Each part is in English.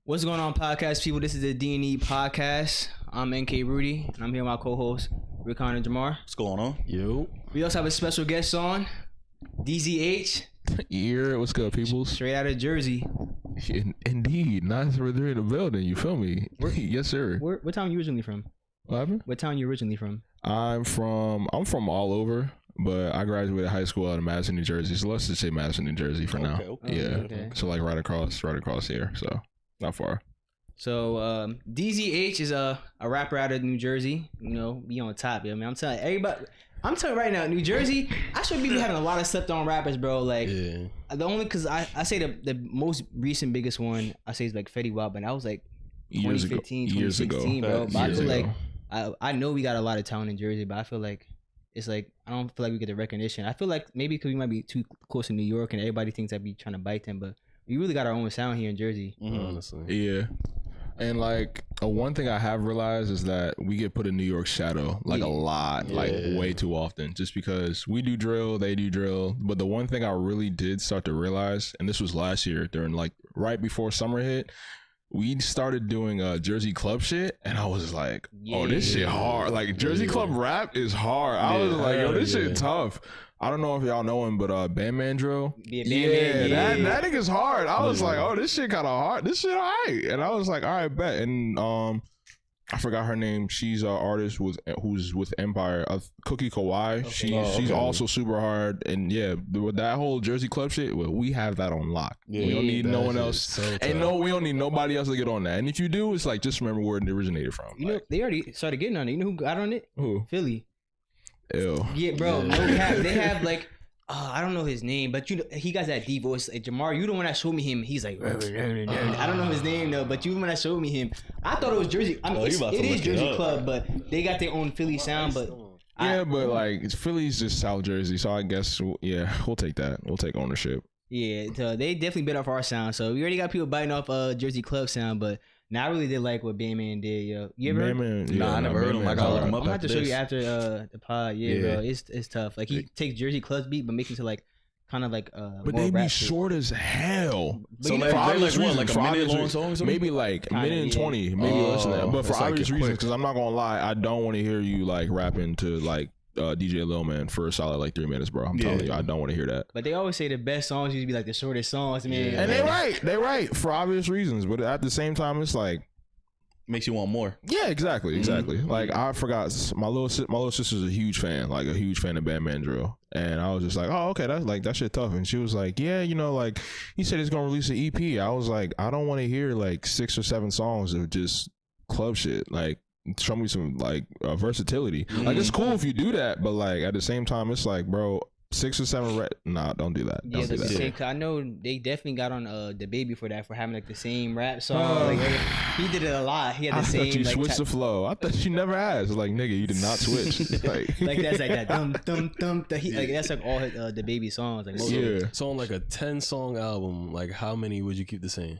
What's going on, podcast people? This is the D&E podcast. I'm NK Rudy, and I'm here with my co-host, Rickon and Jamar. What's going on? Yo. We also have a special guest on, Dzh. Yeah, what's good, peoples? Straight out of Jersey. Indeed. Nice for they're in the building, you feel me? Yes, sir. What town are you originally from? What happened? What town are you originally from? I'm from all over, but I graduated high school out of Madison, New Jersey. So let's just say Madison, New Jersey for now. Okay. Yeah. Okay. So like right across here. So not far. So Dzh is a rapper out of New Jersey. You know, be on top. Yeah, man. I'm telling everybody. I'm telling you right now, New Jersey, I should be having a lot of slept on rappers, bro. Like, the only, because I say the most recent biggest one, I say is like Fetty Wap, and that was like 2015, 2016, bro. But I feel like, I know we got a lot of talent in Jersey, but I feel like it's like, I don't feel like we get the recognition. I feel like maybe because we might be too close to New York and everybody thinks I'd be trying to bite them, but we really got our own sound here in Jersey. Honestly. Yeah. And like one thing I have realized is that we get put in New York's shadow like a lot, like way too often, just because we do drill, they do drill. But the one thing I really did start to realize, and this was last year during like right before summer hit, we started doing Jersey club shit, and I was like, oh, this shit hard. Like Jersey club rap is hard. I was like, yo, this shit tough. I don't know if y'all know him, but Bandmandro. That nigga's hard. I was like, oh, this shit kind of hard. This shit all right. And I was like, all right, bet. And I forgot her name. She's an artist who's with Empire. Cookie Kawhi. Okay. She's also super hard. And yeah, with that whole Jersey club shit, well, we have that on lock. Yeah, we don't need no one else. So we don't need nobody else to get on that. And if you do, it's like, just remember where it originated from. You know, they already started getting on it. You know who got on it? Who? Philly. Ew. Yeah, bro. No cap. They have like, I don't know his name, but you know, he got that deep voice. Like, Jamar, you the one that showed me him. He's like, I don't know his name though, but you the one that showed me him. I thought it was Jersey. I mean, it is Jersey Club, but they got their own Philly sound. But but like Philly's just South Jersey, so I guess we'll take that. We'll take ownership. Yeah, so they definitely bit off our sound. So we already got people biting off Jersey Club sound, but. Now I really did like what Bandman did, yo. You ever heard? Nah, I never heard him. I gotta look him up. I'm gonna have to show you after the pod. Yeah, bro, it's tough. Like he takes Jersey Club's beat, but makes it to like kind of like but they be short as hell. So like what, like a minute long song? Maybe like a minute and 20, maybe less than that. But for obvious reasons, because I'm not gonna lie, I don't want to hear you like rapping to like DJ Lil Man for a solid like 3 minutes, bro. I'm telling you, I don't want to hear that. But they always say the best songs used to be like the shortest songs, man. And they right for obvious reasons. But at the same time, it's like. Makes you want more. Yeah, exactly. Like I forgot, my little sister's a huge fan of Bandmandro, and I was just like, oh, okay, that shit tough. And she was like, yeah, you know, like he said he's gonna release an EP. I was like, I don't want to hear like 6 or 7 songs of just club shit. Like show me some like versatility. Like it's cool if you do that, but like at the same time, it's like, bro. 6 or 7 nah, don't do that. Don't do that. Same, I know they definitely got on the baby for that, for having like the same rap song. Like, he did it a lot. He had the same. I thought you switched the flow. I thought you never asked. Like nigga, you did not switch. like that's like that dum dum dum. Like that's like all the baby songs. Like So on like a 10-song album, like how many would you keep the same?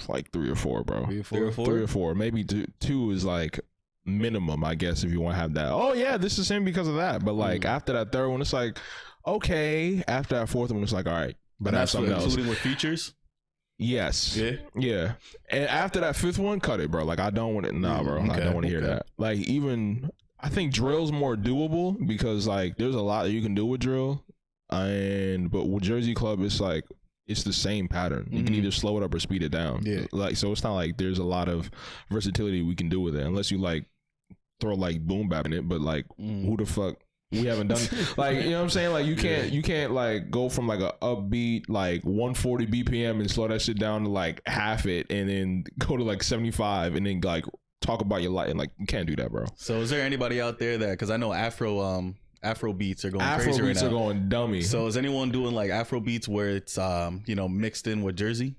Like 3 or 4, bro. 3 or 4. 3 or 4. Maybe 2 is like. Minimum, I guess, if you want to have that. Oh yeah, this is him because of that. But like after that 3rd one, it's like okay. After that 4th one, it's like all right. But that's something else. Including with features. Yes. Yeah. And after that 5th one, cut it, bro. Like I don't want it. Nah, bro. I don't want to hear that. Like even I think drill's more doable because like there's a lot that you can do with drill, but with Jersey Club, it's like. It's the same pattern. You can either slow it up or speed it down. Yeah. Like so, it's not like there's a lot of versatility we can do with it, unless you like throw like boom bap in it. But like, who the fuck? We haven't done like you know what I'm saying. Like you can't like go from like a upbeat like 140 BPM and slow that shit down to like half it, and then go to like 75 and then like talk about your life and like you can't do that, bro. So is there anybody out there that because I know Afro beats are going crazy right now. Afro beats are going dummy. So is anyone doing like Afro beats where it's mixed in with Jersey?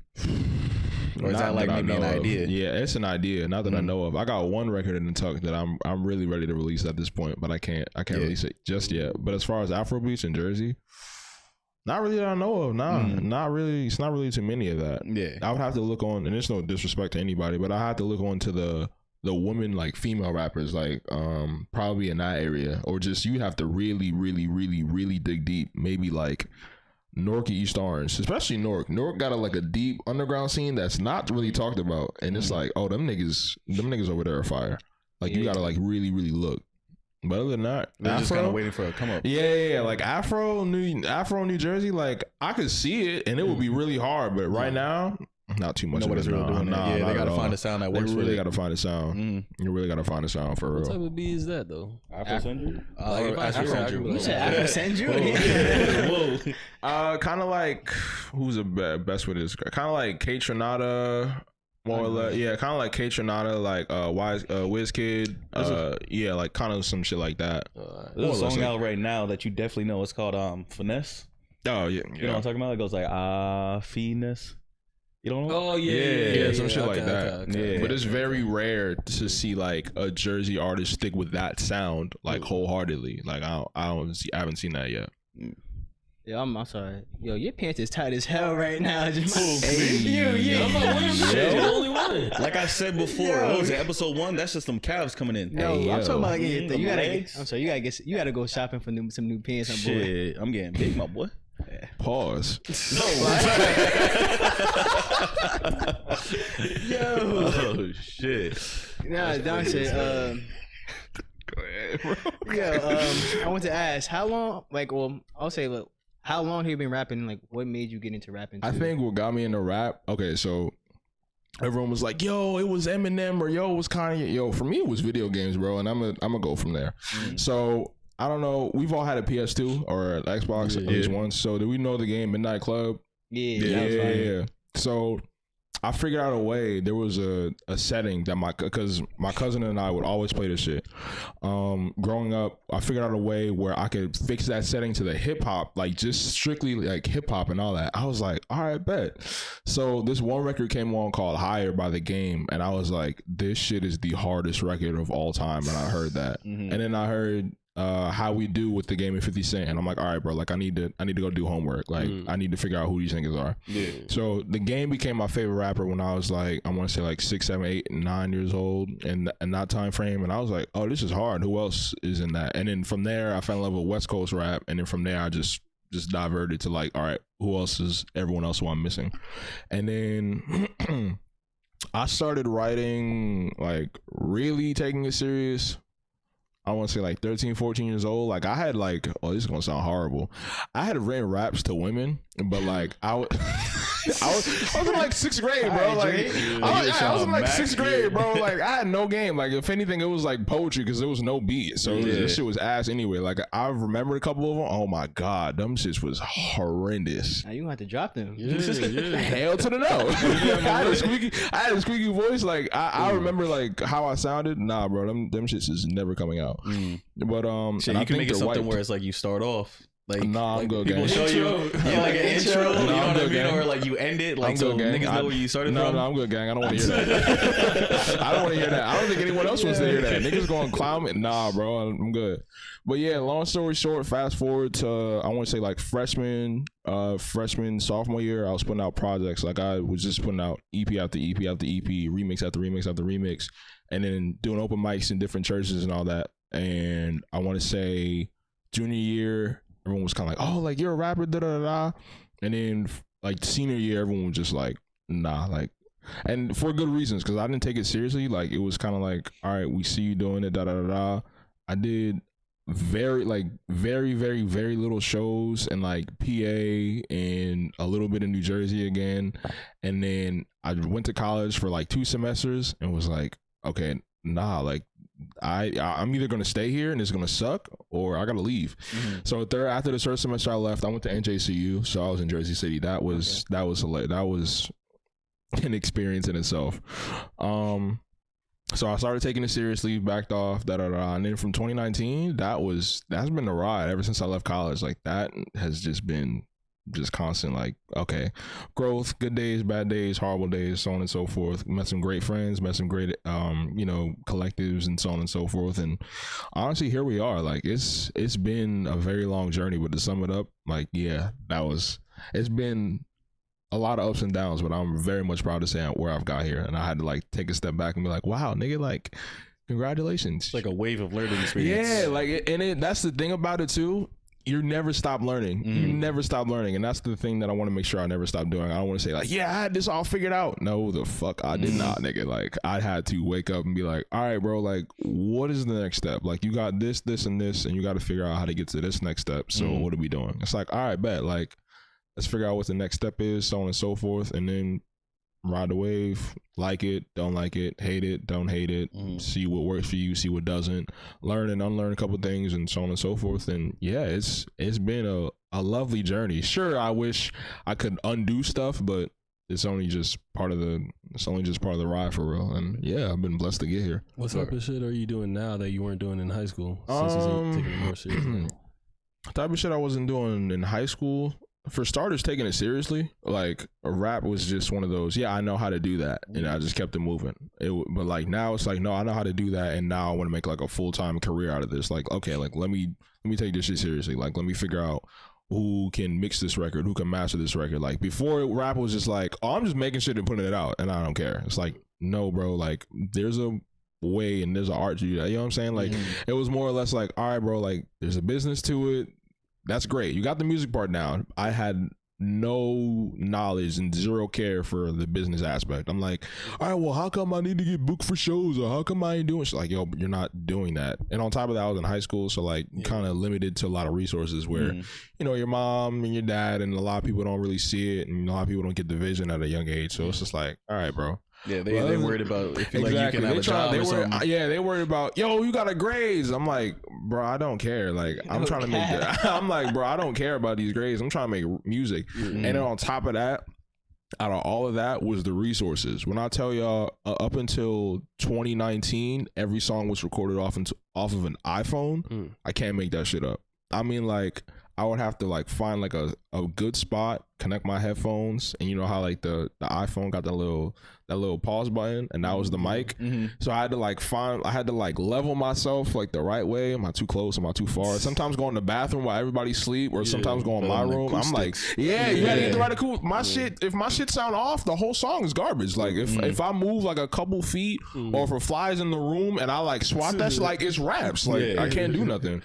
Or is that like maybe an idea? Yeah, it's an idea. Not that I know of. I got one record in the tuck that I'm really ready to release at this point, but I can't release it just yet. But as far as Afro beats in Jersey, not really that I know of. Not really. It's not really too many of that. Yeah, I would have to look on, and there's no disrespect to anybody, but I have to look on to the women, like female rappers, like probably in that area, or just you have to really dig deep. Maybe like Newark and East Orange, especially Newark. Newark got a deep underground scene that's not really talked about, and it's like, oh, them niggas over there are fire. Like you gotta like really really look. But other than that, they're just kind of waiting for a come up. Yeah. Like Afro, New Jersey, like I could see it, and it would be really hard. But right now, not too much. Nobody's really doing it. Yeah, they gotta find a sound that works. They really gotta find a sound. You really gotta find a sound for real. What type of beat is that though? Afrocentric? You said Afrocentric? Whoa. Kind of like who's the best with this? Kind of like K Tronada. More or less, yeah, kind of like K Tronada, like WizKid, yeah, like kind of some shit like that. There's a song out right now that you definitely know. It's called Finesse. Oh yeah, you know what I'm talking about? It goes like Finesse. You don't know? Oh yeah, some shit like that. Okay. Yeah, but it's very rare to see like a Jersey artist stick with that sound like wholeheartedly. Like I haven't seen that yet. Yo, I'm sorry. Yo, your pants is tight as hell right now. Just I'm the only one. Like I said before, what was it, episode 1? That's just some calves coming in. No, I'm talking about you gotta. I'm sorry, you gotta go shopping for some new pants. Shit, I'm getting big, my boy. Pause. Yo. Oh shit. Nah, don't say. Go ahead, bro. I want to ask, how long? Like, well, I'll say, look. How long have you been rapping? Like, what made you get into rapping? I think what got me into rap. Okay, so everyone was like, "Yo, it was Eminem," or "Yo, it was Kanye." Yo, for me, it was video games, bro, and I'm gonna go from there. So I don't know. We've all had a PS2 or an Xbox at least once. So do we know the game Midnight Club? Yeah. So I figured out a way. There was a setting that because my cousin and I would always play this shit. Growing up, I figured out a way where I could fix that setting to the hip hop, like just strictly like hip hop and all that. I was like, all right, bet. So this one record came on called Higher by The Game, and I was like, this shit is the hardest record of all time. And I heard that, and then I heard How We Do with The Game and 50 Cent, and I'm like, all right, bro, like I need to go do homework. Like I need to figure out who these niggas are. So The Game became my favorite rapper when I was like, I want to say like 6, 7, 8, 9 years old, and in that time frame. And I was like, oh, this is hard. Who else is in that? And then from there, I fell in love with West Coast rap, and then from there, I just diverted to like, all right, who else is everyone else who I'm missing? And then I started writing, like really taking it serious. I want to say like 13, 14 years old. Like I had like, oh, this is going to sound horrible. I had written raps to women, but like I was in like 6th grade, bro. Like I was in like 6th grade, bro. Like I had no game. Like if anything, it was like poetry because there was no beat. So this shit was ass anyway. Like I remembered a couple of them. Oh my God, them shits was horrendous. Now you gonna have to drop them. Hell to the no. I had a squeaky voice. Like I remember like how I sounded. Nah, bro, them shits is never coming out. But shit, you can make it something where it's like you start off like, nah, I'm good, people gang. show you like an intro, you know what I mean, or like you end it like so niggas know where you started from. No, I'm good, gang. I don't want to hear that. I don't want to hear that. I don't think anyone else wants to hear that. Niggas going to clown me. Nah, bro, I'm good. But yeah, long story short, fast forward to I want to say like freshman, sophomore year, I was putting out projects. Like I was just putting out EP after EP after EP, remix after remix after remix, and then doing open mics in different churches and all that. And I want to say junior year, everyone was kind of like, oh, like you're a rapper, da da da. And then like senior year, everyone was just like, nah, like, and for good reasons, because I didn't take it seriously. Like it was kind of like, all right, we see you doing it, da da da da. I did very little shows in like PA and a little bit in New Jersey again. And then I went to college for like 2 semesters and was like, okay, nah, like I'm either gonna stay here and it's gonna suck or I gotta leave. So after the first semester I left, I went to NJCU, so I was in Jersey City. That was an experience in itself. So I started taking it seriously, backed off, and then from 2019, that's been the ride ever since I left college. Like that has just been constant, like, okay, growth, good days, bad days, horrible days, so on and so forth. Met some great friends, met some great collectives and so on and so forth. And honestly, here we are. Like it's been a very long journey, but to sum it up, like, yeah, it's been a lot of ups and downs, but I'm very much proud to say where I've got here. And I had to like take a step back and be like, wow, nigga, like congratulations. It's like a wave of learning experience. Yeah, like that's the thing about it too. you never stop learning. You never stop learning. And that's the thing that I want to make sure I never stop doing. I don't want to say like, yeah, I had this all figured out. No, the fuck I did not, nigga. Like I had to wake up and be like, all right, bro, like what is the next step? Like you got this, and this, and you got to figure out how to get to this next step. So what are we doing? It's like, all right, bet. Like let's figure out what the next step is, so on and so forth. And then ride the wave, like it, don't like it, hate it, don't hate it, see what works for you, see what doesn't, learn and unlearn a couple things, and so on and so forth. And yeah, it's been a lovely journey. Sure, I wish I could undo stuff, but it's only just part of the ride for real. And yeah, I've been blessed to get here. What type of shit are you doing now that you weren't doing in high school? Since he's taking it more seriously. Type of shit I wasn't doing in high school. For starters, taking it seriously, like a rap was just one of those, yeah, I know how to do that, and I just kept it moving. But like now it's like, no, I know how to do that, and now I want to make like a full-time career out of this. Like, okay, like let me take this shit seriously. Like, let me figure out who can mix this record, who can master this record. Like before, rap was just like, oh, I'm just making shit and putting it out, and I don't care. It's like, no, bro, like there's a way and there's an art to do that. You know what I'm saying? Like it was more or less like, all right, bro, like there's a business to it. That's great. You got the music part down. I had no knowledge and zero care for the business aspect. I'm like, all right, well, how come I need to get booked for shows, or how come I ain't doing shit? Like, yo, you're not doing that. And on top of that, I was in high school, so like kind of limited to a lot of resources where, you know, your mom and your dad and a lot of people don't really see it, and a lot of people don't get the vision at a young age. So it's just like, all right, bro. Yeah, they worried about if like you can have a job or something. Yeah, they worried about, yo, you got a grades. I'm like, bro, I don't care. Like, I'm trying to make that. I'm like, bro, I don't care about these grades. I'm trying to make music. And then on top of that, out of all of that was the resources. When I tell y'all, up until 2019, every song was recorded off of an iPhone. I can't make that shit up. I mean, like, I would have to like find like a good spot, connect my headphones, and you know how like the iPhone got that little pause button, and that was the mic. So I had to like level myself like the right way. Am I too close? Am I too far? Sometimes go in the bathroom while everybody sleep, or sometimes go in my room. I'm like, you gotta get the right acoustic. My shit, if my shit sound off, the whole song is garbage. Like if I move like a couple feet, or if a fly's in the room and I like swat that shit, like it's raps. Like I can't do nothing.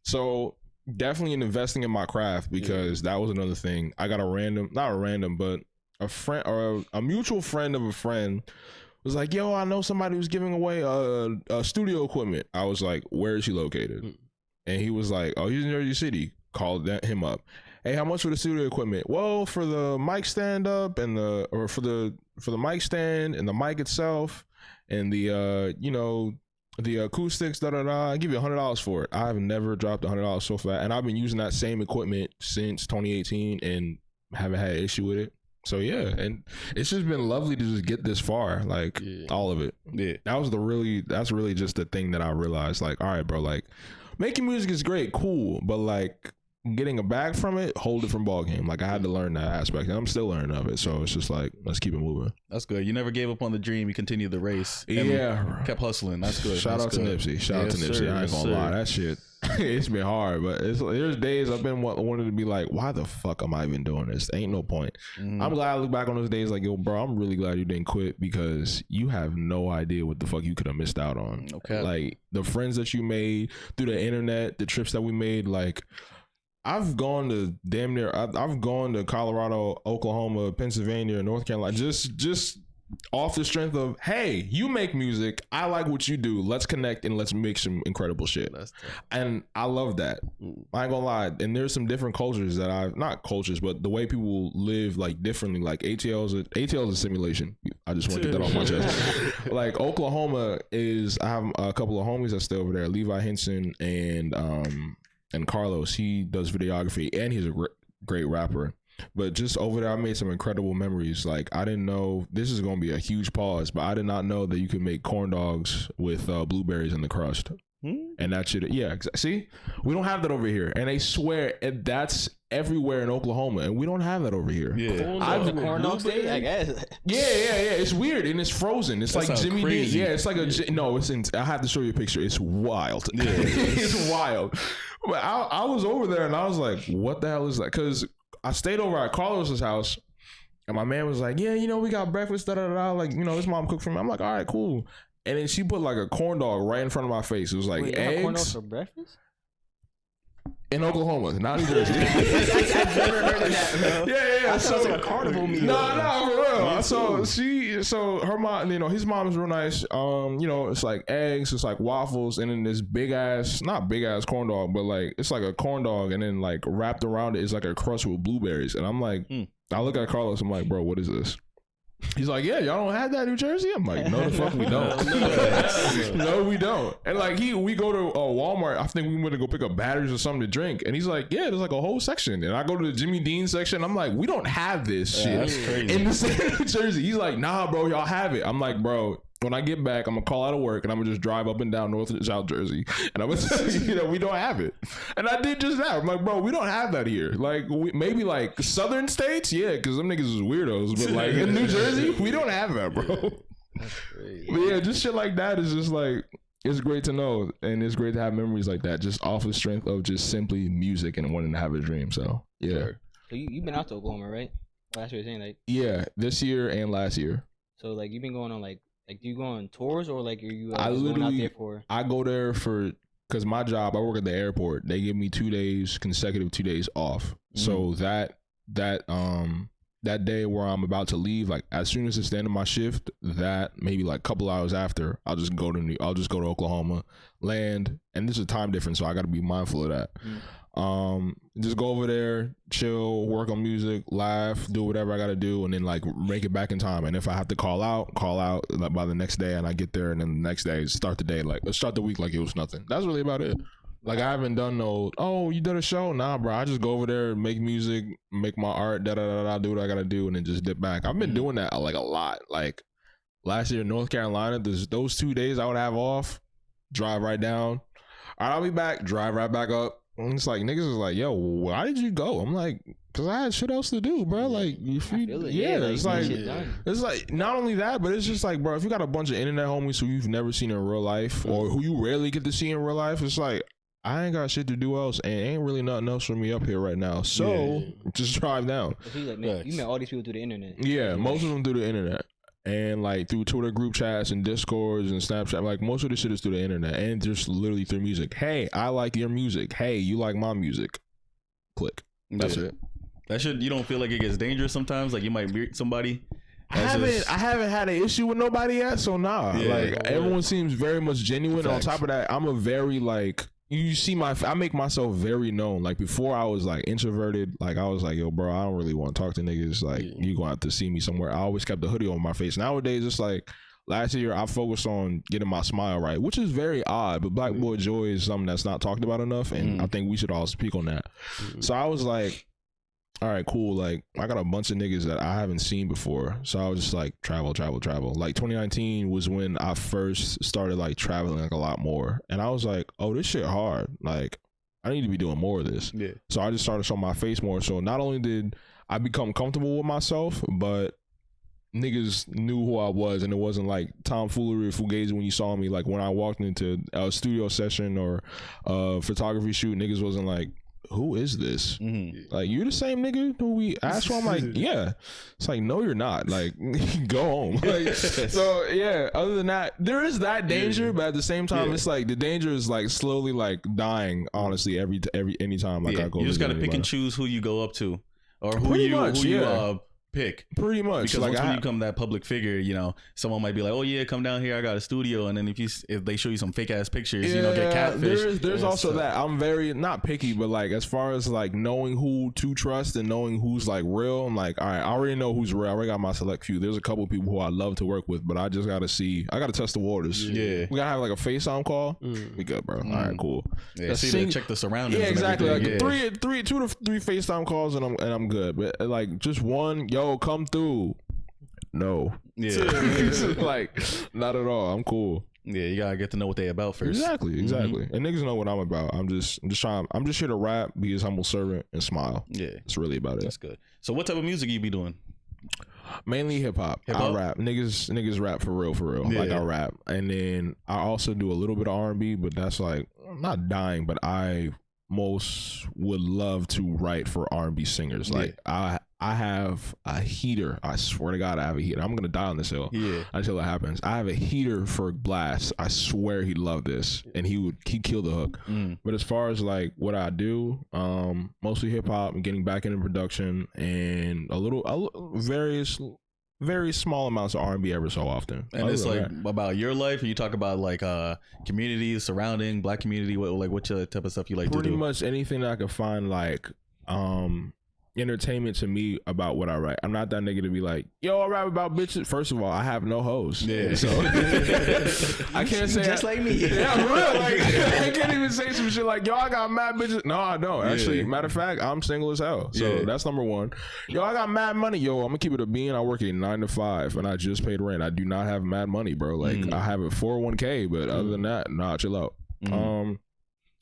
So definitely investing in my craft, because that was another thing. I got but a friend or a mutual friend of a friend was like, yo, I know somebody who's giving away a studio equipment. I was like, where is she located? And he was like, oh, he's in Jersey City. Called him up. Hey, how much for the studio equipment? Well, for the mic stand up and for the mic stand and the mic itself and the the acoustics, I give you $100 for it. I've never dropped $100 so far, and I've been using that same equipment since 2018 and haven't had an issue with it. So yeah, and it's just been lovely to just get this far, like all of it. Yeah, that's really just the thing that I realized. Like, all right, bro, like making music is great, cool, but like getting a bag from it, whole different ball game. Like I had to learn that aspect, and I'm still learning of it. So it's just like, let's keep it moving. That's good. You never gave up on the dream. You continued the race. Yeah, kept hustling. That's good. Shout out to Nipsey. Shout out to Nipsey. I ain't gonna lie, that shit. It's been hard, but there's days I've been wanted to be like, why the fuck am I even doing this? Ain't no point. I'm glad I look back on those days like, yo, bro, I'm really glad you didn't quit, because you have no idea what the fuck you could have missed out on. Okay, like the friends that you made through the internet, the trips that we made, like. I've gone to I've gone to Colorado, Oklahoma, Pennsylvania, North Carolina, just off the strength of, hey, you make music, I like what you do, let's connect and let's make some incredible shit. And I love that. I ain't gonna lie. And there's some different cultures that not cultures, but the way people live like differently. Like ATL is a simulation. I just want to get that off my chest. Like Oklahoma I have a couple of homies that stay over there, Levi Henson and Carlos. He does videography and he's a great rapper. But just over there, I made some incredible memories. Like, I didn't know, this is going to be a huge pause, but I did not know that you could make corn dogs with blueberries in the crust. And that shit, see? We don't have that over here. And they swear that's everywhere in Oklahoma, and we don't have that over here. Yeah. Corn dogs day, I guess. Yeah. It's weird, and it's frozen. It's like Jimmy Dean. Yeah, it's like I have to show you a picture. It's wild. Yeah, it's wild. But I was over there, and I was like, what the hell is that? Because I stayed over at Carlos's house, and my man was like, yeah, we got breakfast, like, his mom cooked for me. I'm like, all right, cool. And then she put like a corn dog right in front of my face. It was like, eggs. You have corn dogs for breakfast? In Oklahoma, not New Jersey. I've never heard of that, bro. Yeah. I thought it was like a carnival meal. No, for real. So her mom, his mom is real nice. It's like eggs, it's like waffles, and then this not big ass corn dog, but like it's like a corn dog, and then like wrapped around it is like a crust with blueberries. And I'm like, I look at Carlos, I'm like, bro, what is this? He's like, yeah, y'all don't have that in New Jersey? I'm like, no, the fuck we don't. No, we don't. And like we go to Walmart. I think we went to go pick up batteries or something to drink. And he's like, yeah, there's like a whole section. And I go to the Jimmy Dean section. I'm like, we don't have this shit in the state of New Jersey. He's like, nah, bro, y'all have it. I'm like, bro, when I get back, I'm gonna call out of work and I'm gonna just drive up and down North and South Jersey, and I'm gonna tell you, we don't have it. And I did just that. I'm like, bro, we don't have that here. Like, maybe like southern states, yeah, because them niggas is weirdos. But like in New Jersey, we don't have that, bro. That's crazy. But yeah, just shit like that is just like, it's great to know, and it's great to have memories like that, just off the strength of just simply music and wanting to have a dream. So yeah. Sure. So you've been out to Oklahoma, right? Last year, saying like. Yeah, this year and last year. So like you've been going on like do you go on tours or like are you going out there for? I go there because my job, I work at the airport. They give me 2 days consecutive 2 days off. So that day where I'm about to leave, like as soon as it's the end of my shift, that maybe like a couple hours after, I'll just go to Oklahoma, land, and this is a time difference, so I got to be mindful of that. Just go over there, chill, work on music, laugh, do whatever I gotta do, and then like make it back in time. And if I have to call out like, by the next day, and I get there, and then the next day start the week like it was nothing. That's really about it. Like I haven't done you did a show? Nah, bro. I just go over there, make music, make my art, do what I gotta do, and then just dip back. I've been doing that like a lot. Like last year in North Carolina, those 2 days I would have off, drive right down. All right, I'll be back, drive right back up. And it's like niggas is like, yo, why did you go? I'm like, cause I had shit else to do, bro. Like, it's like not only that, but it's just like, bro, if you got a bunch of internet homies who you've never seen in real life or who you rarely get to see in real life, it's like I ain't got shit to do else, and ain't really nothing else for me up here right now. So just drive down. So you met all these people through the internet. Yeah, most of them through the internet. And like through Twitter group chats and Discords and Snapchat, like most of the shit is through the internet and just literally through music. Hey, I like your music. Hey, you like my music. Click. That's it. That shit, you don't feel like it gets dangerous sometimes? Like you might meet somebody. I haven't had an issue with nobody yet, so nah. Everyone seems very much genuine. Facts. On top of that, I'm a very like. You see I make myself very known. Like before I was like introverted, like I was like, yo bro, I don't really want to talk to niggas. Like you gonna have to see me somewhere. I always kept the hoodie on my face. Nowadays it's like last year I focused on getting my smile right, which is very odd, but Blabk Boy Joy is something that's not talked about enough, and I think we should all speak on that. So I was like, all right, cool. Like I got a bunch of niggas that I haven't seen before. So I was just like travel. Like 2019 was when I first started like traveling like a lot more. And I was like, oh, this shit hard. Like I need to be doing more of this. Yeah. So I just started showing my face more. So not only did I become comfortable with myself, but niggas knew who I was, and it wasn't like tomfoolery or fugazi when you saw me. Like when I walked into a studio session or a photography shoot, niggas wasn't like, who is this? Like, you the same nigga who we asked for? I'm like, yeah. It's like, no, you're not. Like, go home. Like, so yeah, other than that, there is that danger, but at the same time, it's like the danger is like slowly like dying, honestly, anytime like I go. You just gotta pick and choose who you go up to or who you pick. Pretty much. Because like when you become that public figure, you know, someone might be like, oh yeah, come down here, I got a studio, and then if they show you some fake ass pictures, you know, get catfish. There's also that. I'm very not picky, but like as far as like knowing who to trust and knowing who's like real, I'm like, all right, I already know who's real. I already got my select few. There's a couple people who I love to work with, but I just gotta test the waters. We gotta have like a FaceTime call. We good, bro. All right, cool. Yeah, check the surroundings. Yeah, exactly. Like 2 to 3 FaceTime calls and I'm good. But like just one, yo, come through. No. Yeah. Like, not at all. I'm cool. Yeah, you gotta get to know what they about first. Exactly. And niggas know what I'm about. I'm just here to rap, be his humble servant, and smile. Yeah. It's really about it. That's good. So what type of music you be doing? Mainly hip-hop. I rap. Niggas rap for real. Yeah. Like I rap. And then I also do a little bit of R&B, but that's like, I'm not dying, but I most would love to write for R&B singers. Like I I have a heater. I swear to God, I have a heater. I'm gonna die on this hill until it happens. I have a heater for Blast. I swear he'd love this, and he'd kill the hook. But as far as like what I do, mostly hip hop and getting back into production, and very small amounts of R&B every so often. And it's like about your life, or you talk about like community surrounding Black community. What type of stuff you like to do? Pretty much anything that I could find like entertainment to me about what I write. I'm not that nigga to be like, yo, I rap about bitches. First of all, I have no hoes. Yeah. So I can't say just like me. Yeah, I'm real. Like I can't even say some shit like, yo, I got mad bitches. No, I don't. Actually, matter of fact, I'm single as hell. So that's number one. Yo, I got mad money. Yo, I'm gonna keep it a bean. I work a 9 to 5 and I just paid rent. I do not have mad money, bro. Like I have a 401k, but other than that, nah, chill out.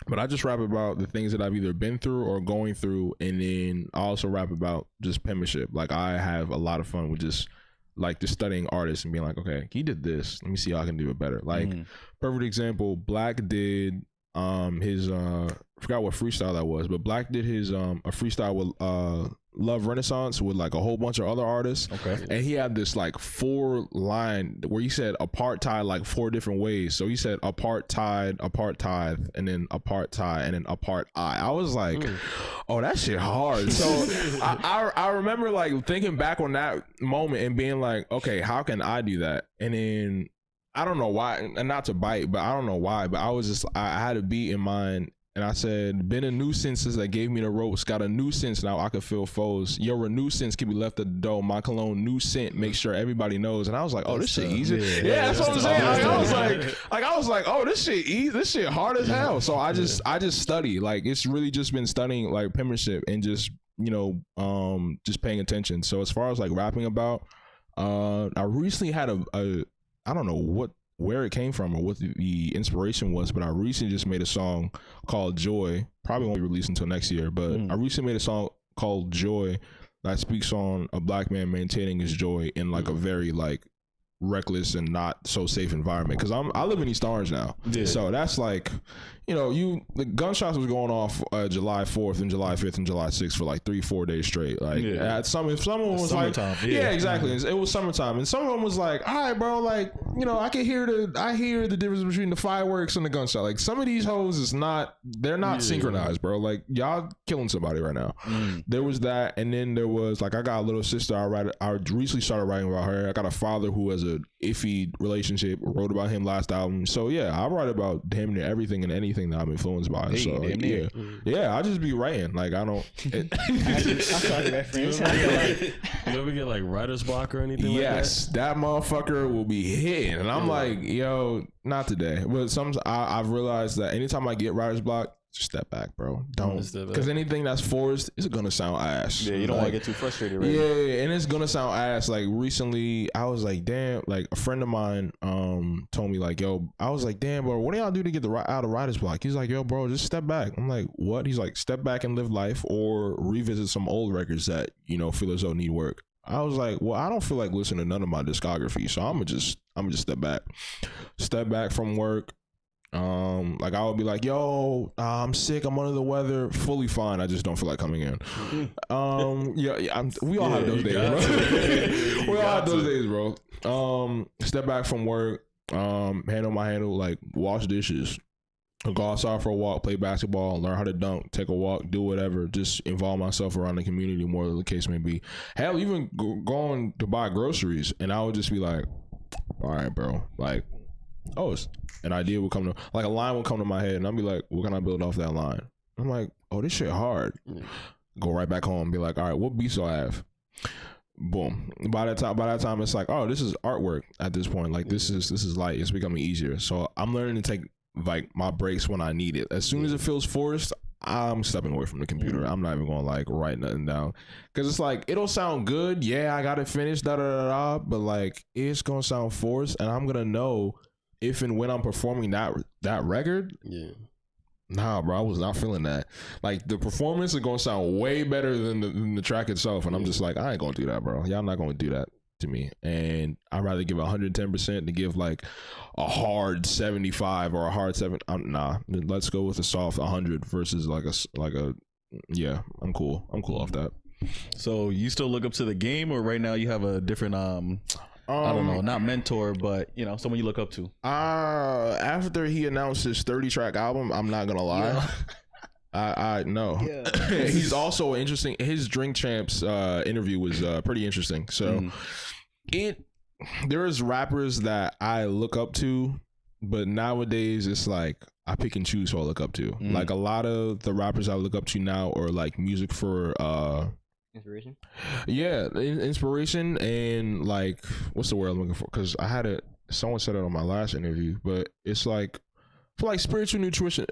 But I just rap about the things that I've either been through or going through, and then I also rap about just penmanship. Like I have a lot of fun with just studying artists and being like, okay, he did this. Let me see how I can do it better. Like perfect example, Blabk did his I forgot what freestyle that was, but Blabk did his a freestyle with Love Renaissance with like a whole bunch of other artists. Okay. And he had this like 4 line where he said apartheid like 4 different ways. So he said apartheid, and then apartheid, and then apart I was like, oh, that shit hard. So I remember like thinking back on that moment and being like, okay, how can I do that? And then I don't know why, and not to bite, but I don't know why, but I had a beat in mind. And I said, been a nuisance since that gave me the ropes. Got a nuisance now I can feel foes. Your nuisance can be left at the door. My cologne new scent, make sure everybody knows. And I was like, oh, this shit easy. Yeah, that's what I'm saying. I was like, oh, this shit easy. This shit hard as hell. So I just study. Like it's really just been studying like penmanship and just just paying attention. So as far as like rapping about, I recently had a I don't know where it came from or what the inspiration was, but I recently just made a song called Joy. Probably won't be released until next year, but I recently made a song called Joy that speaks on a Black man maintaining his joy in like a very like reckless and not so safe environment, because I live in East Orange now. So that's like, the gunshots was going off July 4th and July 5th and July 6th for like 3-4 days straight. Like if someone was summertime, like, exactly. It was summertime, and someone was like, all right, bro, like, I can hear the difference between the fireworks and the gunshot. Like some of these hoes they're not synchronized, bro. Like y'all killing somebody right now. There was that, and then there was like, I got a little sister. I recently started writing about her. I got a father who has a iffy relationship. Wrote about him last album. So yeah, I write about damn near everything and anything that I'm influenced by. I just be writing. Like I don't. You ever get like writer's block or anything? Yes, like that motherfucker will be hitting, and I'm like, yo, not today. But I've realized that anytime I get writer's block, just step back, bro. Don't, because anything that's forced is gonna sound ass. Yeah, you don't want to get too frustrated, right? Yeah, and it's gonna sound ass. Like recently, I was like, damn. Like a friend of mine told me like, yo, I was like, damn, bro, what do y'all do to get out of writer's block? He's like, yo, bro, just step back. I'm like, what? He's like, step back and live life, or revisit some old records that feel as though need work. I was like, well, I don't feel like listening to none of my discography, so I'm gonna just step back from work. Like I would be like, yo, I'm sick, I'm under the weather, fully fine, I just don't feel like coming in. We all have those days, bro. We all have those days, bro. Step back from work, handle, like wash dishes, go outside for a walk, play basketball, learn how to dunk, take a walk, do whatever, just involve myself around the community more than the case may be. Hell, even going to buy groceries, and I would just be like, all right, bro, like, an idea would come to, like a line would come to my head, and I'd be like, what can I build off that line? I'm like, oh, this shit hard. Go right back home and be like, all right, what beats do I have? Boom. By that time it's like, oh, this is artwork at this point. Like this is light. It's becoming easier. So I'm learning to take like my breaks when I need it. As soon as it feels forced, I'm stepping away from the computer. I'm not even gonna like write nothing down, because it's like, it'll sound good. Yeah, I got it finished, but like it's gonna sound forced, and I'm gonna know if and when I'm performing that record. Nah, bro, I was not feeling that. Like the performance is gonna sound way better than the track itself, and I'm just like, I ain't gonna do that, bro. Y'all not gonna do that to me. And I'd rather give 110% to give like a hard 75 or a hard 7. Nah, let's go with a soft 100 versus like a I'm cool off that. So you still look up to the game, or right now you have a different I don't know, not mentor, but you know, someone you look up to. After he announced his 30-track album, I'm not gonna lie. I know. Yeah. He's also interesting. His Drink Champs interview was pretty interesting. So there's rappers that I look up to, but nowadays it's like I pick and choose who I look up to. Like a lot of the rappers I look up to now are like music for inspiration. Yeah, inspiration and like what's the word I'm looking for? Because I had it. Someone said it on my last interview, but it's like for like spiritual nutrition,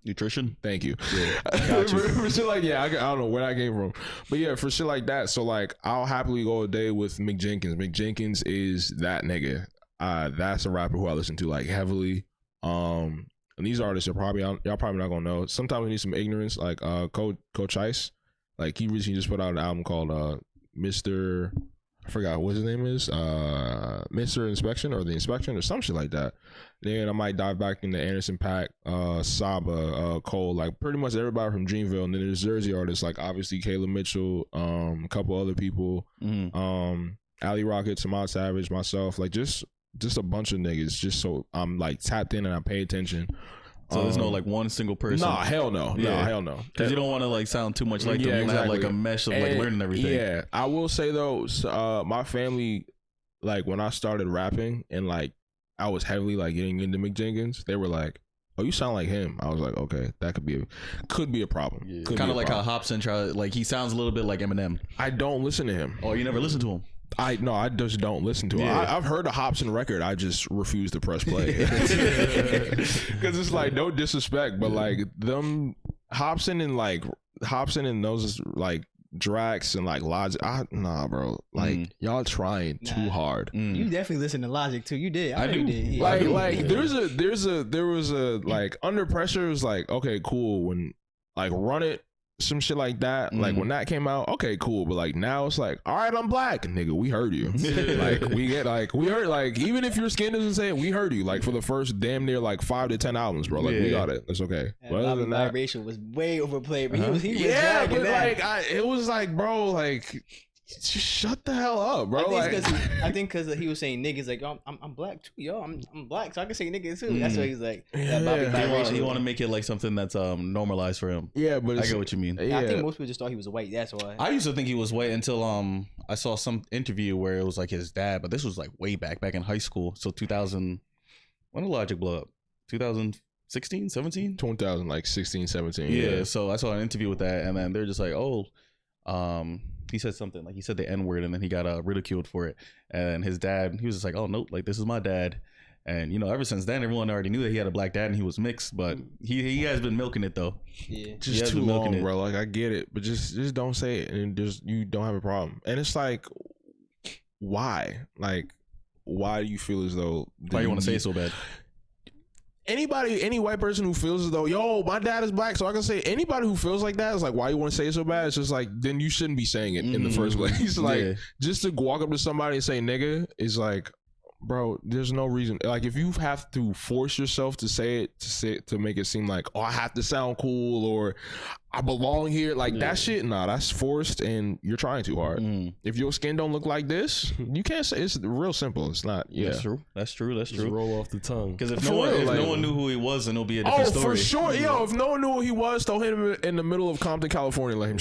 nutrition. Thank you. Yeah, for shit like I don't know where that came from, but yeah, for shit like that. So like I'll happily go a day with Mick Jenkins. Mick Jenkins is that nigga. That's a rapper who I listen to like heavily. And these artists are probably y'all probably not gonna know. Sometimes we need some ignorance, like Coach Ice. Like he recently just put out an album called Mr. I forgot what his name is. Mr. Inspection or The Inspection or some shit like that. Then I might dive back into Anderson .Paak, Saba, Cole, like pretty much everybody from Dreamville. And then there's Jersey artists like obviously Caleb Mitchell, a couple other people, Ali Rocket, Samad Savage, myself, like just a bunch of niggas. Just so I'm like tapped in and I pay attention. So there's no like one single person. Nah, hell no. Yeah. No, hell no. Because you don't want to like sound too much like them. You exactly. Have like a mesh of like learning everything. Yeah, I will say though, my family, like when I started rapping and like I was heavily like getting into Mick Jenkins, they were like, "Oh, you sound like him." I was like, "Okay, that could be a problem." Yeah. Kind of like how Hobson like he sounds a little bit like Eminem. I don't listen to him. Oh, you never listen to him? I just don't listen to it. I've heard a Hobson record. I just refuse to press play because it's like no disrespect, but like them Hobson and those like Drax and like Logic. Nah, bro. Like y'all trying too hard. You definitely listen to Logic too. You did. I do. You did. Yeah. Like there was a like Under Pressure was like okay cool when like Run It. Some shit like that, like when that came out, okay, cool. But like now it's like, all right, I'm black, nigga. We heard you. Like we heard like even if your skin doesn't say it, we heard you. Like for the first damn near like 5 to 10 albums, bro. Like we got it. It's okay. But other than that, Biracial was way overplayed. But he was but that. Like it was like, bro, like. Just shut the hell up, bro. I think because he was saying niggas like, oh, I'm black too, yo. I'm black, so I can say niggas too. That's why he's like, he want to make it like something that's normalized for him. Yeah, but I get what you mean. Yeah. I think most people just thought he was white. That's why. I used to think he was white until I saw some interview where it was like his dad, but this was like way back in high school. So 2000, when did Logic blow up? 2016, 17? 2016, 17. Yeah. So I saw an interview with that, and then they're just like, he said something like he said the N-word and then he got ridiculed for it. And his dad, he was just like, oh, nope, like this is my dad. And, you know, ever since then, everyone already knew that he had a black dad and he was mixed. But he has been milking it, though. Yeah. Just too long, bro. Like, I get it. But just don't say it. And you don't have a problem. And it's like, why? Like, why do you feel as though... Why you want to say it so bad? Any white person who feels as though, yo, my dad is black, so I can say anybody who feels like that is like, why you want to say it so bad? It's just like, then you shouldn't be saying it in the first place. Like, just to walk up to somebody and say nigga is like, bro, there's no reason. Like, if you have to force yourself to say it to make it seem like, oh, I have to sound cool or I belong here, like that shit, nah, that's forced and you're trying too hard. If your skin don't look like this, you can't say. It's real simple. It's not. Yeah, that's true. Just roll off the tongue. Because if no one knew who he was, then it'll be a different story. Oh, for sure. Yo, if no one knew who he was, throw him in the middle of Compton, California, let him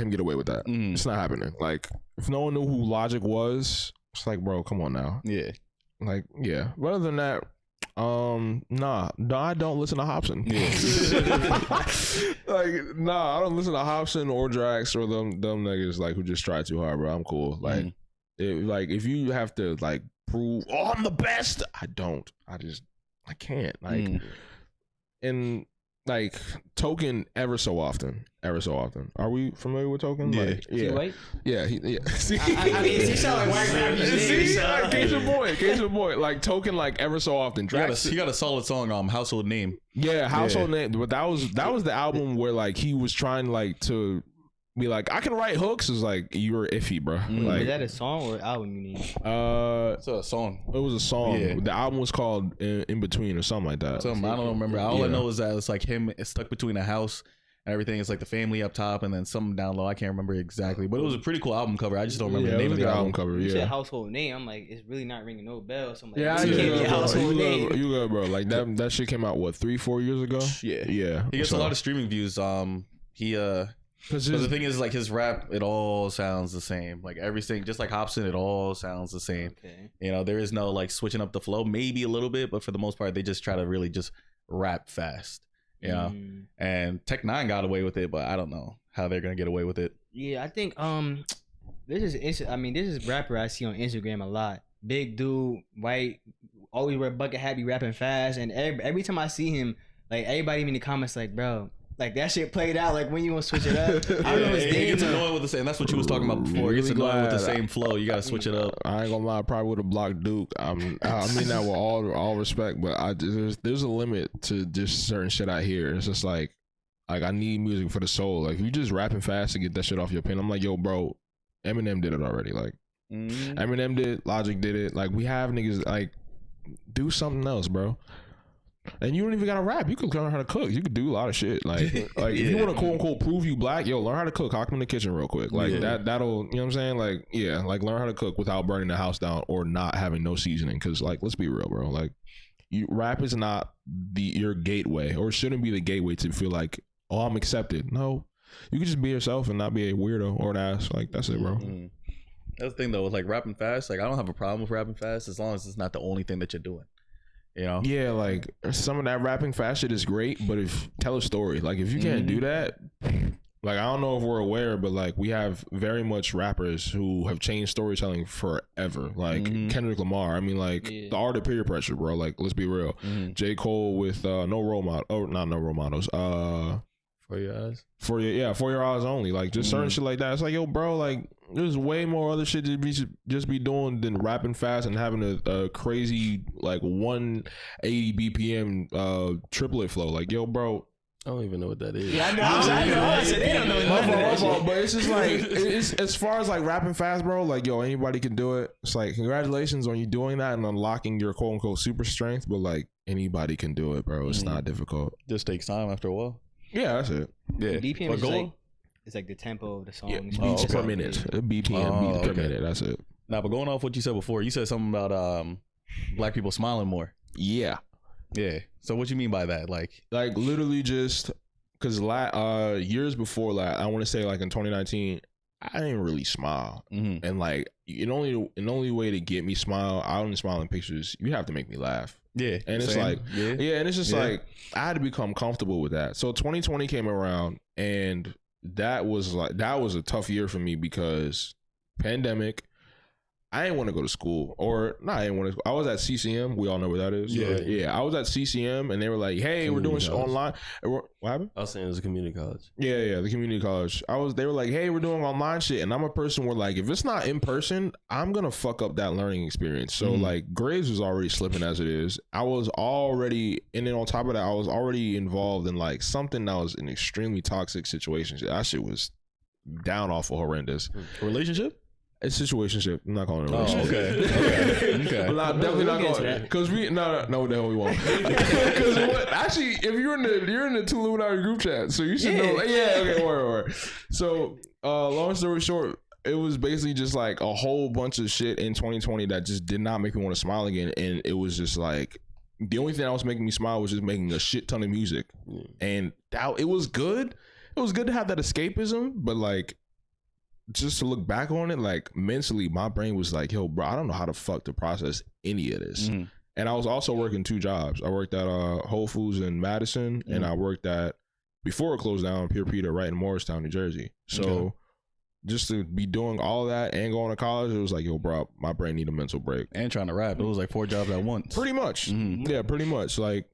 get away with that. It's not happening. Like, if no one knew who Logic was, it's like, bro, come on now. Yeah. Like, yeah. But other than that, nah, I don't listen to Hobson. Yeah. Like, nah, I don't listen to Hobson or Drax or them niggas like who just try too hard, bro. I'm cool. Like, if you have to like prove, oh, I'm the best, I don't. I can't. Like, and like Token ever so often. Are we familiar with Token? Yeah. Like, yeah. White? Yeah. See, I mean, he sound like white rap. See, like, case your boy. Like Token, like ever so often. He got a solid song, Household Name. Yeah, Household Name. But that was the album where like he was trying like to be like, I can write hooks. Is like, you're iffy, bro. Like, is that a song or album you need? It's a song. It was a song. Yeah. The album was called In Between or something like that. I don't remember. All I know is that it's like him stuck between a house and everything. It's like the family up top and then something down low. I can't remember exactly, but it was a pretty cool album cover. I just don't remember the name of the album cover. You said Yeah. household name. I'm like, it's really not ringing no bells. So I'm like, Yeah, it can't be a household you name. good, you good, bro. Like that shit came out what 3-4 years ago. Yeah. He gets a lot of streaming views. But the thing is, like, his rap, it all sounds the same. Like, everything, just like Hobson, it all sounds the same. Okay. You know, there is no, like, switching up the flow. Maybe a little bit, but for the most part, they just try to really just rap fast. You know? And Tech 9 got away with it, but I don't know how they're going to get away with it. Yeah, I think this is rapper I see on Instagram a lot. Big dude, white, always wear bucket hat, be rapping fast. And every time I see him, like, everybody in the comments like, bro, like, that shit played out. Like, when you gonna switch it up? I don't know his It name. gets annoying with the same. That's what you was talking about before. It gets annoying with the same flow. You gotta switch it up. I ain't gonna lie, I probably would have blocked Duke. I mean that with all respect, but there's a limit to just certain shit I hear. It's just like I need music for the soul. Like, if you just rapping fast to get that shit off your pen, I'm like, yo, bro, Eminem did it already. Like, Eminem did it, Logic did it. Like, we have niggas, like, do something else, bro. And you don't even gotta rap. You could learn how to cook. You could do a lot of shit. Like if you want to quote unquote prove you black, yo, learn how to cook. Hop in the kitchen real quick. Like that'll, you know what I'm saying? Like, yeah, like learn how to cook without burning the house down or not having no seasoning. Cause like, let's be real, bro. Like, rap is not your gateway, or shouldn't be the gateway to feel like, oh, I'm accepted. No, you can just be yourself and not be a weirdo or an ass. Like, that's it, bro. That's the thing though, with like rapping fast. Like, I don't have a problem with rapping fast as long as it's not the only thing that you're doing. You know? Yeah, like some of that rapping fast shit is great, but tell a story. Like, if you can't do that, like, I don't know if we're aware, but like, we have very much rappers who have changed storytelling forever. Like Kendrick Lamar. I mean, like the art of peer pressure, bro. Like, let's be real. J. Cole with no role model. Oh, not no role models. For Your Eyes. For Your Eyes Only. Like, just certain shit like that. It's like, yo, bro, like, there's way more other shit to just be doing than rapping fast and having a crazy, like, 180 BPM triplet flow. Like, yo, bro. I don't even know what that is. Yeah, I know. I said they don't know my fault, but it's just like, it's as far as like rapping fast, bro. Like, yo, anybody can do it. It's like, congratulations on you doing that and unlocking your quote unquote super strength. But like, anybody can do it, bro. It's not difficult. Just takes time after a while. Yeah, that's it. Yeah. BPM is like, it's like the tempo of the song. Yeah, beats per minute. BPM beats per minute. That's it. Now, but going off what you said before, you said something about black people smiling more. Yeah. Yeah. So what you mean by that? Like literally just because years before that, I want to say like in 2019, I didn't really smile. And like, an only way to get me smile, I only smile in pictures. You have to make me laugh. Yeah. And it's like, and it's just like, I had to become comfortable with that. So 2020 came around, and that was a tough year for me because pandemic. I didn't want to go to school, or I didn't want to. I was at CCM. We all know where that is. Yeah. I was at CCM, and they were like, "Hey, we're doing shit online." What happened? I was saying it was a community college. Yeah, the community college. They were like, "Hey, we're doing online shit," and I'm a person where like, if it's not in person, I'm gonna fuck up that learning experience. So like, grades was already slipping as it is. I was already, and then on top of that, I was already involved in like something that was an extremely toxic situation. That shit was down awful horrendous. Relationship. It's situationship. I'm not calling it a relationship. Okay. I'm definitely not going to. Because no, the hell we won't. Because actually, if you're in the two Illuminati group chat, so you should know. Yeah, okay, word. So, long story short, it was basically just like a whole bunch of shit in 2020 that just did not make me want to smile again, and it was just like the only thing that was making me smile was just making a shit ton of music, and it was good. It was good to have that escapism, but like, just to look back on it, like mentally, my brain was like, yo, bro, I don't know how the fuck to process any of this. And I was also working 2 jobs. I worked at Whole Foods in Madison, and I worked at, before it closed down, Pure Peter right in Morristown, New Jersey. So just to be doing all that and going to college, it was like, yo, bro, my brain need a mental break. And trying to rap. It was like 4 jobs at once. Pretty much. Yeah, pretty much. Like,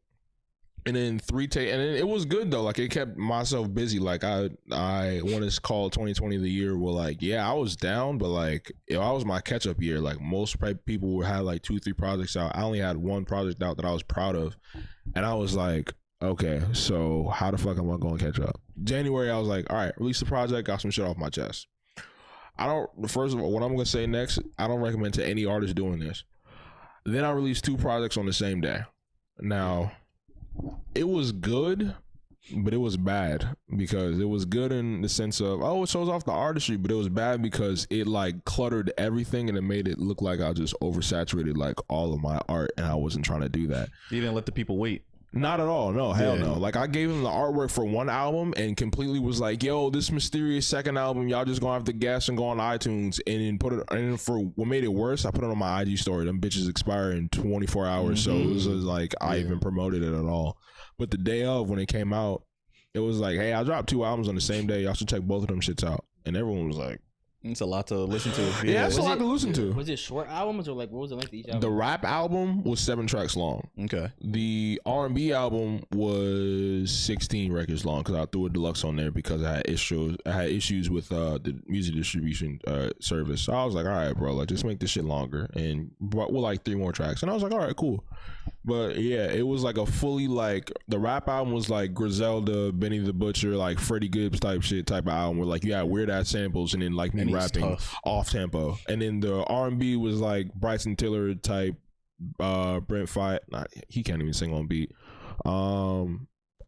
and then and then it was good though. Like, it kept myself busy. Like, I want to call 2020 the year where like, yeah, I was down, but like, I was my catch up year. Like, most people would have like 2-3 projects out. I only had 1 project out that I was proud of, and I was like, okay, so how the fuck am I going to catch up? January, I was like, all right, release the project, got some shit off my chest. First of all, what I'm going to say next, I don't recommend to any artist doing this. Then I released 2 projects on the same day. Now, it was good, but it was bad because it was good in the sense of, it shows off the artistry, but it was bad because it like cluttered everything and it made it look like I just oversaturated like all of my art, and I wasn't trying to do that. You didn't let the people wait. Not at all. No, hell no. Like I gave him the artwork for one album and completely was like, yo, this mysterious second album, y'all just gonna have to guess and go on iTunes, and then put it. And for what made it worse, I put it on my IG story. Them bitches expire in 24 hours. So it was like I even promoted it at all. But the day of when it came out, it was like, hey, I dropped 2 albums on the same day. Y'all should check both of them shits out. And everyone was like, it's a lot to listen to. Yeah, it's a lot to listen to. Was it short albums or like what was the length of each album? The rap album was 7 tracks long. Okay. The R&B album was 16 records long because I threw a deluxe on there because I had issues with the music distribution service. So I was like, all right, bro, like just make this shit longer, and we'll like 3 more tracks. And I was like, all right, cool. But yeah, it was like a fully like the rap album was like Griselda, Benny the Butcher, like Freddie Gibbs type album where like you had weird ass samples and then like me rapping off tempo. And then the R&B was like Bryson Tiller type, Brent Fight. He can't even sing on beat.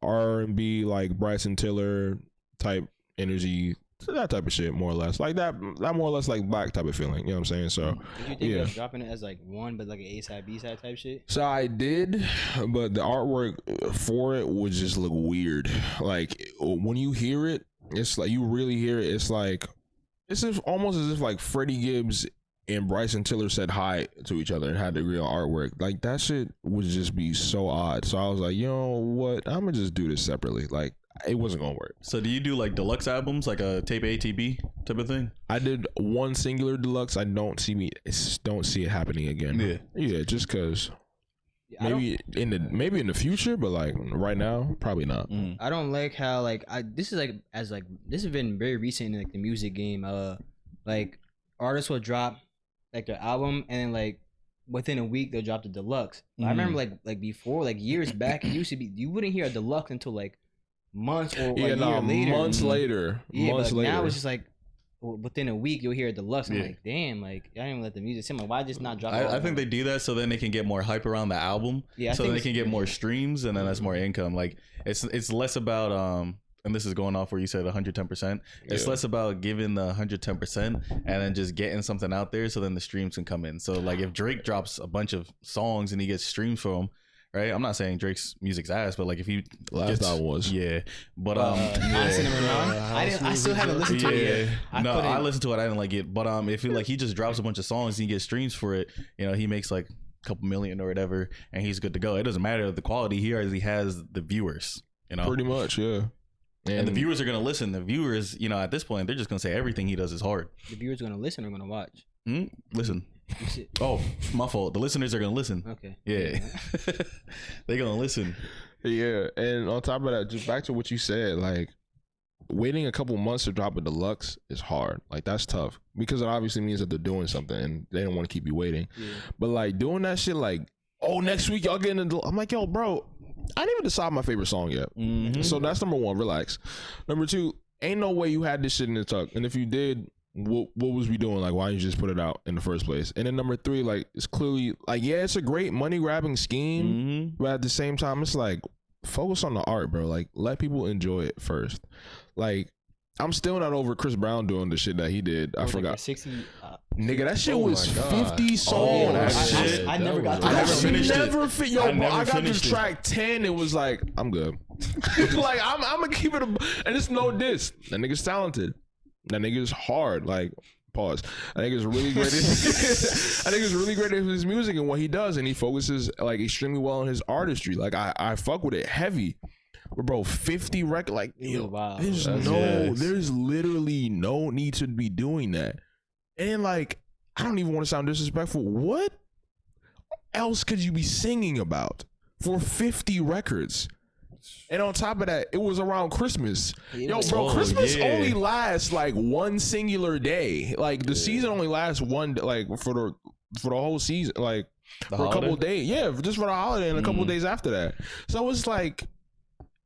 R&B like Bryson Tiller type energy, that type of shit, more or less. Like that more or less like Black type of feeling. You know what I'm saying? So did you think of dropping it as like one, but like an A-side, B-side type shit? So I did, but the artwork for it would just look weird. Like when you hear it, it's like you really hear it. It's like almost as if like Freddie Gibbs and Bryson Tiller said hi to each other and had the real artwork. Like that shit would just be so odd. So I was like, you know what? I'm gonna just do this separately. Like it wasn't gonna work. So do you do like deluxe albums, like a tape ATB type of thing? I did one singular deluxe. I don't see it happening again. Yeah, just because. Maybe in the future, but like right now, probably not. I don't like how like this has been very recent in like the music game. Like artists will drop like their album and then like within a week they'll drop the deluxe. I remember like before, like years back, it used to be you wouldn't hear a deluxe until like months or year later. Months later. Now it's just like within a week you'll hear a deluxe. I'm like, damn, like I didn't even let the music simmer. Why just not drop? I think they do that so then they can get more hype around the album. Yeah, so then they can get more streams and then that's more income. Like it's less about and this is going off where you said 110%. It's less about giving the 110% and then just getting something out there so then the streams can come in. So like if Drake drops a bunch of songs and he gets streams from them, right? I'm not saying Drake's music's ass, but like if he last album was but I still haven't listened to it yet. I listened to it. I didn't like it, but if he just drops a bunch of songs and he gets streams for it, you know, he makes like a couple million or whatever, and he's good to go. It doesn't matter the quality. He already has the viewers, you know, pretty much, yeah. And the viewers are gonna listen. The viewers, you know, at this point, they're just gonna say everything he does is hard. The viewers are gonna listen or gonna watch? Listen. Oh, my fault. The listeners are gonna listen. Okay. Yeah. They're gonna listen. Yeah, and on top of that, just back to what you said, like waiting a couple months to drop a deluxe is hard. Like that's tough because it obviously means that they're doing something and they don't want to keep you waiting. Yeah. But like doing that shit, like, oh, next week y'all getting a deluxe. I'm like, yo, bro, I didn't even decide my favorite song yet. So that's number one. Relax. Number two, ain't no way you had this shit in the tuck, and if you did, what was we doing? Like, why didn't you just put it out in the first place? And then number three, like, it's clearly like, yeah, it's a great money grabbing scheme, but at the same time, it's like, focus on the art, bro. Like, let people enjoy it first. Like, I'm still not over Chris Brown doing the shit that he did. I forgot. 60. Nigga, that shit was 50 songs. I never got to I never finished it. Yo, I got to track 10. It was like, I'm good. Like, I'm gonna keep it and it's no diss. That nigga's talented. That nigga's hard. Like, pause. I think it's really great. I think it's really great at his music and what he does, and he focuses like extremely well on his artistry. Like, I fuck with it heavy. But bro, 50 record, like, wow. There's literally no need to be doing that. And like, I don't even want to sound disrespectful. What else could you be singing about for 50 records? And on top of that, it was around Christmas. Yo, bro, Christmas only lasts like one singular day. Like the season only lasts one, like for the whole season, like for a couple of days. Yeah, just for the holiday and a couple of days after that. So it's like,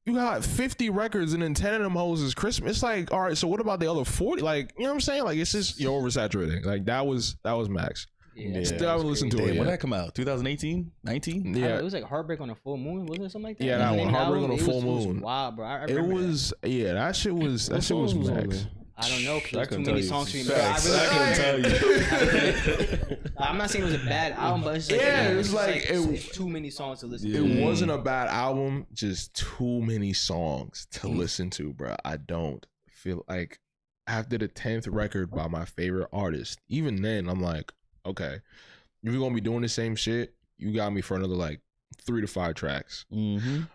you got 50 records and then 10 of them hoes is Christmas. It's like, all right, so what about the other 40? Like, you know what I'm saying? Like, it's just, you're oversaturating. Like, that was max. Yeah, Still haven't listened to it Damn, yet. when did that come out? 2018? 19? Yeah, it was like Heartbreak on a Full Moon. Wasn't it something like that? Yeah, That's that the one, name of the Heartbreak album. on a Full It was Moon. wild, bro. I It remember was that shit was max. I don't know, because there's too couldn't many tell songs for you. me. Bro, I Facts. really I can't couldn't tell you. I'm not saying it was a bad album, but it's just like, Yeah, you know, it's like it's too many songs to listen to. It wasn't a bad album, just too many songs to listen to, bro. I don't feel like after the 10th record by my favorite artist, even then I'm like, okay, if you're gonna be doing the same shit, you got me for another like 3 to 5 tracks.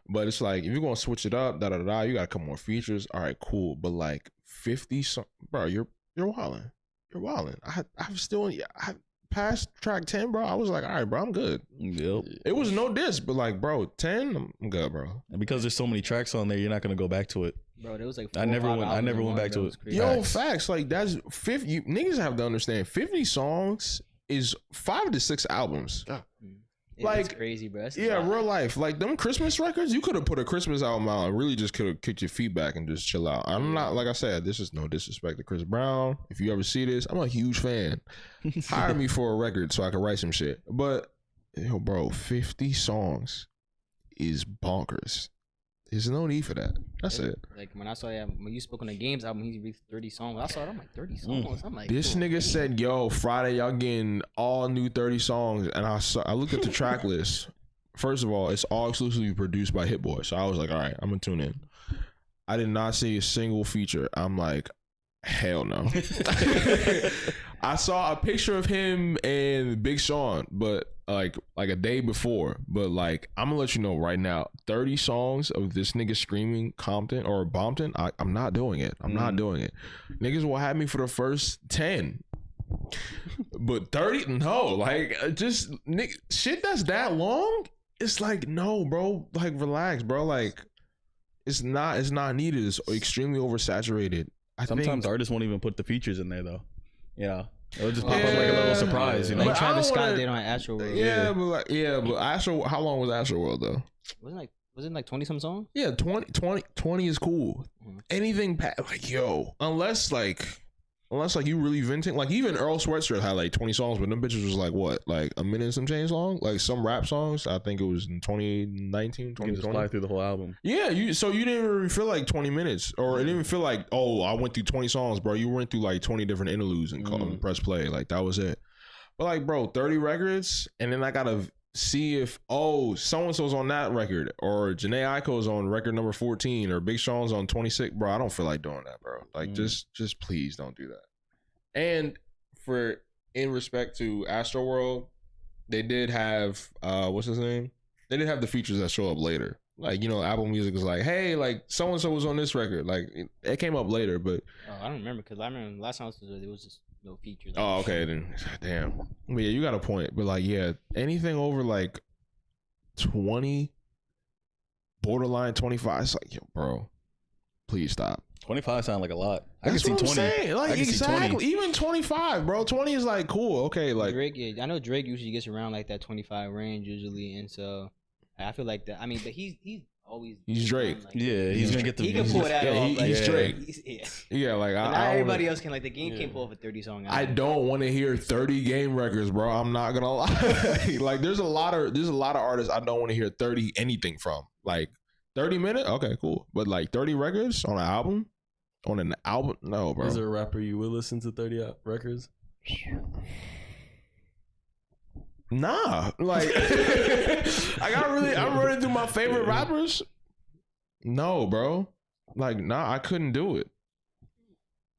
But it's like, if you're gonna switch it up, you gotta come more features. All right, cool. But like 50 songs, bro, you're wilding. You're wilding. I'm still past track 10, bro. I was like, all right, bro, I'm good. Yep. It was no diss, but like, bro, 10, I'm good, bro. And because there's so many tracks on there, you're not gonna go back to it. Bro, there was like I never went back to it. Yo, facts. Like, that's 50. Niggas have to understand 50 songs is 5 to 6 albums. It's crazy, bro. That's Yeah, wild. real life. Like, them Christmas records, you could have put a Christmas album out and really just could have kicked your feet back and just chill out. I'm not, like I said, this is no disrespect to Chris Brown. If you ever see this, I'm a huge fan. Hire me for a record so I can write some shit. But, yo, bro, 50 songs is bonkers. There's no need for that. That's it. Like, when I saw that, when you spoke on the Games album, he released 30 songs. I saw it, I'm like, 30 songs? I'm like, This nigga said, yo, Friday, y'all getting all new 30 songs. And I looked at the track list. First of all, it's all exclusively produced by Hit Boy. So I was like, all right, I'm going to tune in. I did not see a single feature. I'm like, hell no. I saw a picture of him and Big Sean, but like a day before. But like, I'm gonna let you know right now, 30 songs of this nigga screaming Compton or Bompton, I'm not doing it. I'm not doing it. Niggas will have me for the first 10. But 30, no. Like, just shit that's that long, it's like, no, bro. Like, relax, bro. Like, it's not needed. It's extremely oversaturated. Sometimes artists won't even put the features in there though. Yeah. It'll just pop up like a little surprise, you know. like But Travis I don't Scott wanna- did on Astro World. But Astro, how long was Astro World though? Wasn't like 20 some songs? Yeah, 20 is cool. Anything like, yo, unless you really venting, like even Earl Sweatshirt had like 20 songs, but them bitches was like what, like a minute and some change long, like some rap songs. I think it was in 2019, You can just 2020. fly through the whole album. Yeah, you didn't even feel like 20 minutes, or it didn't even feel like, oh, I went through 20 songs, bro. You went through like 20 different interludes and press play, like that was it. But like, bro, 30 records, and then I gotta see if so and so's on that record, or Jhené Aiko's on record number 14, or Big Sean's on 26. Bro, I don't feel like doing that, bro. Like, just please don't do that. And in respect to Astro World, they did have what's his name? They did have the features that show up later. Like, you know, Apple Music is like, hey, like so and so was on this record. Like, it came up later, but I don't remember, because I remember last time there was just no features. oh, okay, then damn. But yeah, you got a point. But like, yeah, anything over like 20, borderline 25, it's like, yo, bro, please stop. 25 sound like a lot. That's I can what see I'm 20. saying. Like, I can see exactly. 20. Even 25, bro. 20 is like cool. Okay, like Drake, I know Drake usually gets around like that 25 range usually, and so I feel like that. I mean, but he's always Drake. Like, Yeah, he's gonna get the. he can pull that yeah, off. Like, he's Drake. Yeah. like But not I everybody else can. Like the Game can't pull off a 30 song. I don't want to hear 30 game records, bro. I'm not gonna lie. Like, there's a lot of artists I don't want to hear 30 anything from. Like 30 minutes, okay, cool. But like 30 records on an album, no, bro. Is there a rapper you would listen to 30 records? Nah, like I'm running through my favorite rappers. No, bro. Like, nah, I couldn't do it.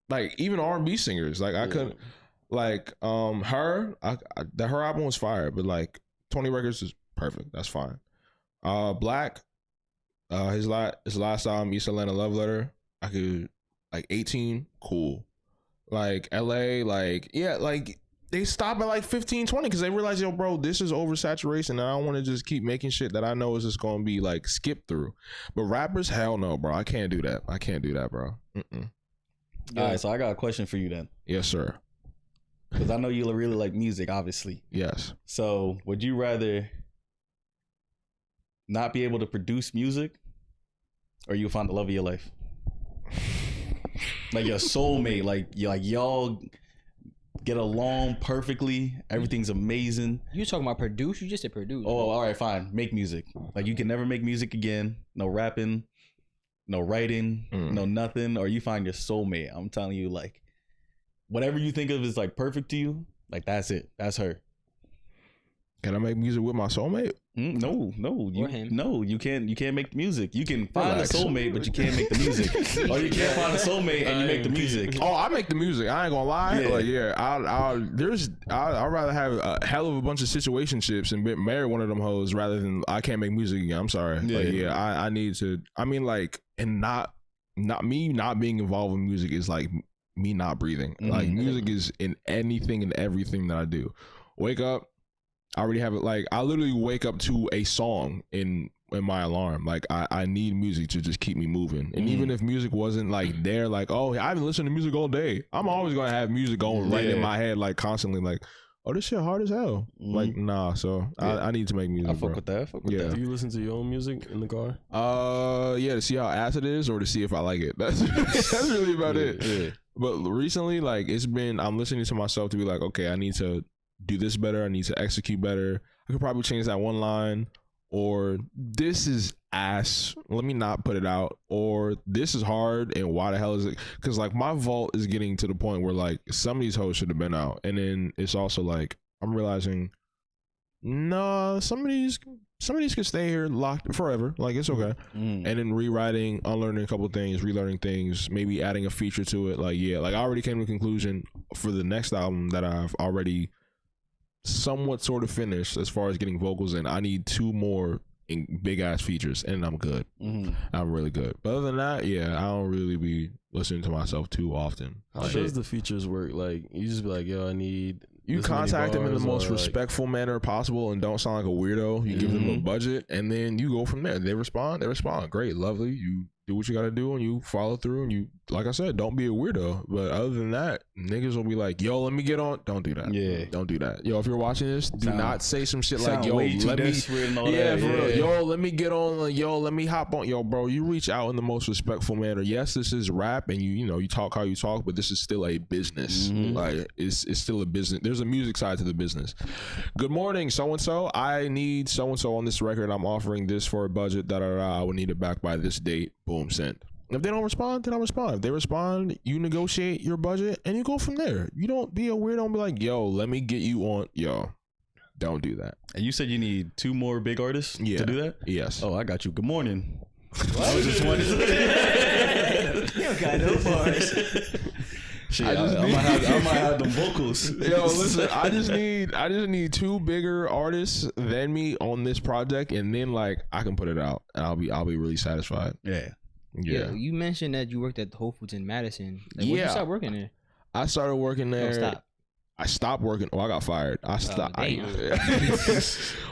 Like, even R&B singers, like I couldn't. Like, her album was fire, but like 20 records is perfect. That's fine. Blabk, his last album, East Atlanta Love Letter, I could, like 18, cool. Like LA, like, yeah, like they stop at like 15, 20 because they realize, yo, bro, this is oversaturation and I don't want to just keep making shit that I know is just going to be like skipped through. But rappers, hell no, bro. I can't do that. bro. Mm-mm. All right, so I got a question for you then. Yes, sir. Because I know you really like music, obviously. Yes. So would you rather not be able to produce music, or you find the love of your life? Like your soulmate, like y'all get along perfectly. Everything's amazing. You talking about produce? You just said produce. Oh, all right, fine. Make music. Like you can never make music again. No rapping, no writing, no nothing. Or you find your soulmate. I'm telling you, like whatever you think of is like perfect to you. Like that's it. That's her. Can I make music with my soulmate? No, you can't. You can't make music. You can find Relax. a soulmate, but you can't make the music. Or you can't find a soulmate and you make the music. Oh, I make the music. I ain't gonna lie. Yeah. Like, yeah, I'd rather have a hell of a bunch of situationships and marry one of them hoes rather than I can't make music again. I'm sorry. I need to. I mean, like, and not me not being involved in music is like me not breathing. Like, music is in anything and everything that I do. Wake up. I already have it. Like, I literally wake up to a song in my alarm. Like, I need music to just keep me moving. And even if music wasn't like there, like, oh, I haven't listened to music all day, I'm always gonna have music going right in my head, like constantly. Like, oh, this shit hard as hell. Like, nah. So I need to make music. I fuck with that. Do you listen to your own music in the car? Yeah, to see how acid it is or to see if I like it. That's really about it. Yeah. But recently, like, I'm listening to myself to be like, okay, I need to do this better. I need to execute better. I could probably change that one line, or this is ass. Let me not put it out. Or this is hard, and why the hell is it? Because like my vault is getting to the point where like some of these hoes should have been out, and then it's also like I'm realizing, nah, some of these can stay here locked forever. Like it's okay. And then rewriting, unlearning a couple of things, relearning things, maybe adding a feature to it. Like like I already came to a conclusion for the next album that I've already somewhat sort of finished as far as getting vocals in. I need 2 more big ass features and I'm good. I'm really good. But other than that, I don't really be listening to myself too often. How does the features work? Like you just be like, yo, I need. You contact them in the most respectful manner possible and don't sound like a weirdo. You give them a budget and then you go from there. They respond. Great, lovely. You do what you gotta do and you follow through and you, like I said, don't be a weirdo. But other than that, niggas will be like, yo, let me get on. Don't do that. Yeah. Don't do that. Yo, if you're watching this, do not say some shit like, yo, let me. Yo, let me get on. Like, yo, let me hop on. Yo, bro, you reach out in the most respectful manner. Yes, this is rap and you talk how you talk, but this is still a business. Like it's still a business. There's a music side to the business. Good morning, so-and-so. I need so-and-so on this record. I'm offering this for a budget. I would need it back by this date. Boom, send. If they don't respond, they don't respond. If they respond, you negotiate your budget and you go from there. You don't be a weirdo and be like, yo, let me get you on. Yo, don't do that. And you said you need 2 more big artists to do that? Yes. Oh, I got you. Good morning. I was just wondering. You don't got no bars. Shit, I might have them vocals. Yo, listen, I just need 2 bigger artists than me on this project, and then like I can put it out, and I'll be really satisfied. Yeah. You mentioned that you worked at the Whole Foods in Madison. Like, when did you start working there? I started working there. Stop. I stopped working. Oh, I got fired. I stopped.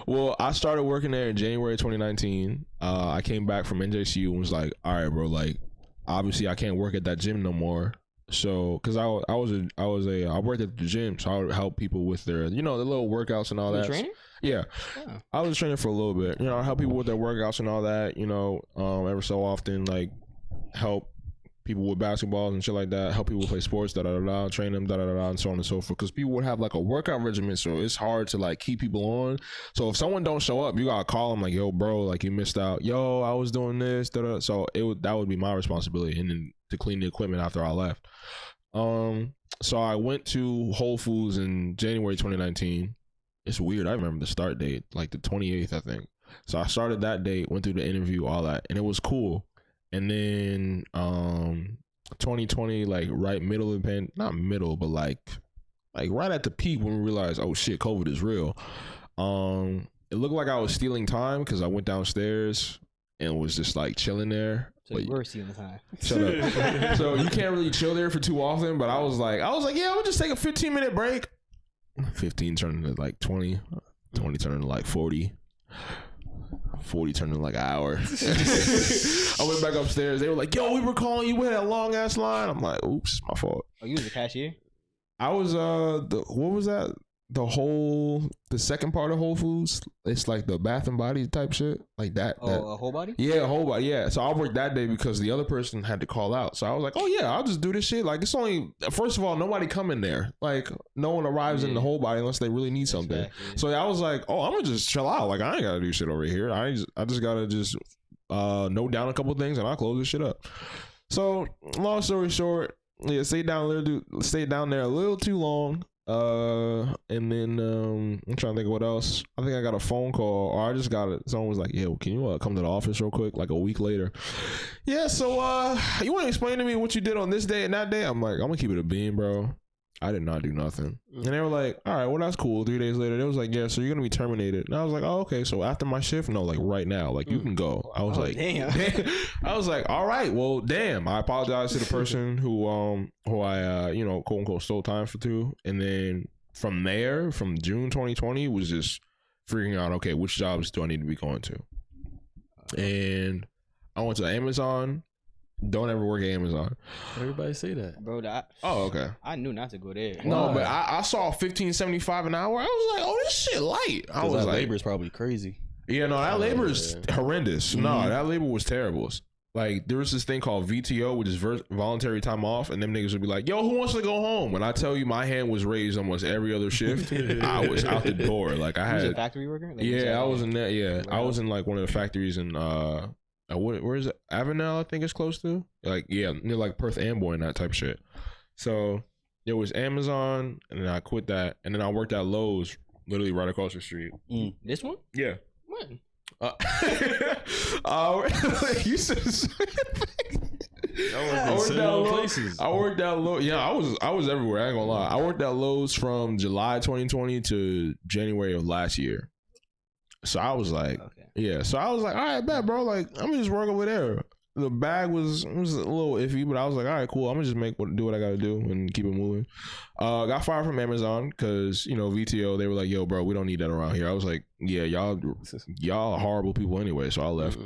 Well, I started working there in January 2019. I came back from NJCU and was like, all right, bro, like obviously I can't work at that gym no more. So, cause I worked at the gym, so I would help people with their, the little workouts and all that. Training? Yeah. Oh. I was training for a little bit. I help people with their workouts and all that, every so often, like help people with basketballs and shit like that, help people play sports, train them, and so on and so forth. Because people would have like a workout regimen, so it's hard to like keep people on. So if someone don't show up, you gotta call them like, yo, bro, like you missed out. Yo, I was doing this. So that would be my responsibility, and then to clean the equipment after I left. So I went to Whole Foods in January 2019. It's weird. I remember the start date, like the 28th, I think. So I started that date, went through the interview, all that, and it was cool. And then 2020, like right middle of the not middle, but like right at the peak when we realized, oh shit, COVID is real. It looked like I was stealing time because I went downstairs and was just like chilling there. So you were stealing time. Shut up. So you can't really chill there for too often, but I was like, yeah, we'll just take a 15-minute break. 15 turned into like 20 turned into like 40 turned into like an hour. I went back upstairs. They were like, yo, we were calling you. We had a long ass line. I'm like, oops, my fault. Oh, you was the cashier? I was what was that? the second part of Whole Foods, it's like the Bath and Body type shit, like that. A whole body? Yeah, a whole body. Yeah. So I worked that day because the other person had to call out. So I was like, oh yeah, I'll just do this shit. Like, it's only, first of all, nobody come in there. Like, no one arrives in the whole body unless they really need something. So I was like, oh, I'm gonna just chill out. Like, I ain't gotta do shit over here. I just gotta just note down a couple things and I'll close this shit up. So long story short, yeah, stayed down there a little too long. And then I'm trying to think of what else. I think I got a phone call, or I just got it. Someone was like, "Yo, can you come to the office real quick?" Like a week later. Yeah. So you want to explain to me what you did on this day and that day? I'm like, I'm gonna keep it a bean, bro. I did not do nothing. And they were like, all right, well, that's cool. 3 days later, they was like, yeah, so you're going to be terminated. And I was like, oh, okay. So after my shift? No, like right now. Like, you can go. I was like, damn. I was like, all right, well, damn. I apologize to the person who I, quote unquote, stole time to. And then from there, from June 2020, was just figuring out, okay, which jobs do I need to be going to? And I went to Amazon. Don't ever work at Amazon. Everybody say that, bro. Oh, okay. I knew not to go there. No, but I saw $15.75 an hour. I was like, oh, this shit light. I was like, labor is probably crazy. Yeah, no, that labor is horrendous. Mm-hmm. No, that labor was terrible. Like, there was this thing called VTO, which is voluntary time off, and them niggas would be like, yo, who wants to go home? When I tell you my hand was raised almost every other shift, I was out the door. Like, I had... You was a factory worker? Like, yeah, I was in that. Yeah, I was in like one of the factories in where is it? Avenel, I think it's close to. Like, yeah, near like Perth Amboy and that type of shit. So it was Amazon, and then I quit that, and then I worked at Lowe's, literally right across the street. This one? Yeah. When? You said I worked at Lowe's. Yeah, I was everywhere. I ain't gonna lie. I worked at Lowe's from July 2020 to January of last year. So I was like, yeah. So I was like, all right, bet, bro. Like, I'm gonna just work over there. The bag was a little iffy, but I was like, all right, cool. I'm gonna just do what I gotta do and keep it moving. Got fired from Amazon because VTO. They were like, yo, bro, we don't need that around here. I was like, yeah, y'all are horrible people anyway. So I left.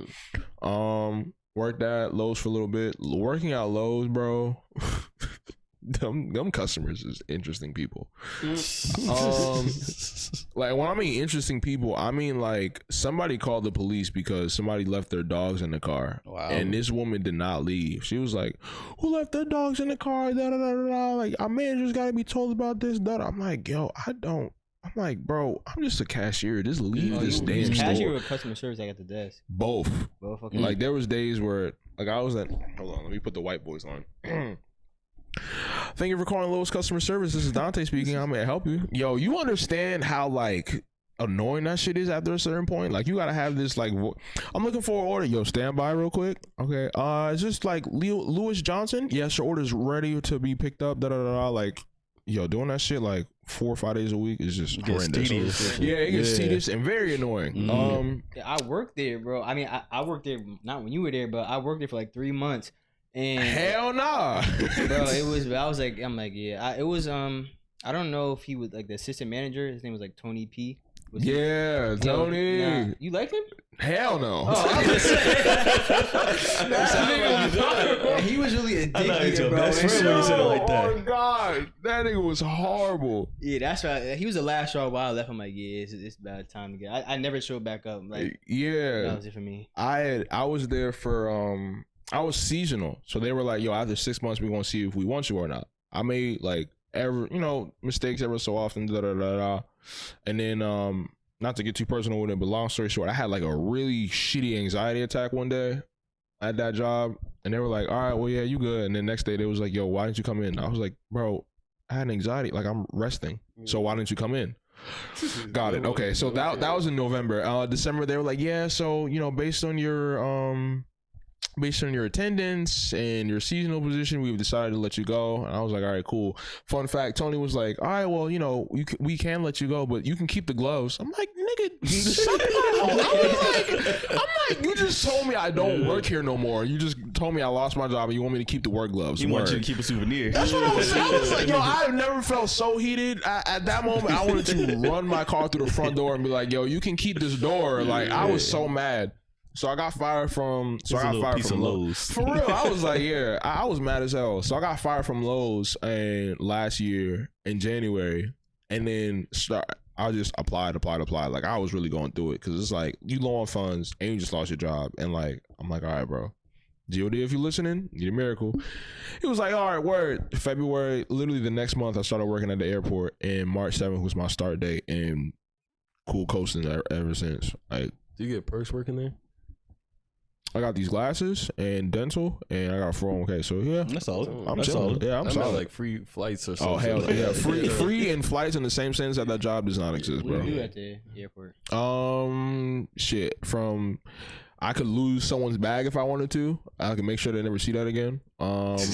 Worked at Lowe's for a little bit. Working at Lowe's, bro. Them customers is interesting people. Like, when I mean interesting people, I mean like somebody called the police because somebody left their dogs in the car. Wow. And this woman did not leave. She was like, who left their dogs in the car? Da, da, da, da, da. Like, our manager's got to be told about this. Da, da. I'm like, yo, I'm like, bro, I'm just a cashier. Just leave this damn store. Cashier or customer service at the desk? Both. Okay. Like, there was days where, like, I was at, hold on, let me put the white boys on. Thank you for calling Lowe's customer service. This is Dante speaking. How may I help you? Yo, you understand how like annoying that shit is after a certain point? Like, you gotta have this like, I'm looking for an order. Yo, stand by real quick. Okay. Is this like Lewis Johnson? Yes, your order's ready to be picked up. Da da da da. Like, yo, doing that shit like 4 or 5 days a week is just horrendous. Yeah, it gets tedious and very annoying. I worked there, bro. I mean, I worked there not when you were there, but I worked there for like 3 months. And hell nah, bro. It was. I'm like, yeah. It was. I don't know if he was like the assistant manager. His name was like Tony P. Yeah, Tony. Nah. You liked him? Hell no. Oh, I was saying. He was really a dick, bro. Oh god, that nigga was horrible. Yeah, that's right. He was the last straw while I left. I'm like, yeah, it's about time to get. I never showed back up. Like, yeah, that was it for me. I was there for I was seasonal, so they were like, yo, after 6 months we're gonna see if we want you or not. I made like mistakes ever so often, da da da da. And then not to get too personal with it, but long story short, I had like a really shitty anxiety attack one day at that job, and they were like, all right, well, yeah, you good. And then next day they was like, yo, why didn't you come in? I was like, bro, I had anxiety, like I'm resting, so why didn't you come in? Got it. Okay, so that was in November. December they were like, yeah, so based on your attendance and your seasonal position, we've decided to let you go. And I was like, all right, cool. Fun fact, Tony was like, all right, well, we can let you go, but you can keep the gloves. I'm like, nigga, I'm like, you just told me I don't work here no more. You just told me I lost my job and you want me to keep the work gloves. You want you to keep a souvenir. That's what I was saying. I was like, yo, I've never felt so heated. At that moment, I wanted to run my car through the front door and be like, yo, you can keep this door. Like, I was so mad. So I got fired from. So I got fired from Lowe's. For real, I was like, yeah, I was mad as hell. So I got fired from Lowe's and last year in January, and then I just applied. Like I was really going through it because it's like you low on funds and you just lost your job, and like I'm like, all right, bro. God, if you're listening, you're a miracle. He was like, all right, word. February, literally the next month, I started working at the airport, and March 7th was my start date, and cool coasting ever since. Like, do you get perks working there? I got these glasses and dental, and I got a 401k. So yeah, that's solid. I'm chilling. Yeah, I'm solid. Like free flights or something. Oh hell yeah, free and flights in the same sense that job does not exist, bro. What do you do at the airport? Shit. From I could lose someone's bag if I wanted to. I can make sure they never see that again. I put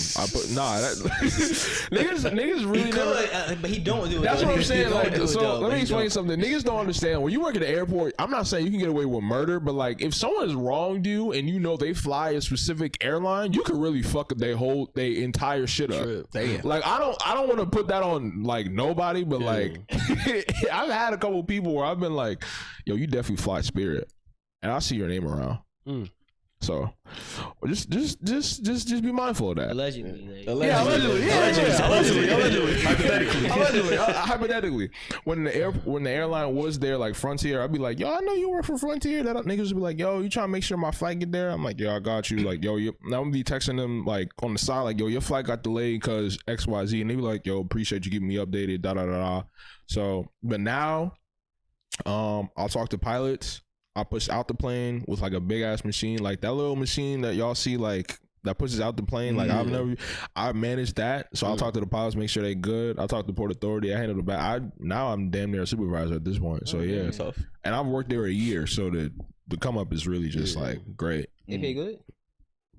niggas really never. But he don't do it. That's what I'm saying. Like, so let me explain don't. something. Niggas don't understand when you work at the airport. I'm not saying you can get away with murder, but like if someone has wronged you and you know they fly a specific airline, you could really fuck their entire shit up. Damn. Like I don't want to put that on like nobody, but like I've had a couple people where I've been like, yo, you definitely fly Spirit. And I see your name around. So just be mindful of that. Allegedly. Allegedly. Hypothetically. When the airline was there, like Frontier, I'd be like, yo, I know you work for Frontier. That niggas would be like, yo, you trying to make sure my flight get there? I'm like, yo, I got you. Like, yo, now I'm gonna be texting them like on the side, like, yo, your flight got delayed because XYZ, and they be like, yo, appreciate you keeping me updated. Da da da da. So, but now, I'll talk to pilots. I push out the plane with like a big ass machine, like that little machine that y'all see, like that pushes out the plane. Like I managed that, so I'll talk to the pilots, make sure they good. I'll talk to Port Authority. I handle the back. Now I'm damn near a supervisor at this point. So yeah, and I've worked there a year, so the come up is really just like great. They pay good,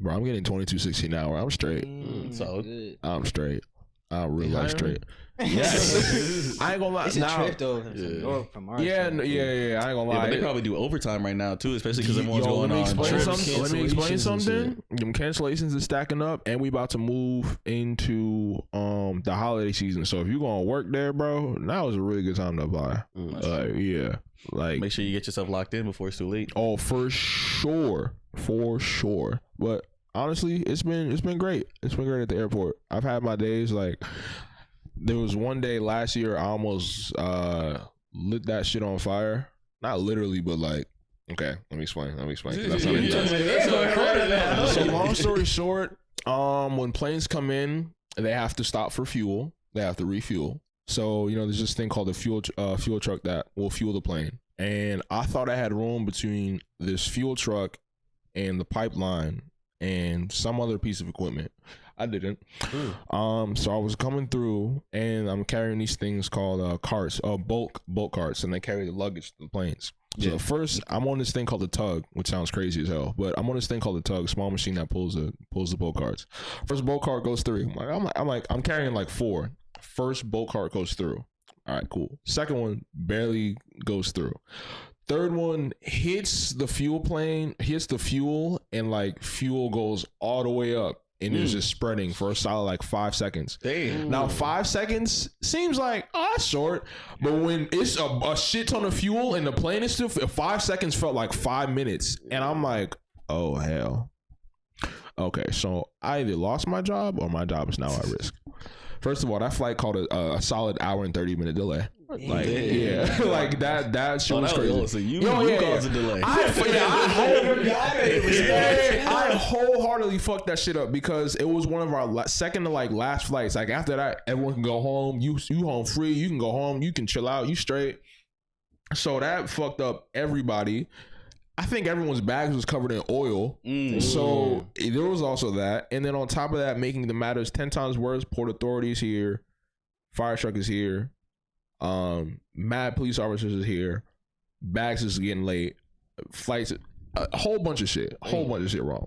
bro. I'm getting $22.60 an hour. I'm straight. Solid. I'm straight. I'm really like straight. Yes. I ain't gonna lie. It's a trip though. From our yeah. I ain't gonna lie. But they probably do overtime right now too, especially because everyone's going on trips. Let me explain something. Them cancellations is stacking up, and we about to move into the holiday season. So if you gonna work there, bro, now is a really good time to apply. Yeah, like make sure you get yourself locked in before it's too late. Oh, for sure. But honestly, it's been great. It's been great at the airport. I've had my days like. There was one day last year I almost lit that shit on fire. Not literally, but like, okay, let me explain. That's so long story short, when planes come in, they have to stop for fuel. They have to refuel. So, there's this thing called a fuel truck that will fuel the plane. And I thought I had room between this fuel truck and the pipeline and some other piece of equipment. I didn't. So I was coming through, and I'm carrying these things called carts, bulk carts, and they carry the luggage to the planes. So first, I'm on this thing called the tug, which sounds crazy as hell, but I'm on this thing called the tug, small machine that pulls the bulk carts. First bulk cart goes through. I'm carrying like 4. First bulk cart goes through. All right, cool. Second one barely goes through. Third one hits the fuel, and like fuel goes all the way up. And it's just spreading for a solid like 5 seconds. Damn. Now 5 seconds seems like that's short, but when it's a shit ton of fuel and the plane is still 5 seconds felt like 5 minutes, and I'm like, oh hell. Okay, so I either lost my job or my job is now at risk. First of all, that flight called a solid hour and 30-minute delay. Like like that shit was crazy. So you caused a delay. I wholeheartedly fucked that shit up because it was one of our second to like last flights. Like after that, everyone can go home. You home free. You can go home. You can chill out. You straight. So that fucked up everybody. I think everyone's bags was covered in oil. So there was also that. And then on top of that, making the matters 10 times worse, Port Authority's here. Fire truck is here. Mad police officers is here. Bags is getting late. Flights, a whole bunch of shit. Wrong,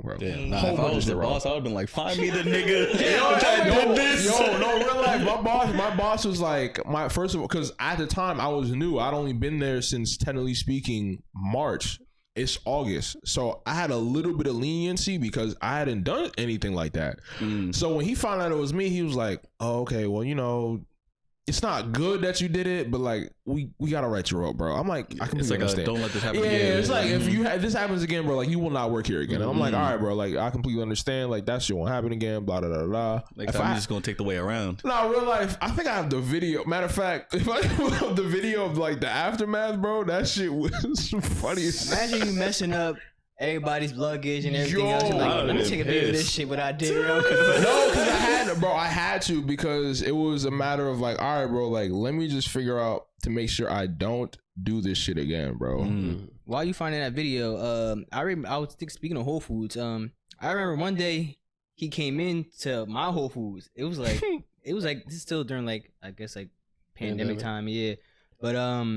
bro. If I was the boss, I would have been like, find me the nigga. No, real life. My boss was like, first of all, because at the time I was new. I'd only been there since, technically speaking, March. It's August. So I had a little bit of leniency because I hadn't done anything like that. So when he found out it was me, he was like, oh, okay, well, it's not good that you did it, but like we gotta write you up, bro. I'm like, I can understand. Don't let this happen again. It's like if this happens again, bro, like you will not work here again. And I'm like, all right, bro, like I completely understand. Like that shit won't happen again. Blah blah blah blah. Next time I'm just gonna take the way around. No, real life. I think I have the video. Matter of fact, if I have the video of like the aftermath, bro, that shit was funny. Imagine you messing up everybody's luggage and everything else. You're like, let me take a video of this shit what I did, bro. No, because I had to because it was a matter of like, all right, bro, like let me just figure out to make sure I don't do this shit again, bro. While you finding that video, I was speaking of Whole Foods. I remember one day he came in to my Whole Foods. It was like this is still during like I guess like pandemic time, yeah. But I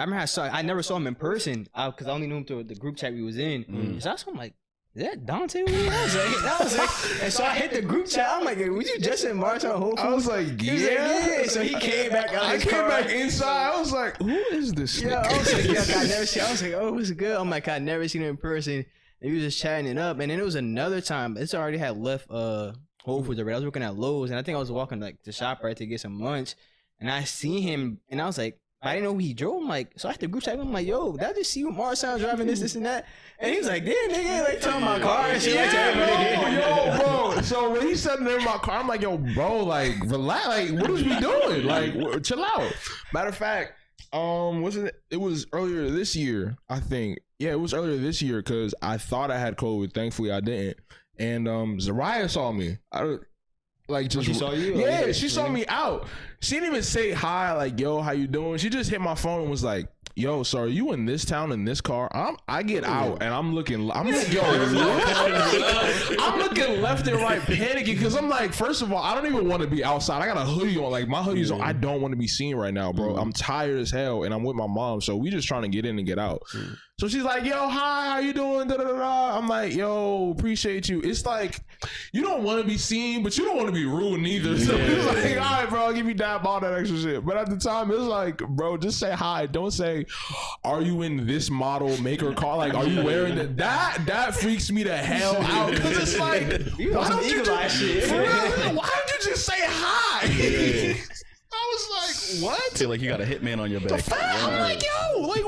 remember I never saw him in person because I only knew him through the group chat we was in. So I saw him like, is that Dante? I was like, and so I hit the group chat. I'm like, was you just in March on Whole Foods? I was like, yeah. So he came back out. I came back inside. I was like, who is this? Yeah, I was like, I never seen. I was like, oh, what's good? I'm like, I never seen him in person. And we was just chatting it up. And then it was another time. It's already had left Whole Foods already. I was working at Lowe's, and I think I was walking like to ShopRite to get some lunch. And I seen him, and I was like, I didn't know who he drove. I'm like, so I had to group chat. I'm like, yo, did I just see you Marcel driving this and that? And he was like, damn, nigga, like towing my car and shit. Yo, bro. So when he said in my car, I'm like, yo, bro, like, relax. Like, what is we doing? Like, chill out. Matter of fact, wasn't it? It was earlier this year, I think. Yeah, it was earlier this year because I thought I had COVID. Thankfully, I didn't. And Zariah saw me. She saw you? Yeah, she saw me out. She didn't even say hi, like, yo, how you doing? She just hit my phone and was like, yo, so are you in this town in this car? I get out and I'm looking left and right panicking because I'm like, first of all, I don't even want to be outside. I got a hoodie on, like my hoodie's on. I don't want to be seen right now, bro. I'm tired as hell and I'm with my mom, so we just trying to get in and get out. So she's like, yo, hi, how you doing? Da, da, da, da. I'm like, yo, appreciate you. It's like, you don't want to be seen, but you don't want to be rude neither. So it's like, all right, bro, I'll give you that, all that extra shit. But at the time, it's like, bro, just say hi. Don't say, are you in this model maker car? Like, are you wearing that? That freaks me the hell out. Because it's like, why don't you just say hi? I was like, what? Feel like you got a hitman on your back. I'm like, yo, like,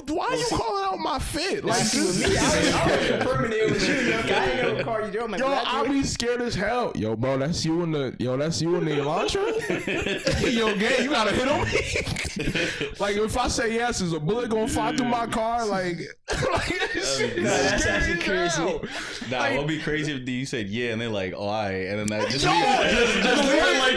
why are you calling out my fit? Like, me, I was permanent with you. Yo, I ain't know what car you drove. Like, yo, I be scared as hell. Yo, bro, that's you in the Elantra? Yo, gang, you gotta hit on me. Like, if I say yes, is a bullet gonna fly through my car? Like that's actually crazy. Nah, like, what'd be crazy if you said yeah, and they're like, oh, all right, and then that just like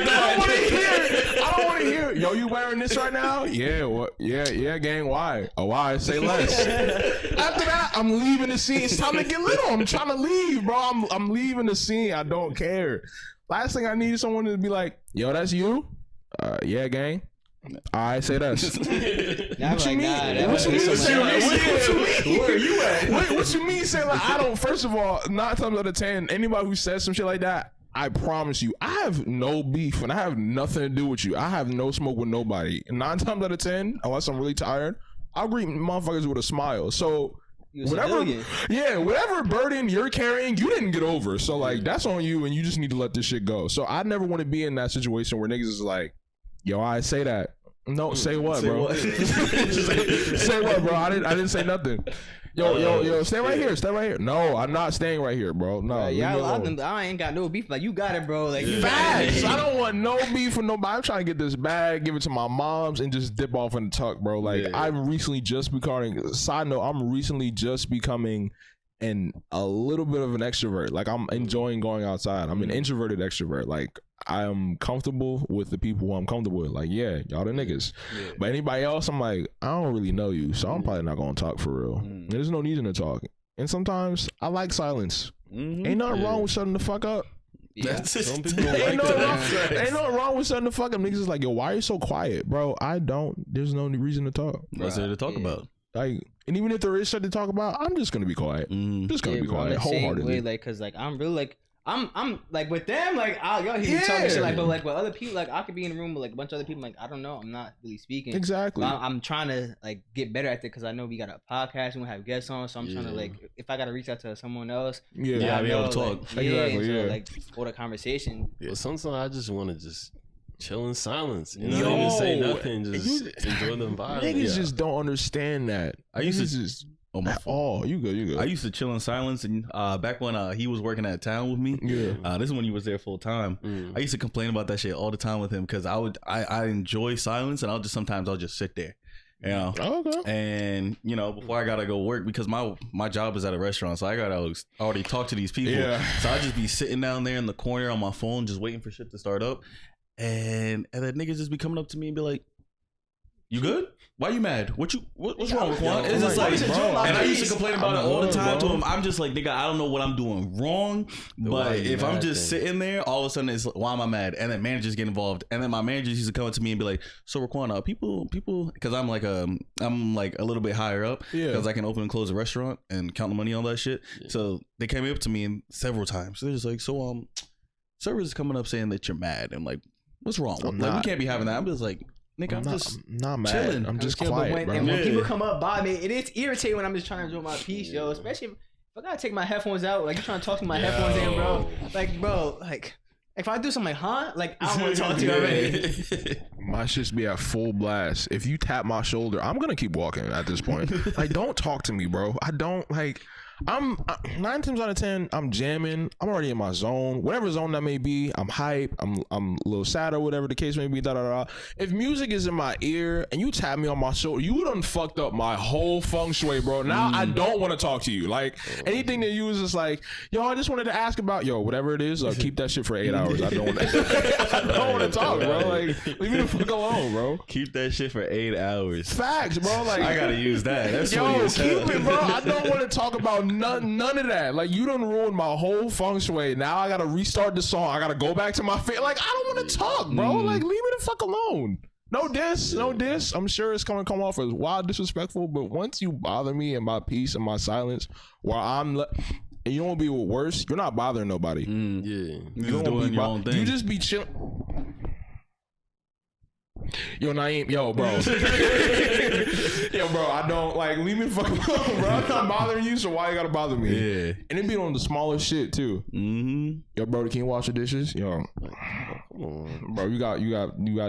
that. I don't want to hear. Yo, you wearing this right now? Yeah, what? Yeah, gang. Why? Oh, why? Say less. After that, I'm leaving the scene. It's time to get little. I'm trying to leave, bro. I'm leaving the scene. I don't care. Last thing I need is someone to be like, yo, that's you? Yeah, gang. I say that. What you mean? What you mean? Where are you at? What you mean? Say like I don't. First of all, 9 times out of 10, anybody who says some shit like that, I promise you, I have no beef and I have nothing to do with you. I have no smoke with nobody. 9 times out of 10, unless I'm really tired, I'll greet motherfuckers with a smile. So whatever burden you're carrying, you didn't get over. So like that's on you, and you just need to let this shit go. So I never want to be in that situation where niggas is like, yo, I say that. No, say what, bro? Say what, bro? I didn't say nothing. Yo, stay right here. Stay right here. No, I'm not staying right here, bro. No, I ain't got no beef. Like you got it, bro. Like facts. I don't want no beef with nobody. I'm trying to get this bag, give it to my moms, and just dip off in the tuck, bro. Like I'm recently just becoming. Side note, I'm recently just becoming a little bit of an extrovert. Like I'm enjoying going outside. I'm an introverted extrovert. Like I'm comfortable with the people who I'm comfortable with. Like, yeah, y'all the niggas. Yeah. But anybody else, I'm like, I don't really know you, so I'm probably not gonna talk for real. There's no need to talk. And sometimes I like silence. Ain't nothing wrong with shutting the fuck up. Yeah. Some people ain't nothing wrong with shutting the fuck up. Niggas is like, yo, why are you so quiet, bro? There's no reason to talk. What's there to talk about? Like, and even if there is shit to talk about, I'm just gonna be quiet. Just gonna be quiet wholeheartedly. Like, cause like I'm really like I'm like with them, like y'all hear me talking shit, like, but like with other people, like I could be in a room with like a bunch of other people, like I don't know, I'm not really speaking. Exactly. I'm trying to like get better at it because I know we got a podcast and we have guests on, so I'm trying to like if I gotta reach out to someone else, be able to talk. Like, like hold a conversation. But sometimes I just want to chill in silence. You know, don't even say nothing. Just enjoy the vibe. Niggas just don't understand that. I used to just. Oh my! You good. I used to chill in silence, and back when he was working at town with me, this is when he was there full time. I used to complain about that shit all the time with him because I enjoy silence, and I'll just sit there, you know. Okay. And you know, before I gotta go work because my job is at a restaurant, so I gotta already talk to these people. Yeah. So I just be sitting down there in the corner on my phone, just waiting for shit to start up, and that niggas just be coming up to me and be like, "You good? Why you mad? What's wrong with Quan?" It's just like, bro. And I used to complain about it all the time to him. I'm just like, nigga, I don't know what I'm doing wrong, but if I'm just sitting there, all of a sudden it's like, why am I mad? And then managers get involved, and then my managers used to come to me and be like, "So Raquan, people," because I'm like a little bit higher up because I can open and close a restaurant and count the money on that shit. Yeah. So they came up to me several times. They're just like, "So servers is coming up saying that you're mad." I'm like, "What's wrong? Like, we can't be having that." I'm just like, nigga, I'm just not mad. Chilling. I'm just quiet, bro. And when people come up by me, it is irritating when I'm just trying to enjoy my piece, yo. Especially if I gotta take my headphones out, like you're trying to talk to my headphones in, bro. Like, bro, like if I do something like, like I don't want to talk to you already. My shit's be at full blast. If you tap my shoulder, I'm gonna keep walking at this point. Like, don't talk to me, bro. I don't like. I'm 9 times out of 10, I'm jamming. I'm already in my zone, whatever zone that may be. I'm hype. I'm a little sad or whatever the case may be. If music is in my ear and you tap me on my shoulder, you done fucked up my whole feng shui, bro. Now I don't want to talk to you. Like anything that you is just like, yo, I just wanted to ask about whatever it is. Keep that shit for 8 hours. I don't want to talk, bro. Like, leave me the fuck alone, bro. Keep that shit for 8 hours. Facts, bro. Like, I gotta use that. That's keep it, bro. I don't want to talk about none of that. Like, you done ruined my whole feng shui. Now I gotta restart the song. I gotta go back to my face. Like, I don't want to talk, bro. Like, leave me the fuck alone. No diss. I'm sure it's gonna come off as wild disrespectful, but once you bother me and my peace and my silence, while I'm and you know what be worse? You're not bothering nobody. You don't doing your own thing. You just be chilling. Yo, Naeem, bro. Yo, bro, I don't, like, leave me the fuck alone, bro. I'm not bothering you, so why you gotta bother me? Yeah. And it be on the smallest shit, too. Yo, bro, can you wash the dishes? Yo. Come on. Bro, you got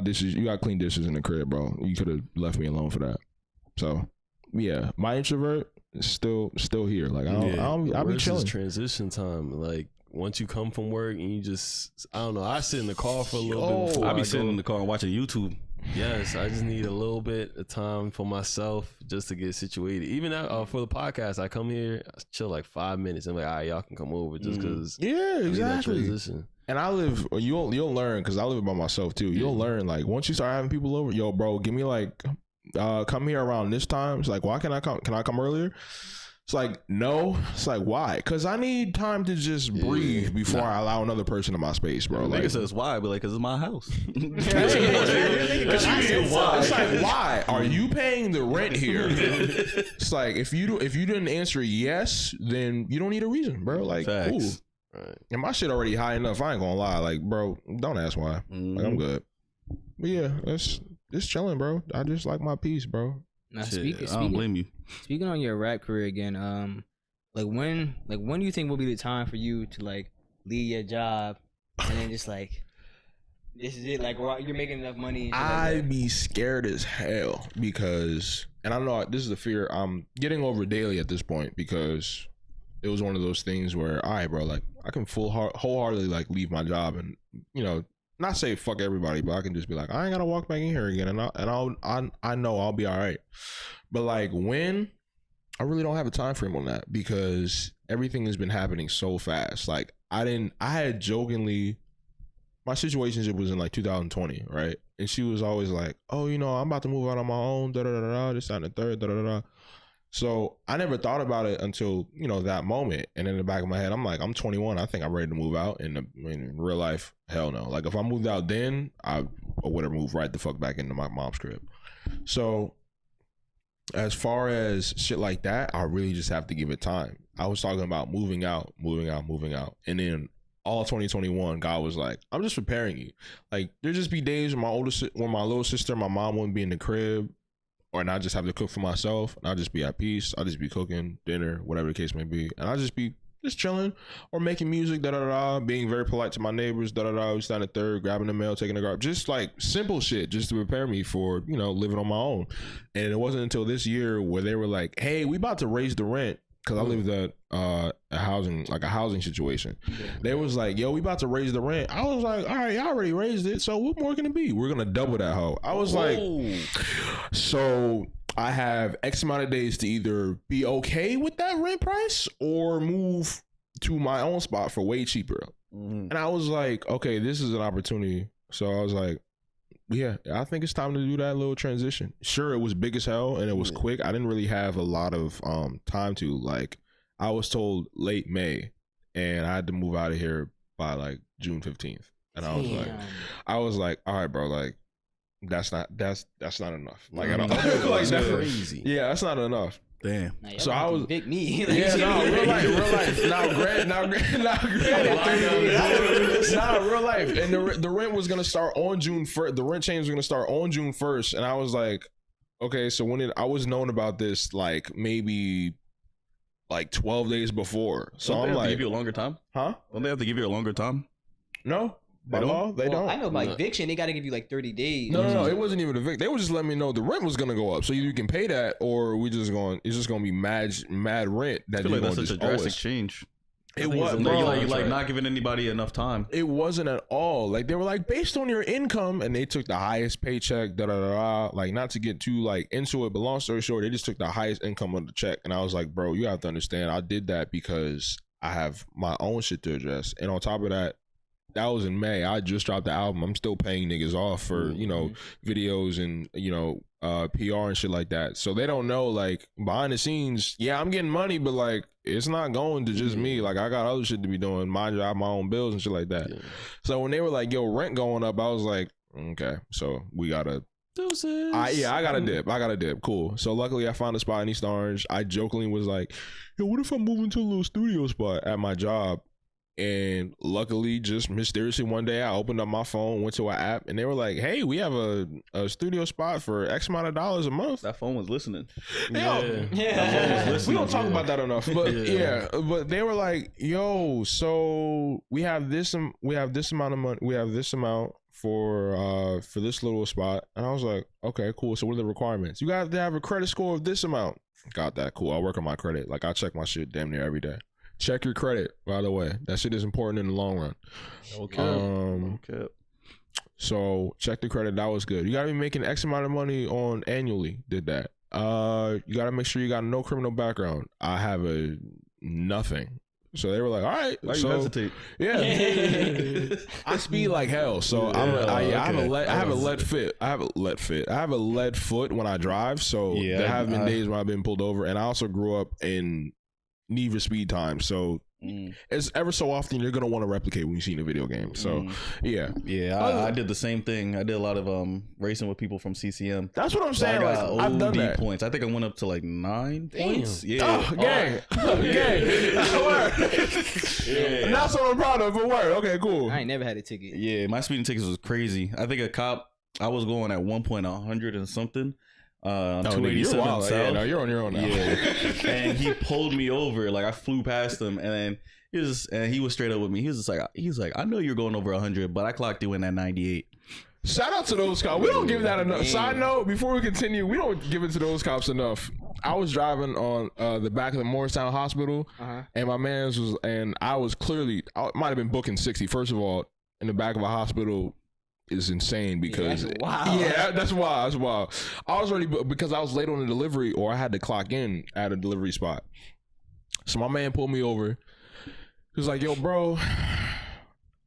dishes, you got clean dishes in the crib, bro. You could have left me alone for that. So, yeah, my introvert is still here. Like, I'll be chilling. Transition time, like, once you come from work and you just, I don't know, I sit in the car for a little bit before I be sitting in the car and watching YouTube. Yes, I just need a little bit of time for myself just to get situated. Even for the podcast, I come here, I chill like 5 minutes. I'm like, all right, y'all can come over just because. Yeah, exactly. And I live, you'll learn, because I live by myself too. You'll learn, like, once you start having people over, yo, bro, give me like, come here around this time. It's like, why can I come? Can I come earlier? It's like, no. It's like, why? Because I need time to just breathe before I allow another person in my space, bro. Like, nigga says why, but like, because it's my house. It's like, why? Are you paying the rent here? It's like, if you didn't answer yes, then you don't need a reason, bro. Like, cool. Right. And my shit already high enough. I ain't gonna lie. Like, bro, don't ask why. Like, I'm good. But yeah, that's just chilling, bro. I just like my peace, bro. Now, I don't blame you. Speaking on your rap career again, when do you think will be the time for you to like leave your job and then just like, this is it, like you're making enough money? I'd be scared as hell because, and I know this is the fear I'm getting over daily at this point, because it was one of those things where, all right, bro, like I can wholeheartedly like leave my job and, you know, not say fuck everybody, but I can just be like, I ain't gotta walk back in here again, and I know I'll be all right. But like, when, I really don't have a time frame on that, because everything has been happening so fast. Like, I had jokingly, my situationship was in like 2020, right? And she was always like, oh, you know, I'm about to move out on my own, this, that, and the third, So I never thought about it until, you know, that moment. And in the back of my head, I'm like, I'm 21. I think I'm ready to move out. In real life, hell no. Like, if I moved out then, I would have moved right the fuck back into my mom's crib. So as far as shit like that, I really just have to give it time. I was talking about moving out. And then all 2021, God was like, I'm just preparing you. Like, there'd just be days when my little sister, my mom wouldn't be in the crib, and I just have to cook for myself, and I'll just be at peace. I'll just be cooking dinner, whatever the case may be, and I'll just be just chilling or making music, being very polite to my neighbors, we stand at third, grabbing the mail, taking the garbage, just like simple shit just to prepare me for, living on my own. And it wasn't until this year where they were like, hey, we about to raise the rent. Cause I lived at a housing situation. Yeah. They was like, yo, we about to raise the rent. I was like, all right, y'all already raised it. So what more can it be? We're going to double that hoe. I was like, so I have X amount of days to either be okay with that rent price or move to my own spot for way cheaper. Mm-hmm. And I was like, okay, this is an opportunity. So I was like, yeah, I think it's time to do that little transition. Sure, it was big as hell and it was quick. I didn't really have a lot of time to, like, I was told late May and I had to move out of here by like June 15th. And I was like, all right, bro, like that's not enough. Like, I don't like that's crazy. Yeah, that's not enough. Damn. Nah, so I was big me. Like, real life. Real life. And the rent was gonna start on June 1st. The rent change was gonna start on June 1st, and I was like, okay, so I was known about this like maybe like 12 days before. So Don't I'm they have like, to give you a longer time? Huh? Don't they have to give you a longer time? No. By law, they don't. I know about eviction, they got to give you like 30 days. No, it wasn't even eviction. They were just letting me know the rent was gonna go up, so either you can pay that or it's just gonna be mad rent that I feel like that's such a drastic change. It was, bro. Like not giving anybody enough time. It wasn't at all. Like they were like, based on your income, and they took the highest paycheck. Like, not to get too like into it, but long story short, they just took the highest income on the check, and I was like, bro, you have to understand, I did that because I have my own shit to address, and on top of that. That was in May. I just dropped the album. I'm still paying niggas off for, videos and, PR and shit like that. So they don't know, like, behind the scenes, yeah, I'm getting money, but, like, it's not going to just me. Like, I got other shit to be doing. My job, my own bills and shit like that. Yeah. So when they were like, yo, rent going up, I was like, okay, so we got to. I got a dip. Cool. So luckily I found a spot in East Orange. I jokingly was like, yo, what if I move into a little studio spot at my job? And luckily, just mysteriously one day, I opened up my phone, went to an app, and they were like, "Hey, we have a studio spot for X amount of dollars a month." That phone was listening. Yeah. We don't talk about that enough, but but they were like, "Yo, so we have this amount of money, we have this amount for this little spot," and I was like, "Okay, cool. So what are the requirements? You got to have a credit score of this amount." Got that? Cool. I'll work on my credit. Like I check my shit damn near every day. Check your credit, by the way. That shit is important in the long run. Okay. So check the credit. That was good. You gotta be making X amount of money on annually. Did that. You gotta make sure you got no criminal background. I have nothing. So they were like, all right. Why you hesitate? Yeah. I speed like hell. So I have a lead foot when I drive. So there have been days when I've been pulled over. And I also grew up in need for speed time, so it's ever so often you're gonna want to replicate when you see in a video game. So I did the same thing. I did a lot of racing with people from CCM. That's what I'm saying. I got I've done that. Points. I think I went up to like 9 points. Yeah. Oh, gang. Yeah. Not so I'm proud of, but word. Okay, cool. I ain't never had a ticket. Yeah, my speeding tickets was crazy. I think a cop. I was going at 100 and something. 287 wild. South. Yeah, no, you're on your own now. Yeah. And he pulled me over. Like I flew past him, and then he was straight up with me. He was like, I know you're going over 100, but I clocked you in at 98. Shout out to those cops. We don't give that enough. Side note, before we continue, we don't give it to those cops enough. I was driving on the back of the Morristown Hospital, and my man's was, and I was clearly, I might have been booking 60. First of all, in the back of a hospital is insane because that's wild. I was already, because I was late on the delivery, or I had to clock in at a delivery spot. So my man pulled me over. He was like, yo, bro,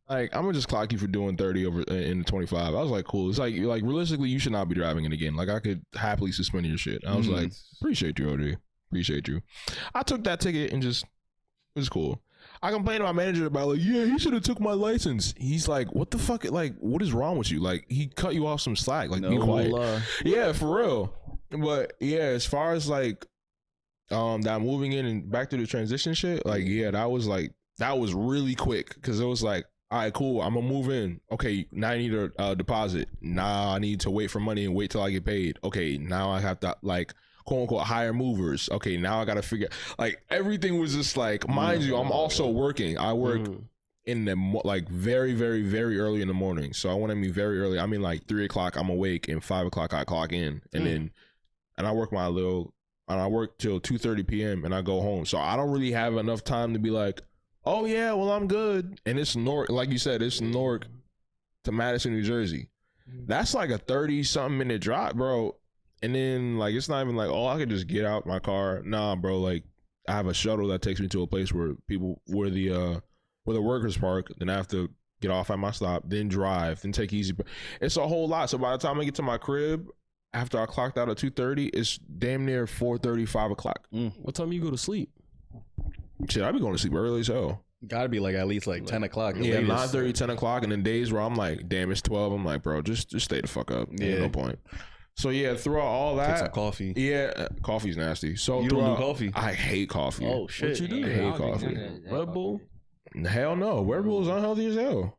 like, I'm gonna just clock you for doing 30 over in the 25. I was like, cool. It's like realistically, you should not be driving it again. Like, I could happily suspend your shit. I was like, appreciate you, OD. Appreciate you. I took that ticket and just, it was cool. I complained to my manager about, like, yeah, he should have took my license. He's like, what the fuck? Like, what is wrong with you? Like, he cut you off some slack. Like, be quiet. Yeah, for real. But yeah, as far as like, that moving in and back to the transition shit, like, yeah, that was really quick, because it was like, all right, cool, I'm gonna move in. Okay, now I need a deposit. Now I need to wait for money and wait till I get paid. Okay, now I have to, like, quote unquote higher movers. Okay, now I gotta figure, like, everything was just like, mind you, I'm also working. I work in the like very, very, very early in the morning. So I want to be very early. I mean, like 3 o'clock I'm awake, and 5 o'clock I clock in, and I work and I work till 2:30 p.m. and I go home. So I don't really have enough time to be like, oh yeah, well, I'm good. And it's Newark, like you said, it's Newark to Madison, New Jersey. That's like a 30-something minute drive, bro. And then, like, it's not even like, oh, I could just get out my car. Nah, bro, like, I have a shuttle that takes me to a place where the workers park. Then I have to get off at my stop, then drive, then take easy. It's a whole lot. So by the time I get to my crib, after I clocked out at 2:30, it's damn near 4:30, 5 o'clock. What time you go to sleep? Shit, I be going to sleep early as hell. Gotta be like at least like 10 o'clock. Yeah, 9:30, 10 o'clock. And then days where I'm like, damn, it's 12. I'm like, bro, just stay the fuck up. Yeah, no point. So yeah, throughout all that, take some coffee. Yeah, coffee's nasty. So you don't do coffee? I hate coffee. Oh shit, what you do? I hate coffee. Red Bull? Hell no, Red Bull is unhealthy as hell.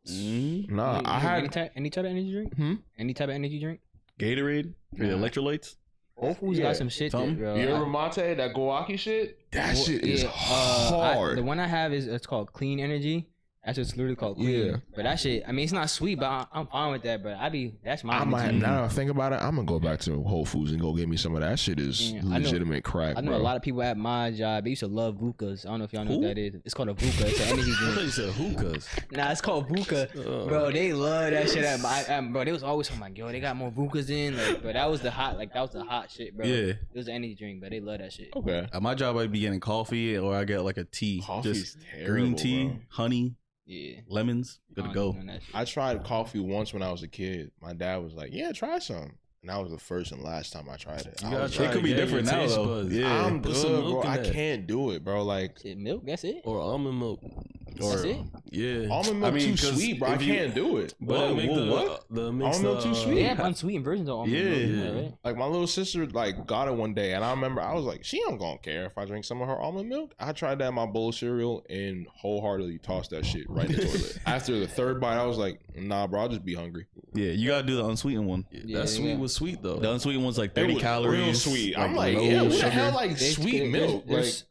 Nah, I had any type of energy drink. Any type of energy drink. Gatorade, the electrolytes. Whole Foods got some shit there, bro. You ever mate that guaki shit? That shit is hard. The one I have it's called Clean Energy. That's what it's literally called, Clean. Yeah. But that shit, I mean, it's not sweet, but I'm fine with that. But that's my. Now that I think about it, I'm gonna go back to Whole Foods and go get me some of that. Shit is legitimate crack. I know bro. A lot of people at my job, they used to love hookahs. I don't know if y'all know what that is. It's called a hookah. It's an energy drink. I thought you said hookahs. Nah, it's called hookah, bro. They love that shit. Bro, they was always talking like, yo, they got more hookahs in. Like, but that was the hot shit, bro. Yeah, it was an energy drink, but they love that shit. Okay. At my job, I'd be getting coffee, or I get like a tea, Coffee's just terrible, green tea, bro. honey. Yeah, Lemons, good to go. I tried coffee once when I was a kid. My dad was like, "Yeah, try some," and that was the first and last time I tried it. It could be different now, though. Yeah, I'm good, bro. I can't do it, bro. Like milk, that's it. Or almond milk. That's it. Yeah, almond milk too sweet, bro. I can't do it. But what? Almond milk too sweet. They have unsweetened versions of almond milk. Yeah. Right? Like my little sister, like got it one day, and I remember I was like, she don't gonna care if I drink some of her almond milk. I tried that in my bowl of cereal and wholeheartedly tossed that shit right in the toilet. After the third bite, I was like, nah, bro, I'll just be hungry. Yeah, you gotta do the unsweetened one. Yeah, that sweet was sweet though. The unsweetened one's like 30 calories. Real sweet. I'm like, low yeah, what sugar. the hell, like sweet milk?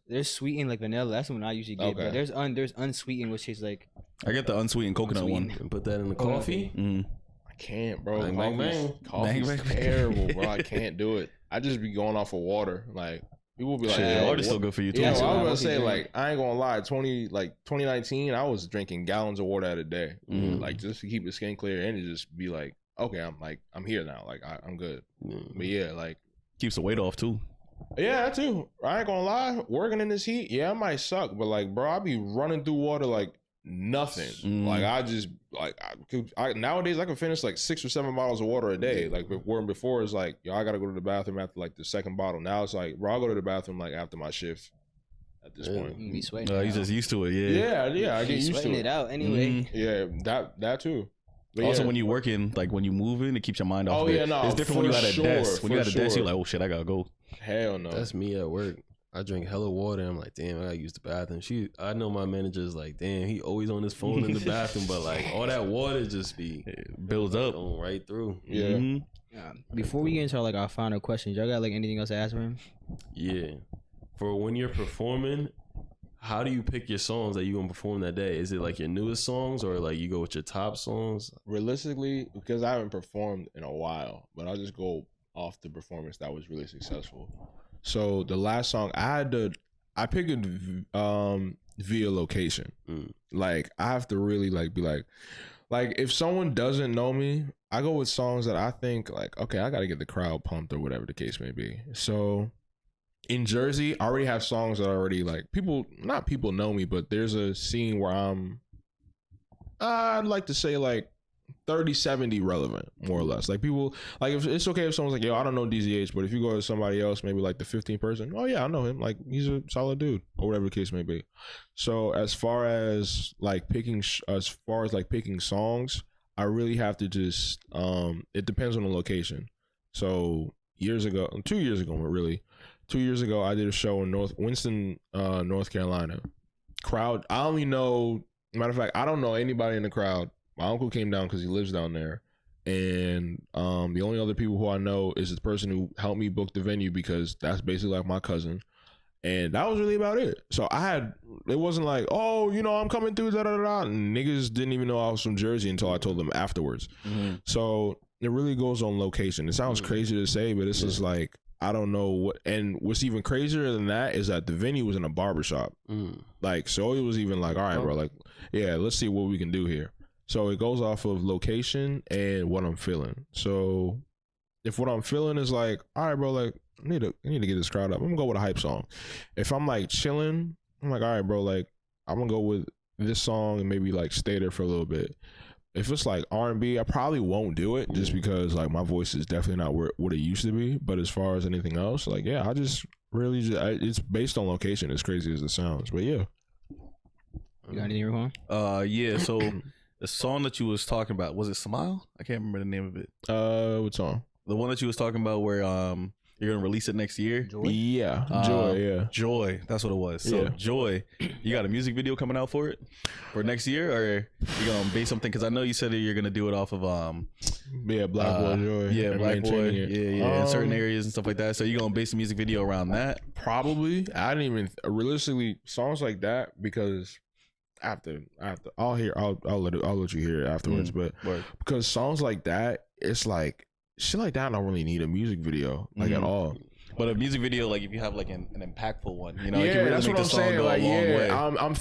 There's sweetened like vanilla. That's the one I usually get. Okay. But there's unsweetened, which is like. I get the unsweetened coconut one. And put that in the coffee. I can't, bro. Bang, bang, bang. Coffee's Bang, bang, terrible, bro. I can't do it. I just be going off of water. Like people be like, "Shit, water's still good for you too." Yeah, I was gonna say, like, I ain't gonna lie. 2019, I was drinking gallons of water a day, like just to keep the skin clear, and it just be like, okay, I'm here now. Like I'm good. But yeah, like keeps the weight off too. Yeah, that too. I ain't gonna lie. Working in this heat, yeah, it might suck, but like, bro, I be running through water like nothing. Like I just nowadays I can finish like 6 or 7 bottles of water a day. Like before it's like, yo, I gotta go to the bathroom after like the second bottle. Now it's like, bro, I'll go to the bathroom like after my shift. At this point, You be sweating. He's just used to it. Yeah. I get used to sweating it out anyway. Yeah, that too. But also, when you working, like when you moving, it keeps your mind off. Oh yeah, no, it's different when you at a desk. When you at a desk, sure. you're like, oh shit, I gotta go. Hell no. That's me at work. I drink hella water. And I'm like, damn, I gotta use the bathroom. I know my manager's like, damn, he always on his phone in the bathroom, but like all that water just be builds up going right through. Yeah. Before we get into like our final questions, y'all got like anything else to ask for him? Yeah. For when you're performing, how do you pick your songs that you gonna perform that day? Is it like your newest songs or like you go with your top songs? Realistically, because I haven't performed in a while, but I'll just go off the performance that was really successful. So the last song I picked it via location. Like I have to really like be like if someone doesn't know me, I go with songs that I think like, okay, I gotta get the crowd pumped or whatever the case may be. So in Jersey, I already have songs that already like not people know me, but there's a scene where I'd like to say like 30-70 relevant, more or less. Like people, like if it's okay if someone's like, yo, I don't know Dzh, but if you go to somebody else, maybe like the 15th person, oh yeah, I know him. Like he's a solid dude, or whatever the case may be. So as far as picking songs, I really have to just it depends on the location. So 2 years ago, I did a show in Winston, North Carolina. Crowd, matter of fact, I don't know anybody in the crowd. My uncle came down because he lives down there, And the only other people who I know is the person who helped me book the venue, because that's basically like my cousin. And that was really about it. So it wasn't like, oh, you know, I'm coming through, da da da. And niggas didn't even know I was from Jersey until I told them afterwards. Mm-hmm. So it really goes on location. It sounds crazy to say, but it's just like, I don't know what. And what's even crazier than that is that the venue was in a barbershop. Like, so it was even like, all right, bro, like, yeah, let's see what we can do here. So it goes off of location and what I'm feeling. So if what I'm feeling is like, all right, bro, like, I need to get this crowd up, I'm gonna go with a hype song. If I'm like chilling, I'm like, all right, bro, like, I'm gonna go with this song and maybe like stay there for a little bit. If it's like R&B, I probably won't do it just because like my voice is definitely not what it used to be. But as far as anything else, like, yeah, I just really it's based on location, as crazy as it sounds. But yeah. You got anything, Ron? Yeah. So the song that you was talking about, was it Smile? I can't remember the name of it. What song? The one that you was talking about where you're gonna release it next year. Joy? Yeah, Joy. Yeah, Joy. That's what it was. So Joy, you got a music video coming out for it for next year, or you gonna base something? Because I know you said that you're gonna do it off of Blabk Boy Joy. Yeah, Blabk Boy. Yeah, in certain areas and stuff like that. So you gonna base the music video around that? Probably. I didn't even realistically songs like that, because after I'll let you hear it afterwards. But because songs like that, it's like, shit like that don't really need a music video at all. But a music video, like if you have like an impactful one, you know, yeah, it can really that's make what the I'm song saying. go Like, a long way. I'm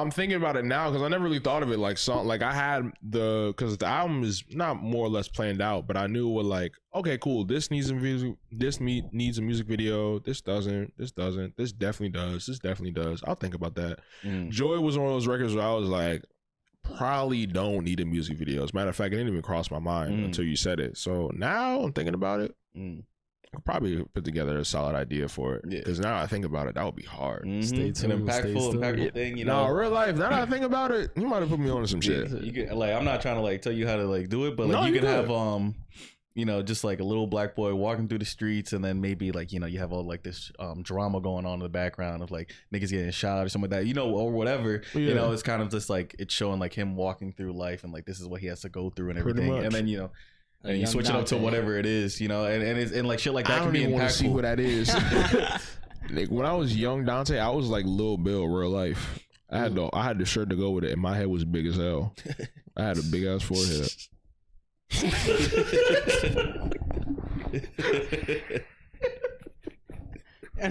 thinking about it now, because I never really thought of it like song. Like I had because the album is not more or less planned out, but I knew what, like, okay, cool, this needs a music, needs a music video. This doesn't. This definitely does. This definitely does. I'll think about that. Joy was one of those records where I was like, probably don't need a music video. As a matter of fact, it didn't even cross my mind until you said it. So now I'm thinking about it. I could probably put together a solid idea for it. Because now I think about it, that would be hard. Stay tuned. An impactful thing, you know. No, real life. Now that I think about it, you might have put me on to some shit. You can, like, I'm not trying to like tell you how to like do it, but like you can have you know, just like a little black boy walking through the streets, and then maybe like, you know, you have all like this drama going on in the background of like niggas getting shot or something like that, you know, or whatever. You know, it's kind of just like it's showing like him walking through life and like this is what he has to go through and everything. And then, you know, and you switch it up to whatever it is, you know, and like shit like that can be impactful. I don't even want to see what that is. Like, when I was young Dante, I was like Lil Bill real life. I had the shirt to go with it, and my head was big as hell. I had a big ass forehead. That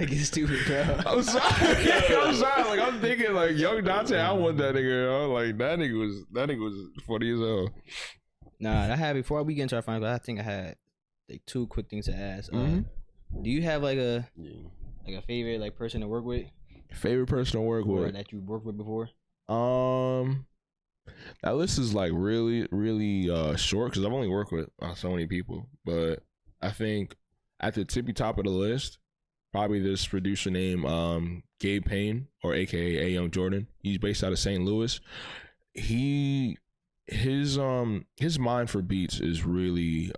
nigga stupid, bro. I'm sorry. Like, I'm thinking like young Dante, I want that nigga. Yo. Like that nigga was funny as hell. Nah, I had, before we get into our final, I think I had like two quick things to ask. Do you have like a favorite like person to work with? Favorite person to work with, or that you've worked with before? That list is like really, really short, because I've only worked with so many people. But I think at the tippy top of the list, probably this producer named Gabe Payne, or AKA A Young Jordan. He's based out of St. Louis. His mind for beats is really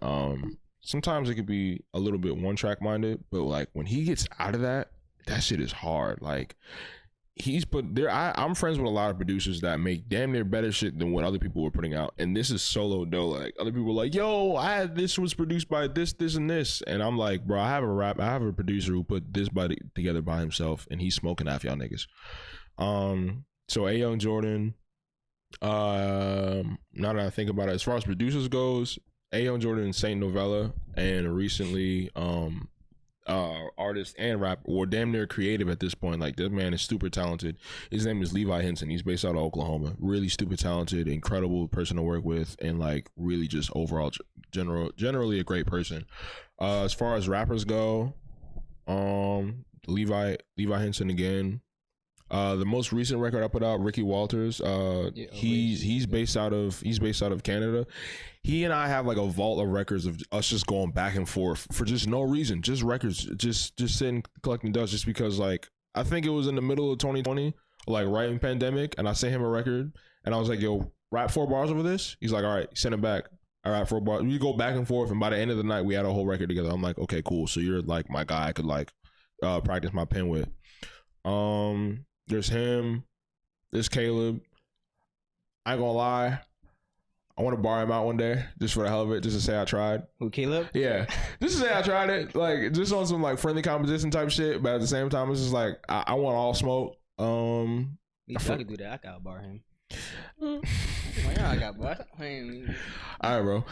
sometimes it could be a little bit one track minded, but like when he gets out of that shit is hard. Like I'm friends with a lot of producers that make damn near better shit than what other people were putting out, and this is solo dough. Like other people are like, yo, this was produced by this and this, and I'm like, bro, I have a producer who put this together by himself, and he's smoking half y'all niggas. So A Young Jordan. Now that I think about it, as far as producers goes, A Young Jordan and Saint Novella, and recently artist and rapper, or damn near creative at this point. Like, this man is super talented. His name is Levi Henson. He's based out of Oklahoma. Really super talented, incredible person to work with, and like really just overall generally a great person. As far as rappers go, Levi Henson again. The most recent record I put out, Ricky Walters. He's based out of Canada. He and I have like a vault of records of us just going back and forth for just no reason, just records, just sitting collecting dust. Just because, like, I think it was in the middle of 2020, like right in pandemic, and I sent him a record, and I was like, "Yo, rap 4 bars over this." He's like, "All right," send it back. All right, 4 bars. We go back and forth, and by the end of the night, we had a whole record together. I'm like, "Okay, cool. So you're like my guy I could like practice my pen with." There's him. There's Caleb. I ain't gonna lie. I want to borrow him out one day just for the hell of it, just to say I tried. Who, Caleb? Yeah, just to say I tried it, like just on some like friendly competition type shit. But at the same time, it's just like I want all smoke. I could do that. I could bar him. I got bar. All right, bro.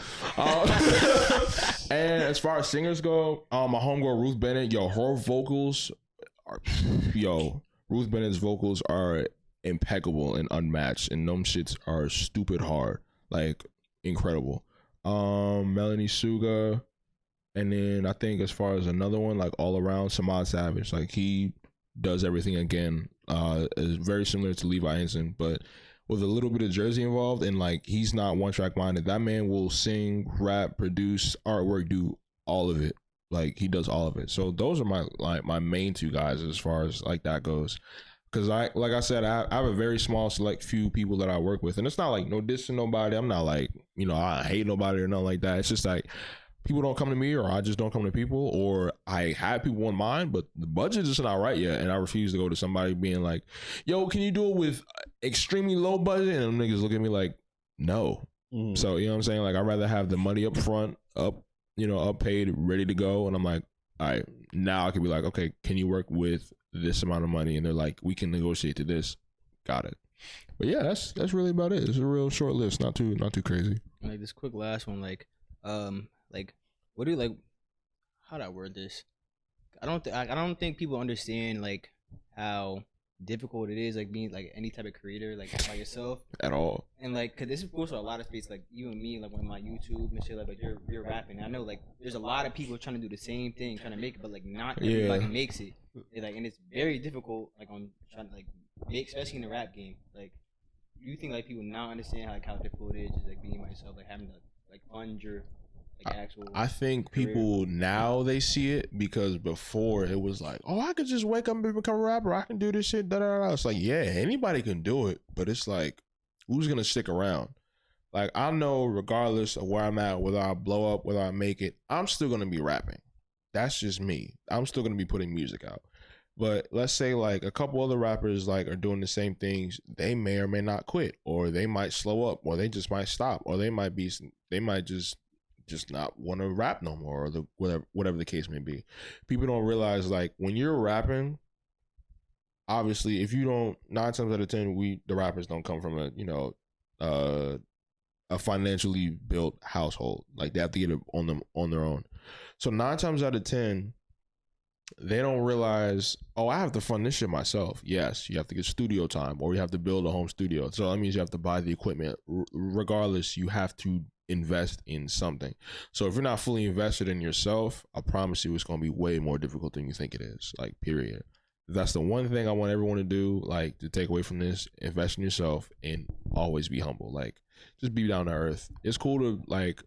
And as far as singers go, my homegirl Ruth Bennett, her vocals are, Ruth Bennett's vocals are impeccable and unmatched, and them shits are stupid hard, like incredible. Melanie Suga, and then I think as far as another one, like all around, Samad Savage, like he does everything again. Is very similar to Levi Henson, but with a little bit of Jersey involved, and like he's not one track minded. That man will sing, rap, produce, artwork, do all of it. Like he does all of it. So those are my main two guys as far as like that goes. Because like I said, I have a very small select few people that I work with, and it's not like no diss to nobody. I'm not like, I hate nobody or nothing like that. It's just like people don't come to me, or I just don't come to people, or I have people in mind, but the budget is not right yet, and I refuse to go to somebody being like, yo, can you do it with extremely low budget? And them niggas look at me like, no. So you know what I'm saying? Like I'd rather have the money up front, up paid, ready to go, and I'm like, all right, now I can be like, okay, can you work with this amount of money? And they're like, we can negotiate to this. Got it. But yeah, that's really about it. It's a real short list, not too crazy. Like this quick last one, like what do you like? How do I word this? I don't think people understand like how difficult it is, like being like any type of creator, like by yourself at all. And like, cause this is also a lot of space, like you and me, like with my YouTube and shit, like you're rapping. I know like there's a lot of people trying to do the same thing, trying to make it, but like not everybody makes it. Like, and it's very difficult, like on trying to like make, especially in the rap game. Like, do you think like people now understand how difficult it is, just like being myself, like having to like fund your like actual? I think career? people now they see it, because before it was like, oh, I could just wake up and become a rapper. I can do this shit. Da da da. It's like, yeah, anybody can do it, but it's like, who's gonna stick around? Like I know, regardless of where I'm at, whether I blow up, whether I make it, I'm still gonna be rapping. That's just me. I'm still gonna be putting music out. But let's say like a couple other rappers like are doing the same things. They may or may not quit, or they might slow up, or they just might stop, or they might just not want to rap no more, or whatever the case may be. People don't realize like when you're rapping, obviously if you don't, 9 times out of 10 the rappers don't come from a financially built household. Like they have to get it on their own. So 9 times out of 10 they don't realize, oh, I have to fund this shit myself. Yes, you have to get studio time, or you have to build a home studio. So that means you have to buy the equipment. Regardless, you have to invest in something. So if you're not fully invested in yourself, I promise you it's going to be way more difficult than you think it is. Like, period. That's the one thing I want everyone to do, like, to take away from this. Invest in yourself and always be humble. Like, just be down to earth. It's cool to, like,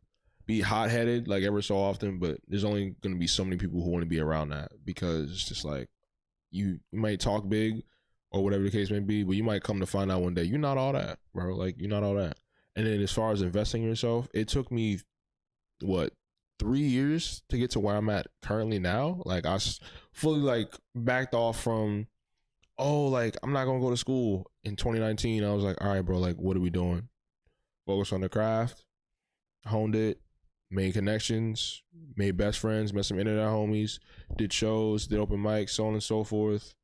be hot-headed, like, ever so often, but there's only going to be so many people who want to be around that, because it's just like, you might talk big or whatever the case may be, but you might come to find out one day, you're not all that, bro. Like, you're not all that. And then as far as investing in yourself, it took me, 3 years to get to where I'm at currently now. Like, I fully, like, backed off from, like, I'm not going to go to school. In 2019, I was like, all right, bro, like, what are we doing? Focus on the craft, honed it, made connections, made best friends, met some internet homies, did shows, did open mics, so on and so forth.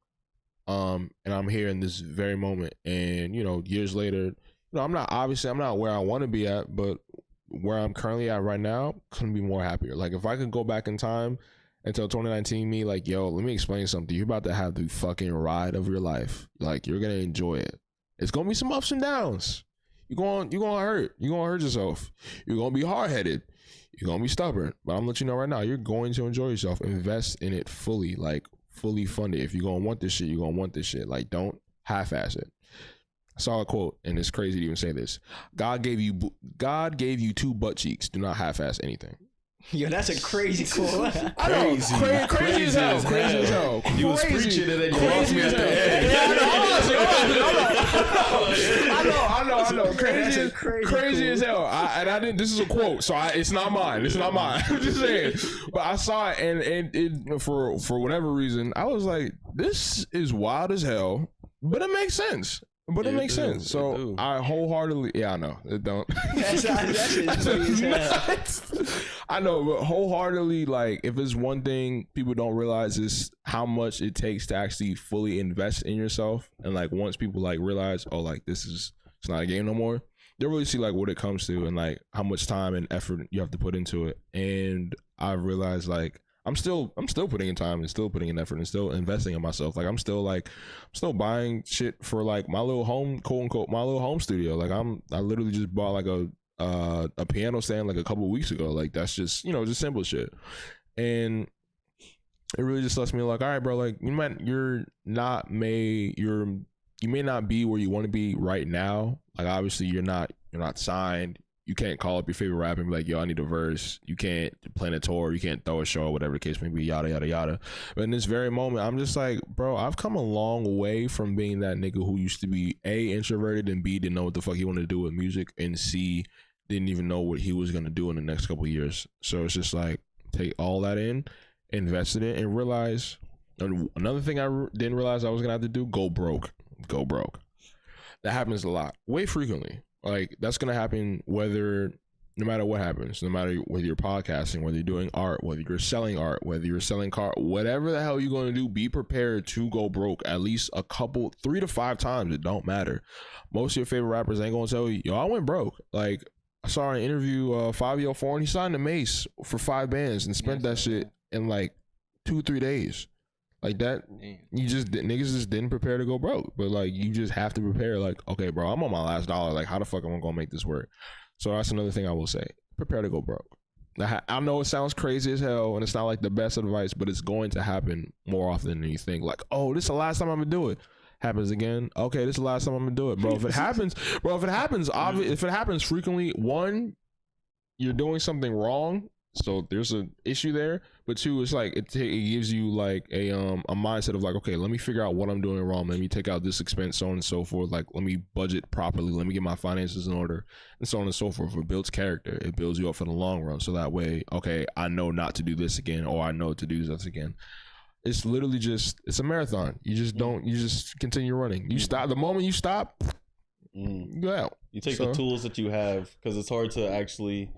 And I'm here in this very moment. And, years later, I'm not where I want to be at, but where I'm currently at right now, couldn't be more happier. Like, if I could go back in time and tell 2019 me, like, yo, let me explain something. You're about to have the fucking ride of your life. Like, you're going to enjoy it. It's going to be some ups and downs. You're going to hurt. You're going to hurt yourself. You're going to be hard-headed. You're going to be stubborn. But I'm letting you know right now, you're going to enjoy yourself. Invest in it fully, like, fully fund it. If you're going to want this shit, you're going to want this shit. Like, don't half-ass it. I saw a quote, and it's crazy to even say this. God gave you 2 butt cheeks. Do not half-ass anything. Yo, that's a crazy quote. I know, crazy as hell. Crazy as hell. You was preaching and then you lost me at the end. I know. Crazy as hell. I didn't. This is a quote, so it's not mine. I'm just saying. But I saw it, and it for whatever reason, I was like, this is wild as hell, but it makes sense. But it makes sense. It So do. I wholeheartedly, I know it don't. That shit's funny as hell. I know, but wholeheartedly, like if it's one thing people don't realize is how much it takes to actually fully invest in yourself. And like once people like realize, oh, like it's not a game no more, they'll really see like what it comes to and like how much time and effort you have to put into it. And I've realized like I'm still putting in time and still putting in effort and still investing in myself. Like I'm still buying shit for like my little home, quote unquote, my little home studio. Like I literally just bought like a piano stand like a couple of weeks ago. Like that's just, just simple shit. And it really just lets me like, all right, bro, like you may not be where you want to be right now. Like obviously you're not signed. You can't call up your favorite rapper and be like, yo, I need a verse. You can't plan a tour. You can't throw a show, whatever the case may be, yada, yada, yada. But in this very moment, I'm just like, bro, I've come a long way from being that nigga who used to be A, introverted, and B, didn't know what the fuck he wanted to do with music, and C, didn't even know what he was going to do in the next couple of years. So it's just like, take all that in, invest in it, and realize, another thing I didn't realize I was going to have to do, go broke. That happens a lot, way frequently. Like that's gonna happen no matter what happens, no matter whether you're podcasting, whether you're doing art, whether you're selling art, whether you're selling car, whatever the hell you're gonna do, be prepared to go broke at least 3 to 5 times. It don't matter. Most of your favorite rappers ain't gonna tell you, yo, I went broke. Like I saw an interview, 5-Year Foreign, he signed to Mace for 5 bands and spent that shit in like 2-3 days. Like that, niggas just didn't prepare to go broke. But like, you just have to prepare. Like, okay, bro, I'm on my last dollar. Like, how the fuck am I gonna make this work? So that's another thing I will say. Prepare to go broke. I know it sounds crazy as hell, and it's not like the best advice, but it's going to happen more often than you think. Like, oh, this is the last time I'm gonna do it. Happens again. Okay, this is the last time I'm gonna do it, bro. If it happens, if it happens frequently, 1, you're doing something wrong. So there's an issue there, but 2, it's like it gives you like a mindset of like, okay, let me figure out what I'm doing wrong. Let me take out this expense, so on and so forth. Like, let me budget properly. Let me get my finances in order, and so on and so forth. It builds character. It builds you up for the long run. So that way, okay, I know not to do this again, or I know to do this again. It's literally it's a marathon. You just continue running. You stop the moment you stop, you go out. You take the tools that you have, because it's hard to actually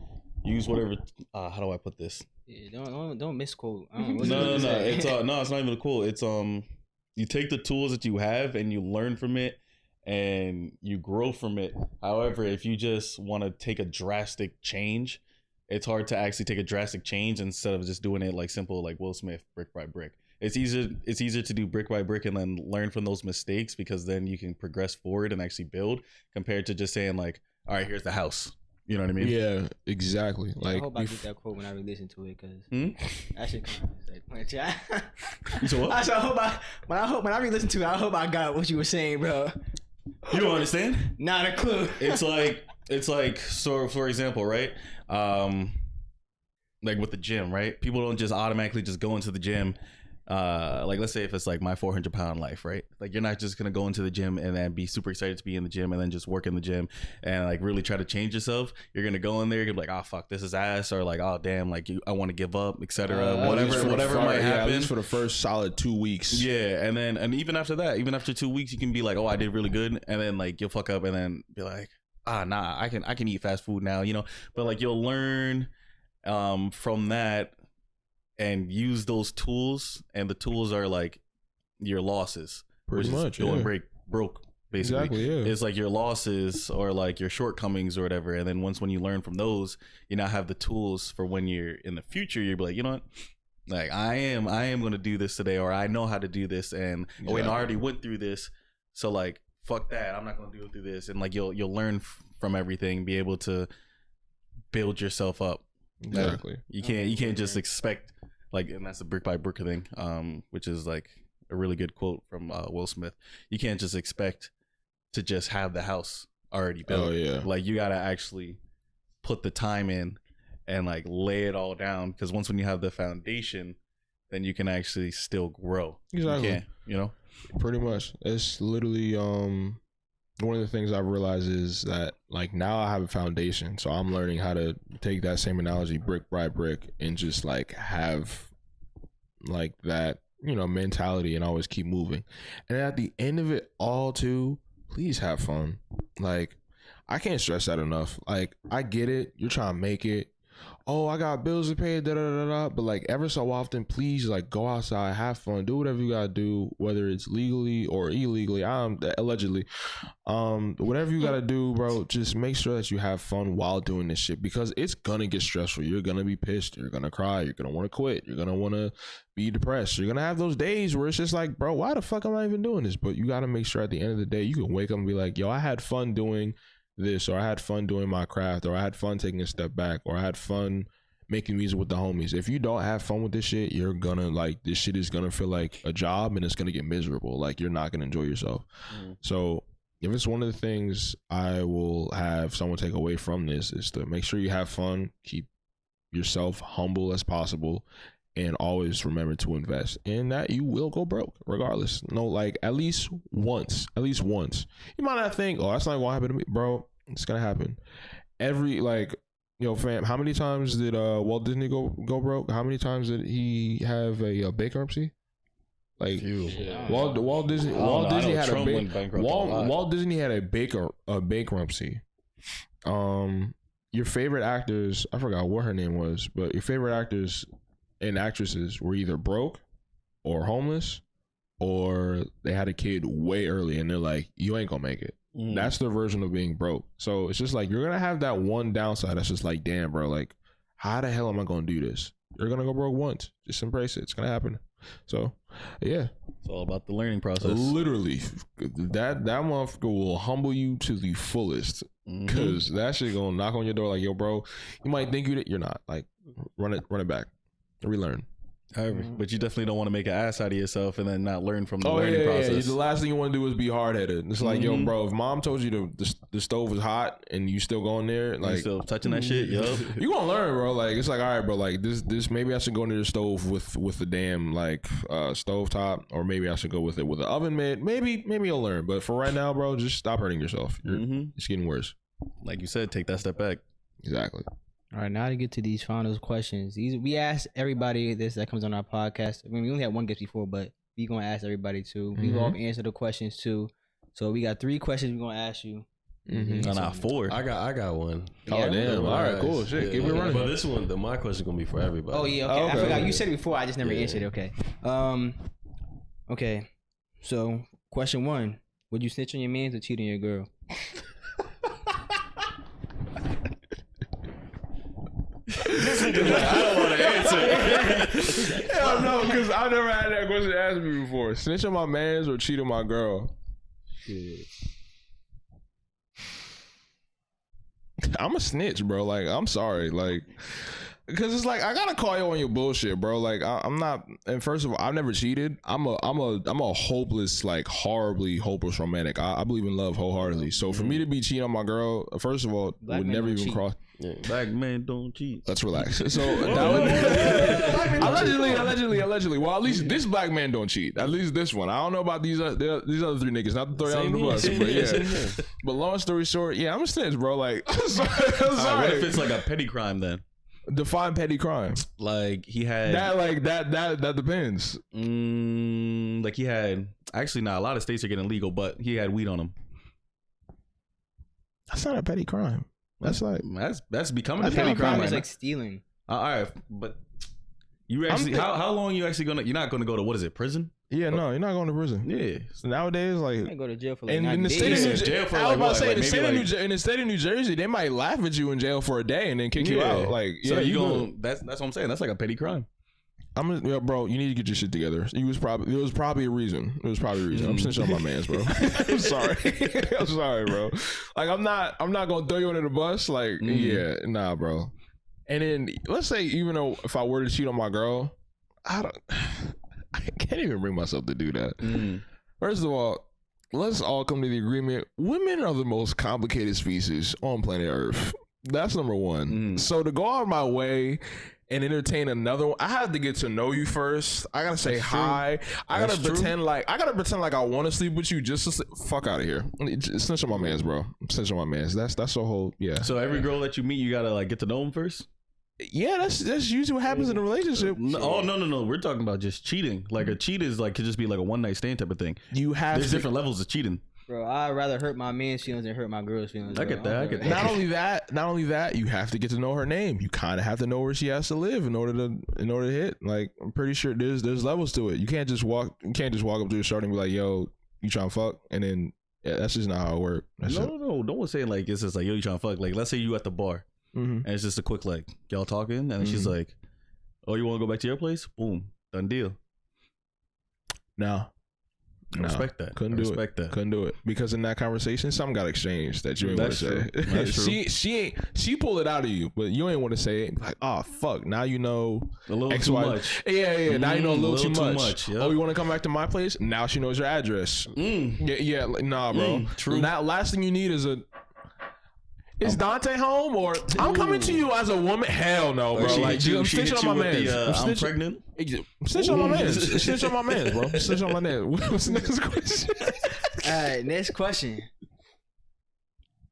use whatever. How do I put this? Yeah, don't misquote. No. It's it's not even a quote. It's you take the tools that you have and you learn from it and you grow from it. However, if you just want to take a drastic change, it's hard to actually take a drastic change instead of just doing it like simple, like Will Smith, brick by brick. It's easier to do brick by brick and then learn from those mistakes, because then you can progress forward and actually build, compared to just saying like, all right, here's the house. You know what I mean? Yeah, exactly. Yeah, like I hope I get that quote when I re-listen to it, because that shit kind of like. So what? When I re-listen to it, I hope I got what you were saying, bro. You don't understand? Not a clue. It's like so. For example, right? Like with the gym, right? People don't just automatically just go into the gym. Like let's say if it's like my 400-pound life, right? Like you're not just gonna go into the gym and then be super excited to be in the gym and then just work in the gym and like really try to change yourself. You're gonna go in there, you're gonna be like, oh fuck, this is ass, or like, oh damn, like I want to give up, etc. Whatever might happen. At least for the first solid 2 weeks. Yeah, and even after that, even after 2 weeks, you can be like, oh, I did really good, and then like you'll fuck up and then be like, nah, I can eat fast food now, But like you'll learn from that and use those tools, and the tools are like your losses, pretty much going broke basically. Exactly, yeah. It's like your losses or like your shortcomings or whatever, and then when you learn from those, you now have the tools for when you're in the future, you'll be like, you know what, like I am gonna do this today, or I know how to do this, and I already went through this, so like fuck that, I'm not gonna do it through this, and like you'll learn from everything, be able to build yourself up. Exactly. You can't just expect, like, and that's the brick by brick thing, which is like a really good quote from Will Smith. You can't just expect to just have the house already built. Oh yeah. Like you gotta actually put the time in and like lay it all down, because when you have the foundation, then you can actually still grow. Exactly. You can, Pretty much. It's literally one of the things I've realized is that like now I have a foundation, so I'm learning how to take that same analogy brick by brick and just like have like that mentality and always keep moving. And at the end of it all too, please have fun. Like, I can't stress that enough. Like, I get it. You're trying to make it. Oh, I got bills to pay, da da da da. But like, ever so often, please, like, go outside, have fun, do whatever you gotta do, whether it's legally or illegally. Allegedly, whatever you gotta do, bro. Just make sure that you have fun while doing this shit, because it's gonna get stressful. You're gonna be pissed. You're gonna cry. You're gonna want to quit. You're gonna want to be depressed. You're gonna have those days where it's just like, bro, why the fuck am I even doing this? But you gotta make sure at the end of the day, you can wake up and be like, yo, I had fun doing this, or I had fun doing my craft, or I had fun taking a step back, or I had fun making music with the homies. If you don't have fun with this shit, you're gonna, like, this shit is gonna feel like a job, and it's gonna get miserable. Like, you're not gonna enjoy yourself. So if it's one of the things I will have someone take away from this, is to make sure you have fun, keep yourself humble as possible, and always remember to invest in that. You will go broke regardless. No, like, at least once. You might not think, oh, that's not gonna happen to me, bro. It's gonna happen. Every, like, yo, fam, how many times did Walt Disney go broke? How many times did he have a bankruptcy? Like, Walt Disney had a bankruptcy. Your favorite actors, I forgot what her name was, but your favorite actors and actresses were either broke or homeless, or they had a kid way early and they're like, you ain't gonna make it. That's their version of being broke. So it's just like, you're gonna have that one downside that's just like, damn, bro, like, how the hell am I gonna do this? You're gonna go broke once. Just embrace it. It's gonna happen. So yeah, it's all about the learning process. Literally, that motherfucker will humble you to the fullest, because that shit gonna knock on your door like, yo, bro, you might think you're not. Like, run it back. Relearn. But you definitely don't want to make an ass out of yourself and then not learn from the learning process. The last thing you want to do is be hard-headed. It's like, yo, bro, if mom told you the stove was hot and you still going there, like, you still touching that shit, yo, you gonna learn, bro. Like, it's like, all right, bro, like, this maybe I should go near the stove with the damn, like, stove top, or maybe I should go with it with the oven mitt. Maybe you'll learn. But for right now, bro, just stop hurting yourself. It's getting worse. Like you said, take that step back. Exactly. All right, now to get to these final questions. We asked everybody this that comes on our podcast. I mean, we only had one guest before, but we gonna ask everybody too. We all answer the questions too. So we got 3 questions we're gonna ask you. No, not 4. I got one. Oh, damn. All right, cool. Shit, keep it running. But this one, my question gonna be for everybody. Oh yeah, okay. I forgot you said it before. I just never answered it. Okay. Okay. So question 1: would you snitch on your mans or cheat on your girl? I don't want to answer. Hell no, because I never had that question asked me before. Snitch on my mans or cheat on my girl? Shit. I'm a snitch, bro. Like, I'm sorry. Like, because it's like, I gotta call you on your bullshit, bro. Like, I'm not. And first of all, I've never cheated. I'm a hopeless, like, horribly hopeless romantic. I believe in love wholeheartedly. So for me to be cheating on my girl, first of all, would never even cross. Yeah. Black men don't cheat. Let's relax. So that would allegedly. Well, at least this black man don't cheat. At least this one. I don't know about these other 3 niggas. Not to throw y'all on the bus, but yeah. But long story short, yeah, I'm a snitch, bro. Like, I'm sorry. What if it's like a petty crime then? Define petty crime. Like, he had that depends. Like, he had, actually, a lot of states are getting legal, but he had weed on him. That's not a petty crime. That's like that's becoming a petty crime. It's like stealing. All right, but you actually how long you actually gonna? You're not gonna go to, what is it, prison? Yeah, no, you're not going to prison. Yeah. So nowadays, like, I go to jail for like in the state of New Jersey, in the state of New Jersey, they might laugh at you in jail for a day and then kick you out. Like, so you gonna? That's what I'm saying. That's like a petty crime. Bro, you need to get your shit together. There was probably a reason. I'm snitching on my mans, bro. I'm sorry. I'm sorry, bro. Like, I'm not gonna throw you under the bus. Like, yeah, nah, bro. And then let's say, even though if I were to cheat on my girl, I can't even bring myself to do that. First of all, let's all come to the agreement: women are the most complicated species on planet Earth. That's number one. So to go out of my way and entertain another one, I have to get to know you first. I gotta say hi. I gotta pretend like I want to sleep with you just to fuck out of here. Snitch on my mans, bro. Snitch on my mans. That's the whole, yeah. So every girl that you meet, you gotta like get to know them first. Yeah, that's usually what happens in a relationship. No. We're talking about just cheating. Like, a cheat is like, could just be like a one night stand type of thing. There's different levels of cheating. Bro, I'd rather hurt my man's feelings than hurt my girl's feelings. I get that. I get that. Not only that, you have to get to know her name. You kind of have to know where she has to live in order to hit. Like, I'm pretty sure there's levels to it. You can't just walk up to a shorty and be like, "Yo, you trying to fuck?" And then that's just not how it works. No. No one's saying like it's just like, "Yo, you trying to fuck?" Like, let's say you at the bar and it's just a quick like y'all talking, and she's like, "Oh, you want to go back to your place?" Boom, done deal. No. I respect that. Couldn't do it because in that conversation, something got exchanged that you ain't want to say. That's true. She pulled it out of you, but you ain't want to say it. Like, oh fuck, now you know a little too much. Yeah. Now you know a little too much. Yep. Oh, you want to come back to my place? Now she knows your address. Yeah. Like, nah, bro. True. That last thing you need is Is Dante home or I'm coming to you as a woman? Hell no, bro. I'm snitching on my man. I'm pregnant. Snitch on my man. Snitch on my man, bro. Snitch on my man. What's the next question? All right, next question.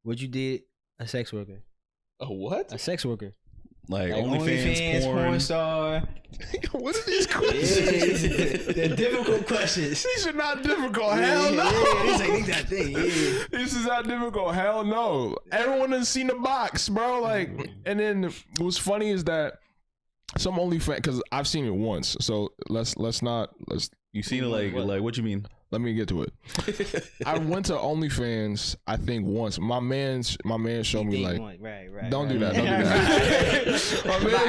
Would you date a sex worker? A what? A sex worker. Like OnlyFans, porn star. What are these questions? They're difficult questions. These are not difficult. Hell no. This is not difficult. Hell no. Everyone has seen the box, bro. Like, and then what's funny is that some OnlyFans, because I've seen it once. So let's. You seen it like what you mean? Let me get to it. I went to OnlyFans, I think once. My man showed me like, right. Don't do that. Don't do that.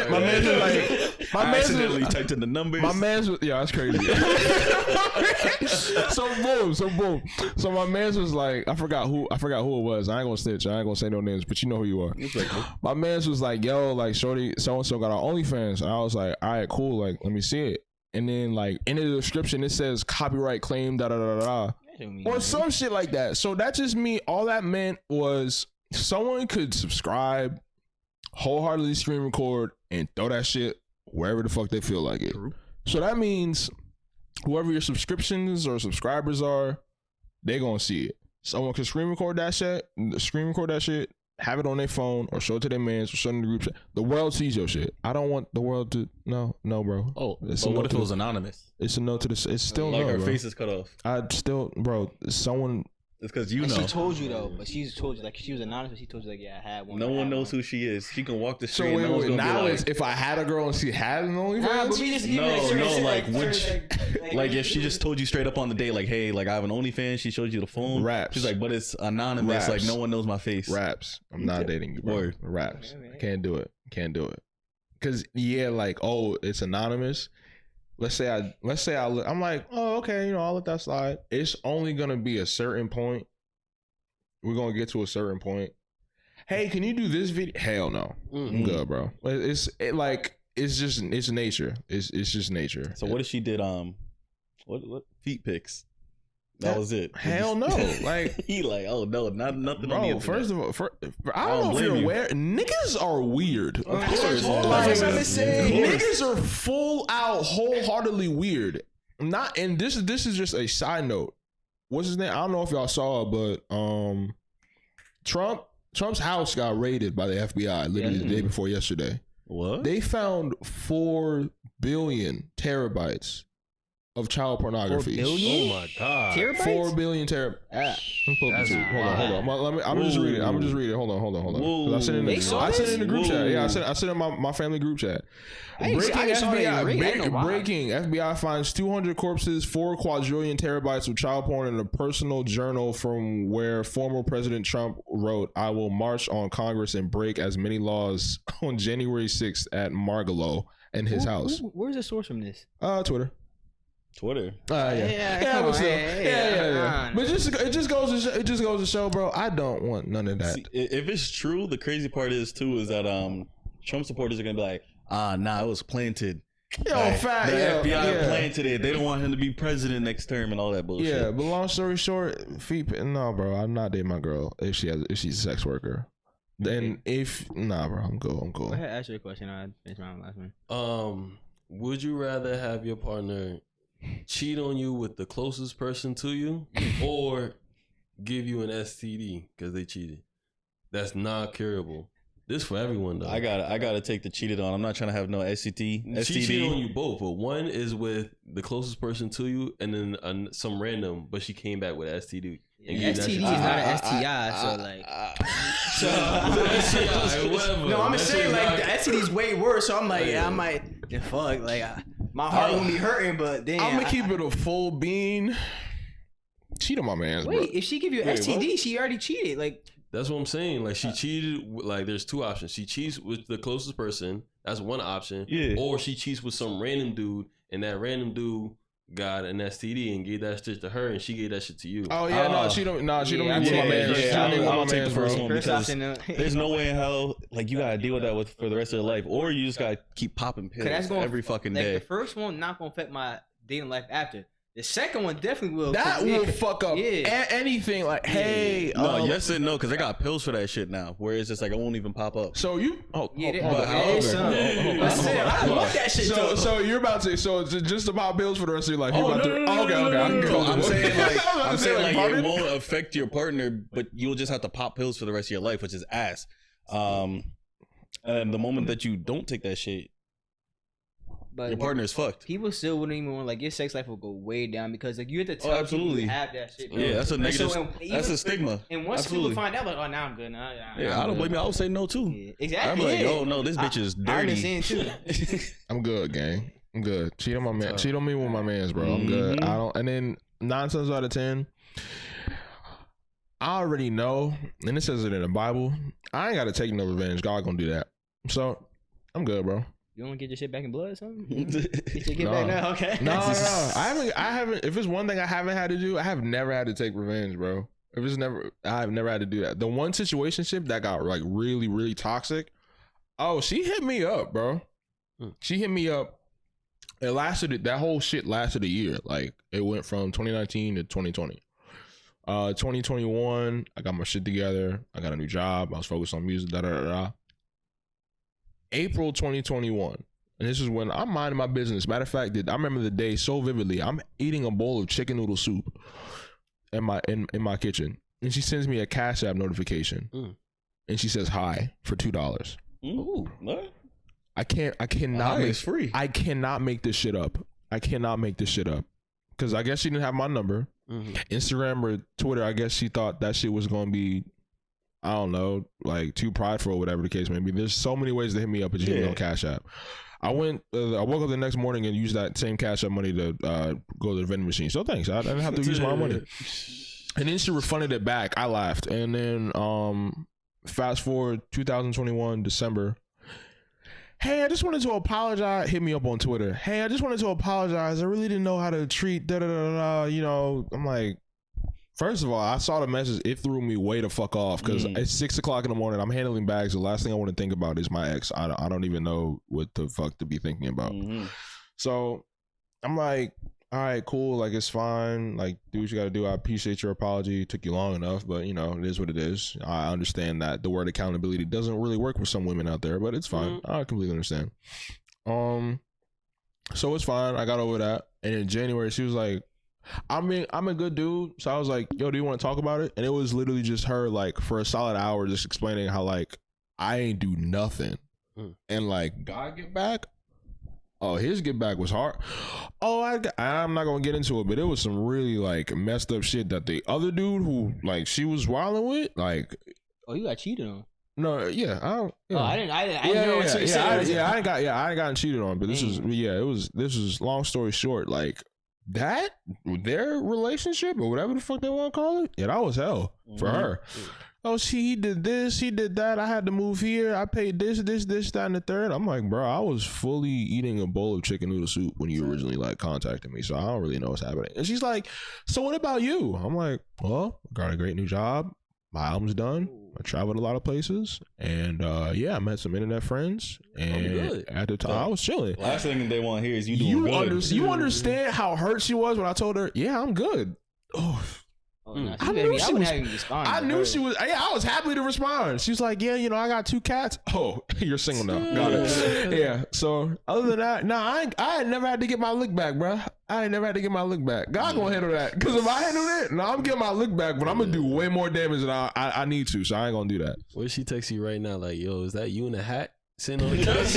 My man's like, I accidentally typed in the numbers. My man's, yeah, that's crazy. So boom. So my man's was like, I forgot who it was. I ain't gonna snitch. I ain't gonna say no names, but you know who you are. My man's was like, yo, like shorty, so and so got our OnlyFans, and I was like, all right, cool, like let me see it. And then like in the description it says copyright claim or some shit like that. So that just mean all that meant was someone could subscribe, wholeheartedly screen record, and throw that shit wherever the fuck they feel like it. True. So that means whoever your subscriptions or subscribers are, they gonna see it. Someone can screen record that shit, have it on their phone or show it to their mans or show it in the group chat. The world sees your shit. I don't want the world to no, bro. Oh, but what if it was anonymous? It's a no to the. It's still like no, her bro. face is cut off. I still, bro. Someone. It's because you know. She told you though, but she's told you like she was anonymous. But she told you like, yeah, I had one. No one knows who she is. She can walk the street. So wait. Now it's if I had a girl and she had an OnlyFans. Like if she just told you straight up on the day, like, hey, like I have an OnlyFans. She showed you the phone. Raps. She's like, but it's anonymous. Like no one knows my face. Raps. I'm not dating you, bro. Word. Raps. Can't do it. Cause yeah, like it's anonymous. Let's say I'm like, oh, okay, I'll let that slide. It's only gonna be a certain point. We're gonna get to a certain point. Hey, can you do this video? Hell no. I'm good, bro. It's just nature. It's just nature. So what if she did what feet pics? That was it. Hell no. Like he like, oh no, nothing on the bro. First of all, I don't know if you're aware. Niggas are weird. Of course. Niggas are full out, wholeheartedly weird. And this is just a side note. What's his name? I don't know if y'all saw it, but Trump's house got raided by the FBI literally the day before yesterday. What? They found 4 billion terabytes of child pornography. 4 billion? Oh my god! Terabytes? 4 billion terabytes. Hold on. I'm just reading. Hold on. I sent it in the group chat. Yeah, I sent it in my family group chat. Breaking FBI finds 200 corpses, 4 quadrillion terabytes of child porn in a personal journal from where former President Trump wrote, "I will march on Congress and break as many laws" on January 6th at Mar-a-Lago and his house. Where's the source from this? Twitter. But it just goes to show, bro. I don't want none of that. See, if it's true, the crazy part is that Trump supporters are gonna be like, it was planted. FBI planted it. They don't want him to be president next term and all that bullshit. Yeah, but long story short, no, bro. I'm not dating my girl if she's a sex worker. Then bro, I'm cool. Go ahead, ask your question. I finished my last one. Would you rather have your partner cheat on you with the closest person to you, or give you an STD because they cheated? That's not curable. This for everyone though. I gotta take the cheated on. I'm not trying to have no STD. She cheated on you both, but one is with the closest person to you, and then some random. But she came back with STD. And STD is not an STI, so like. No, I'm saying like the STD is way worse. So I'm like, I might fuck. Like my heart won't be hurting, but then I'm gonna keep it a full bean. Cheat on my man. Wait, if she give you an STD, she already cheated. Like. That's what I'm saying. Like she cheated. Like there's two options. She cheats with the closest person. That's one option. Yeah. Or she cheats with some random dude, and that random dude got an STD and gave that shit to her, and she gave that shit to you. Oh yeah, no, she don't. No, she don't mean with my man. I'll take the first one because there's no way in hell like you gotta deal with that for the rest of your life, or you just gotta keep popping pills every fucking day. The first one not gonna affect my dating life after. The second one definitely will. That will fuck up anything. Like, hey, no, yes and no, because I got pills for that shit now. Where it's just like it won't even pop up. So you, I love that shit. So you're about to, so it's just about pills for the rest of your life. Okay, I'm saying like it won't affect your partner, but you'll just have to pop pills for the rest of your life, which is ass. And the moment that you don't take that shit, but your partner is fucked. People still wouldn't even want, like, your sex life will go way down because like you have to tell people you have that shit. Bro. Yeah, that's a negative. That's a stigma. And once people find out, like, oh, now I'm good. I don't blame you. I would say no too. Yeah, exactly. I'm like, oh no, this bitch is dirty. I understand too. I'm good, gang. I'm good. Cheat on my man. Cheat on me with my mans, bro. I'm good. I don't. And then 9 times out of 10, I already know, and it says it in the Bible. I ain't got to take no revenge. God gonna do that. So I'm good, bro. You don't get your shit back in blood or something? Get your back now? Okay. No. I haven't. If it's one thing I haven't had to do, I have never had to take revenge, bro. I've never had to do that. The one situationship that got like really, really toxic. Oh, she hit me up, bro. She hit me up. That whole shit lasted a year. Like it went from 2019 to 2020. 2021, I got my shit together. I got a new job. I was focused on music. April 2021, and this is when I'm minding my business. Matter of fact, I remember the day so vividly. I'm eating a bowl of chicken noodle soup in my kitchen, and she sends me a Cash App notification, and she says hi for $2. Ooh, what? I cannot make free. I cannot make this shit up. Because I guess she didn't have my number. Instagram or Twitter, I guess she thought that shit was gonna be, I don't know, like too prideful or whatever the case may be. There's so many ways to hit me up and hit me on Cash App. I woke up the next morning and used that same Cash App money to go to the vending machine. So thanks. I didn't have to use my money. And then she refunded it back. I laughed. And then fast forward 2021 December. Hey, I just wanted to apologize. Hit me up on Twitter. Hey, I just wanted to apologize. I really didn't know how to treat You know, I'm like, first of all, I saw the message. It threw me way the fuck off because it's 6 o'clock in the morning. I'm handling bags. The last thing I want to think about is my ex. I don't even know what the fuck to be thinking about. So I'm like, all right, cool. Like, it's fine. Like, do what you got to do. I appreciate your apology. It took you long enough, but you know, it is what it is. I understand that the word accountability doesn't really work for some women out there, but it's fine. I completely understand. So it's fine. I got over that. And in January, she was like, I'm a good dude. So I was like, yo, do you want to talk about it? And it was literally just her, like, for a solid hour, just explaining how, like, I ain't do nothing. And, like, God get back? Oh, his get back was hard. Oh, I'm not going to get into it, but it was some really, like, messed up shit that the other dude who, like, she was wilding with, like. Oh, you got cheated on? No, yeah. I ain't gotten cheated on, but this was long story short, like, that their relationship or whatever the fuck they want to call it, that was hell for her. Oh, he did this, he did that. I had to move here. I paid this, that, and the third. I'm like, bro, I was fully eating a bowl of chicken noodle soup when you originally like contacted me, so I don't really know what's happening. And she's like, so what about you? I'm like, well, got a great new job. My album's done. I traveled a lot of places, and I met some internet friends. And at the time, I was chilling. Last thing they want to hear is you doing good. You understand how hurt she was when I told her, yeah, I'm good. I knew she was. Yeah, I was happy to respond. She was like, yeah, you know, I got 2 cats. Oh, you're single now. Got it. Yeah. So other than that, I had never had to get my lick back, bro. I ain't never had to get my look back. God gonna handle that. Because if I handle it, no, I'm getting my look back, but I'm gonna do way more damage than I need to. So I ain't gonna do that. What if she texts you right now? Like, yo, is that you in a hat sitting on the couch?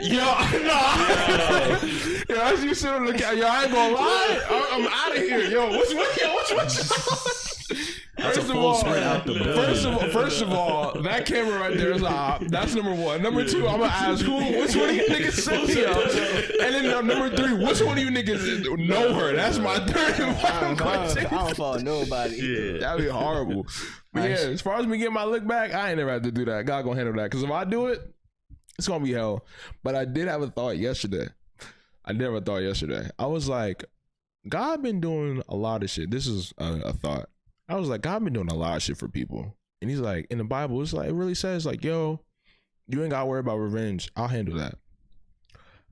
Yo, no. Yo, as you sit on the couch, yo, I ain't gonna lie. I'm out of here. Yo, which one? First of all, that camera right there is a op. That's number one. Number two, I'm gonna ask which one of you niggas sent me up? And then number three, which one of you niggas know her? That's my third and final question. I don't follow nobody. Yeah, that'd be horrible. But yeah, as far as me getting my look back, I ain't never had to do that. God gonna handle that. Because if I do it, it's gonna be hell. But I did have a thought yesterday. I was like, God been doing a lot of shit. This is a thought. I was like, God been doing a lot of shit for people. And he's like, in the Bible, it's like, it really says like, yo, you ain't gotta worry about revenge. I'll handle that.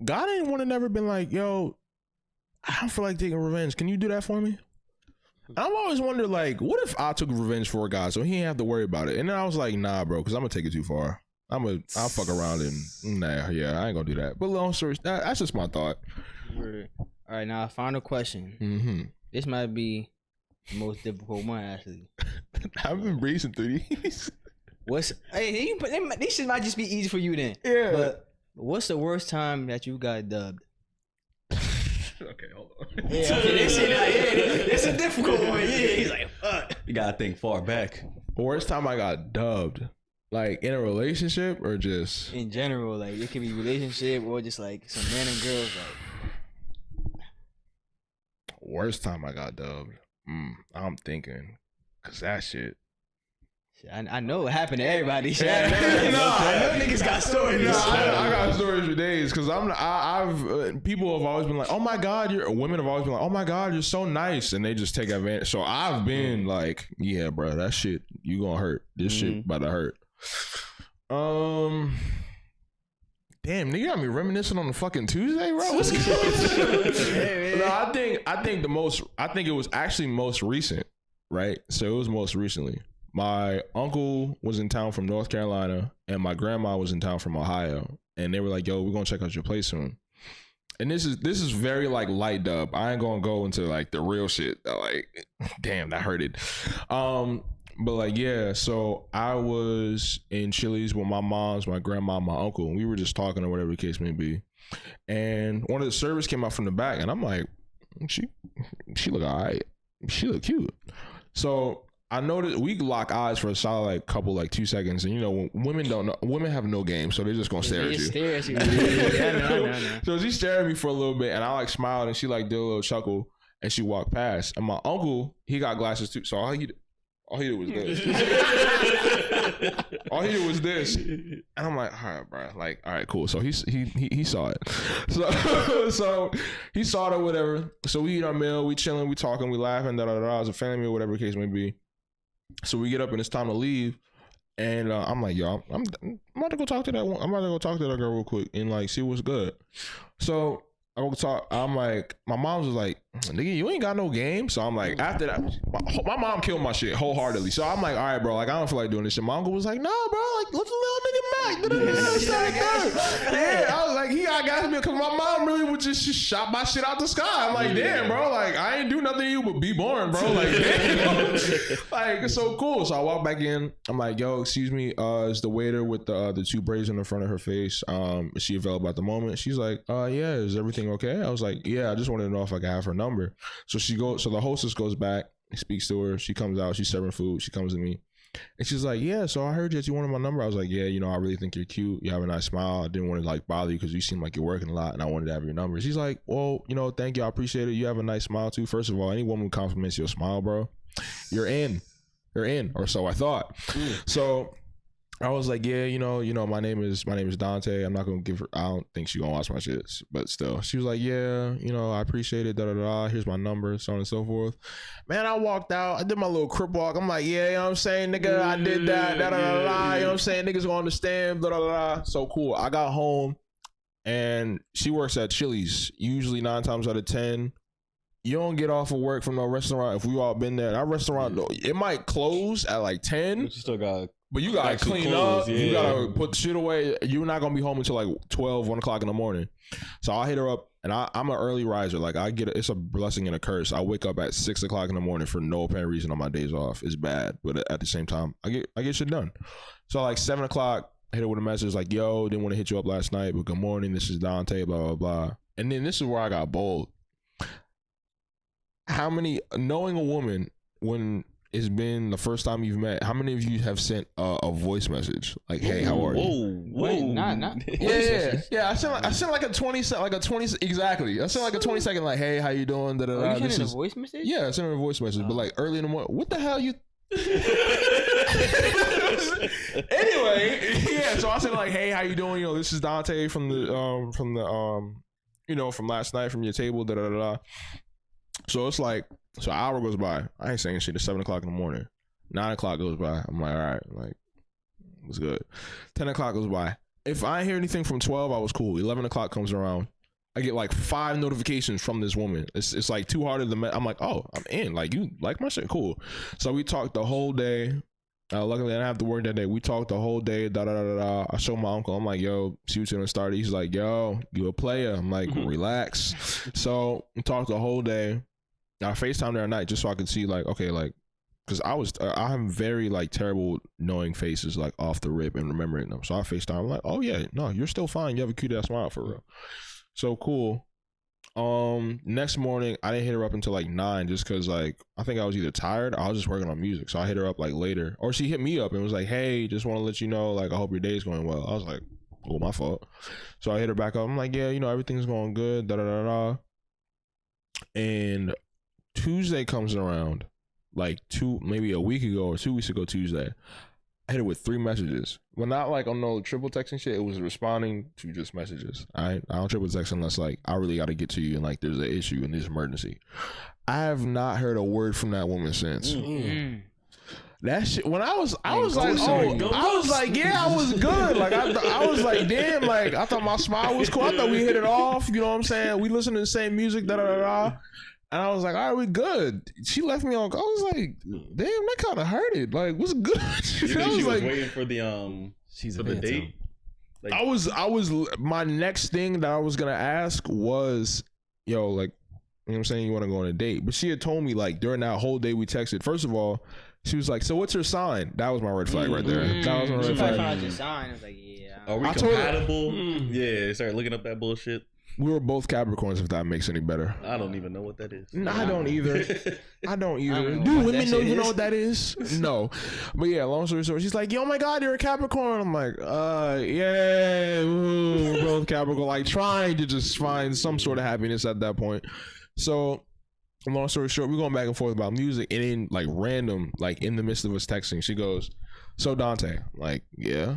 God ain't want to never been like, yo, I don't feel like taking revenge. Can you do that for me? I've always wondered, like, what if I took revenge for God so he ain't have to worry about it? And then I was like, nah, bro, because I'm gonna take it too far. I'll fuck around and I ain't gonna do that. But long story, that's just my thought. All right, now final question. Mm-hmm. This might be the most difficult one, actually. I've been breezing through these. This shit might just be easy for you then. Yeah. But what's the worst time that you got dubbed? Okay, hold on. Yeah, it's a difficult one. Yeah, he's like, fuck. You gotta think far back. Worst time I got dubbed, like in a relationship or just in general, like it could be relationship or just like some random girls. Like, worst time I got dubbed. I'm thinking, cause that shit. I know it happened to everybody. Yeah. I know niggas got stories. No, I got stories for days because I've people have always been like, oh my God, women have always been like, oh my God, you're so nice, and they just take advantage. So I've been like, yeah, bro, that shit you gonna hurt. This shit about to hurt. Damn, nigga got me reminiscing on the fucking Tuesday, bro. What's good? No, I think it was actually most recent, right? So it was most recently. My uncle was in town from North Carolina and my grandma was in town from Ohio. And they were like, yo, we're going to check out your place soon. And this is very like light dub. I ain't going to go into like the real shit. Like, damn, that hurted. But like, yeah, so I was in Chili's with my moms, my grandma, my uncle, and we were just talking or whatever the case may be. And one of the servers came out from the back and I'm like, she look all right. She look cute. So I noticed we lock eyes for a solid like couple like 2 seconds, and you know when women have no game, so they're just gonna stare at you. Yeah, So she stared at me for a little bit, and I like smiled, and she like did a little chuckle, and she walked past. And my uncle, he got glasses too, so all he did was this. All he did was this, and I'm like, all right, bro, like, all right, cool. So he saw it. So he saw it or whatever. So we eat our meal, we chilling, we talking, we laughing, as a family meal, whatever the case may be. So we get up and it's time to leave, and I'm like, yo, I'm about to go talk to that one. I'm about to go talk to that girl real quick and like see what's good. So I go talk. I'm like, my mom's was like, nigga, you ain't got no game. So I'm like, after that, my mom killed my shit wholeheartedly. So I'm like, all right, bro, like I don't feel like doing this shit. My uncle was like, no, bro, like let's little nigga Mac. Yeah, I was like, he got me because my mom really would just shot my shit out the sky. I'm like, damn, bro, like I ain't do nothing to you but be born, bro. Like, damn, like it's so cool. So I walk back in. I'm like, yo, excuse me, is the waiter with the two braids in the front of her face? Is she available at the moment? She's like, yeah, is everything okay? I was like, yeah, I just wanted to know if I could have her number. So the hostess goes back, speaks to her, she comes out, she's serving food, she comes to me, and she's like, yeah, so I heard that you wanted my number. I was like, yeah, you know, I really think you're cute, you have a nice smile, I didn't want to like bother you because you seem like you're working a lot and I wanted to have your number. She's like, well, you know, thank you, I appreciate it, you have a nice smile too. First of all, any woman who compliments your smile, bro, you're in, or so I thought. So I was like, yeah, you know, my name is Dante. I'm not gonna give her. I don't think she's gonna watch my shit, but still, she was like, yeah, you know, I appreciate it. Here's my number, so on and so forth. Man, I walked out. I did my little crip walk. I'm like, yeah, you know what I'm saying, nigga, I did that. You know what I'm saying, niggas gonna understand. So cool. I got home, and she works at Chili's. Usually 9 times out of 10. You don't get off of work from no restaurant. If we all been there, that restaurant, it might close at like 10. But you still got. But you gotta clean up. You gotta put the shit away. You're not gonna be home until like 12, 1 o'clock in the morning. So I hit her up And I'm an early riser. Like it's a blessing and a curse. I wake up at 6 o'clock in the morning for no apparent reason on my days off. It's bad, but at the same time, I get shit done. So like 7 o'clock, I hit her with a message like, "Yo, didn't want to hit you up last night, but good morning. This is Dante. Blah blah blah." And then this is where I got bold. Knowing a woman when it's been the first time you've met, how many of you have sent a voice message like, "Hey, how are you?" Wait, not. Yeah. I sent like a 20 exactly. I sent like a 20-second like, "Hey, how you doing?" Da, da, da. You sent a voice message? Yeah, I sent her a voice message, but like early in the morning. What the hell you? Anyway, yeah. So I said like, "Hey, how you doing? You know, this is Dante from last night from your table." Da da da da. So it's like, an hour goes by. I ain't saying shit. It's 7 o'clock in the morning. 9 o'clock goes by. I'm like, all right, like, it's good. 10 o'clock goes by. If I ain't hear anything from 12, I was cool. 11 o'clock comes around. I get like 5 notifications from this woman. It's like too hard to I'm like, oh, I'm in. Like, you like my shit? Cool. So we talked the whole day. Luckily, I didn't have to work that day. We talked the whole day. Da da da da da. I showed my uncle. I'm like, yo, see what's gonna start. He's like, yo, you a player. I'm like, relax. So we talked the whole day. I FaceTimed her at night just so I could see like, okay, like, because I'm very like terrible knowing faces like off the rip and remembering them. So I FaceTime. I'm like, oh yeah, no, you're still fine. You have a cute ass smile for real. So cool. Next morning I didn't hit her up until like 9 just because like I think I was either tired or I was just working on music. So I hit her up like later, or she hit me up and was like, hey, just want to let you know, like, I hope your day's going well. I was like, oh, my fault. So I hit her back up. I'm like, yeah, you know, everything's going good. Da da da da. And Tuesday comes around, like maybe a week ago or 2 weeks ago Tuesday. I hit her with 3 messages. Well, not like on no triple texting shit. It was responding to just messages. I don't triple text unless like I really got to get to you and like there's an issue and there's emergency. I have not heard a word from that woman since. That shit. When I was like, I was like, yeah, I was good. Like I was like, damn. Like I thought my smile was cool. I thought we hit it off. You know what I'm saying? We listened to the same music. Da da da da. And I was like, all right, we good. She left me on. I was like, damn, that kind of hurted. Like, what's good? She was like, waiting for the she's for the date. Like, I was. My next thing that I was gonna ask was, yo, like, you know what I'm saying? You want to go on a date? But she had told me like during that whole day we texted. First of all, she was like, so what's her sign? That was my red flag right there. That was my red flag. She found your sign. I was like, yeah. Are we compatible? Yeah. Started looking up that bullshit. We were both Capricorns, if that makes any better. I don't even know what that is. No, I don't either. Do women even know what that is? No. But yeah, long story short, she's like, yo, oh my God, you're a Capricorn. I'm like, yeah, we're both Capricorn. Like trying to just find some sort of happiness at that point. So long story short, we're going back and forth about music. And then like random, like in the midst of us texting, she goes, so Dante, I'm like, yeah.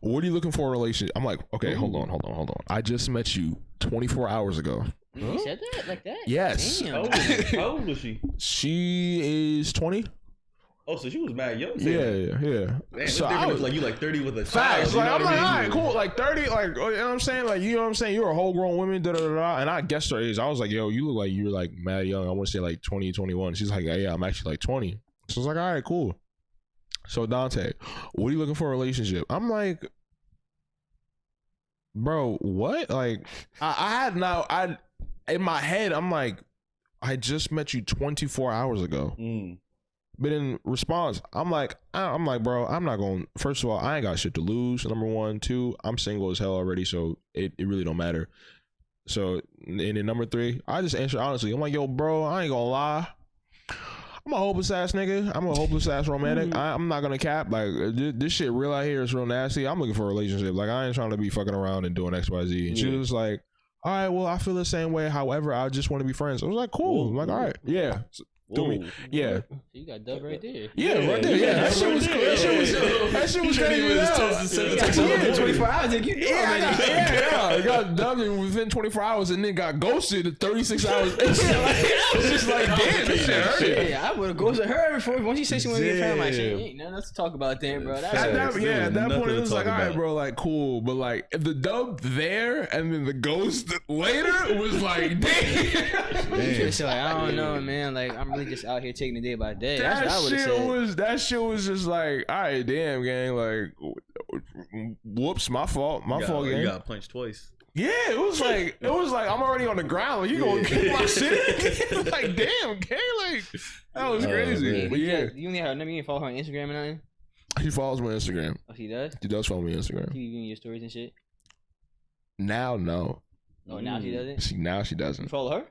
What are you looking for in a relationship? I'm like, okay, hold on. I just met you 24 hours ago. You said that like that? Yes. Damn. How old was she? She is 20. Oh, so she was mad young. Yeah. Man, so I was like, you like 30 with a facts. child. Like, I'm like, all right, cool. Like 30, like, you know what I'm saying? Like, you know what I'm saying? You're a whole grown woman, da da da da. And I guessed her age. I was like, yo, you look like you're like mad young. I want to say like 20, 21. She's like, yeah, I'm actually like 20. So I was like, all right, cool. So Dante, what are you looking for a relationship? I'm like, bro, what? Like, I in my head, I'm like, I just met you 24 hours ago. But in response, I'm like, bro, I'm not going. First of all, I ain't got shit to lose. Number 1, 2, I'm single as hell already, so it really don't matter. So, and then number 3, I just answered honestly. I'm like, yo, bro, I ain't gonna lie. I'm a hopeless ass nigga. I'm a hopeless ass romantic. I'm not gonna cap. Like this shit real out here is real nasty. I'm looking for a relationship. Like I ain't trying to be fucking around and doing X, Y, Z. And she was like, all right, well, I feel the same way. However, I just want to be friends. I was like, cool. I'm like, all right, yeah. Do me. Yeah. You got dub right there. Yeah, right there. Yeah, that shit was cool. That shit was crazy. Yeah, 24 hours. I got dubbed within 24 hours and then got ghosted in 36 hours. I was just like, damn, this shit hurt. Yeah, I would have ghosted her before. Once she said she wanted to get a friend, like, shit, ain't nothing else to talk about then, bro. At that point, it was like, all right, bro, like, cool. But like, if the dub there and then the ghost later was like, damn. Like, I don't know, man. Like, I'm really just out here taking it day by day. That shit was just like, all right, damn, gang. Like, whoops, my fault, gang. You got punched twice. Yeah, it was like I'm already on the ground. Like, you gonna kick my shit? Like, damn, gang, like that was crazy. But yeah, you only have never even follow her on Instagram and nothing. She follows me on Instagram. Oh, she does. She does follow me on Instagram. She viewing your stories and shit. Now, no. Oh, now she doesn't. Now she doesn't. You follow her?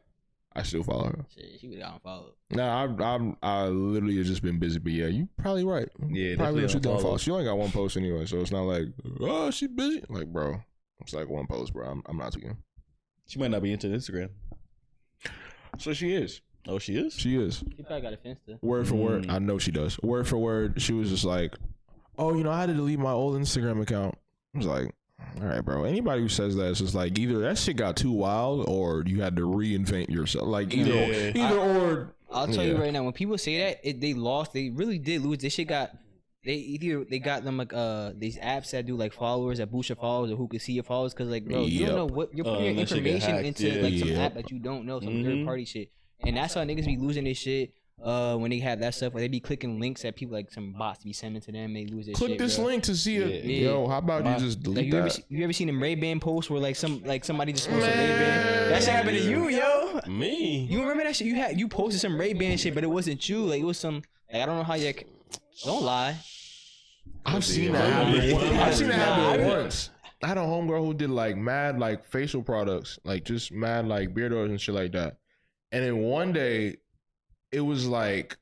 I still follow her. Shit, she would have unfollowed. No, I literally have just been busy. But yeah, you probably right. Yeah, probably she don't follow. follow. She only got one post anyway, so it's not like, oh, she busy. Like, bro, it's like one post, bro. I'm not tweeting. She might not be into Instagram. So she is. Oh, she is? She is. She probably got a Finsta. Word for word. I know she does. Word for word. She was just like, oh, I had to delete my old Instagram account. I was like, all right, bro. Anybody who says that, it's just like either that shit got too wild or you had to reinvent yourself. Like or. I'll tell you right now, when people say that, they lost. They really did lose. This shit got. They got them like these apps that do like followers that boost your followers or who can see your followers because like bro you don't know what you're putting your information into like some app that you don't know, some third party shit, and that's how niggas be losing their shit when they have that stuff where they be clicking links that people like some bots be sending to them, they lose their click shit, this bro. link to see it. Yo, how about you just delete like, that? you ever seen them Ray-Ban posts where like somebody just posted Ray-Ban? That shit happened to you, yo. Me? You remember that shit? You posted some Ray-Ban shit, but it wasn't you. Like it was some like I don't know how you. Don't lie. I've seen that happen. I've seen that happen once. I had a homegirl who did like mad like facial products, like just mad like beard oils and shit like that. And then one day, it was like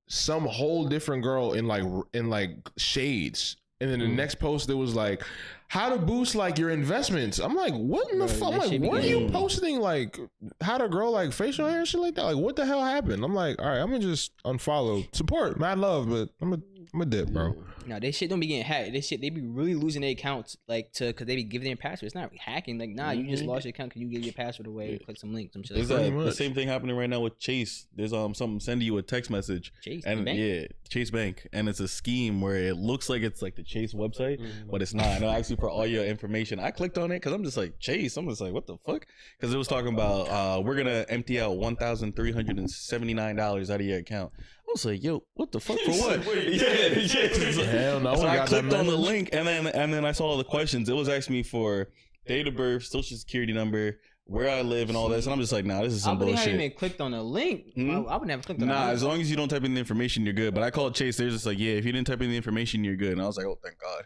some whole different girl in like shades. And then the next post, it was like, how to boost like your investments. I'm like, what in the fuck? I'm like, what are you posting? Like, how to grow like facial hair and shit like that? Like, what the hell happened? I'm like, all right, I'm gonna just unfollow, support, mad love, but I'm a dip, bro. No, they shit don't be getting hacked. They be really losing their accounts because they be giving their password. It's not hacking. Like, nah, you just lost your account because you gave your password away and click some links. Some shit. There's the same thing happening right now with Chase. There's something sending you a text message. Chase Bank? Yeah, Chase Bank, and it's a scheme where it looks like it's like the Chase website, but it's not. It'll ask you for all your information. I clicked on it because I'm just like Chase. I'm just like, what the fuck? Because it was talking about we're gonna empty out $1,379 out of your account. I was like, yo, what the fuck for what? Hell no. So I clicked on the link and then I saw all the questions. It was asking me for date of birth, social security number, where I live, and all this. And I'm just like, nah, this is some bullshit. I wouldn't even clicked on the link. I would never clicked on the link. Nah, as long as you don't type in the information, you're good. But I called Chase. They're just like, yeah, if you didn't type in the information, you're good. And I was like, oh, thank God.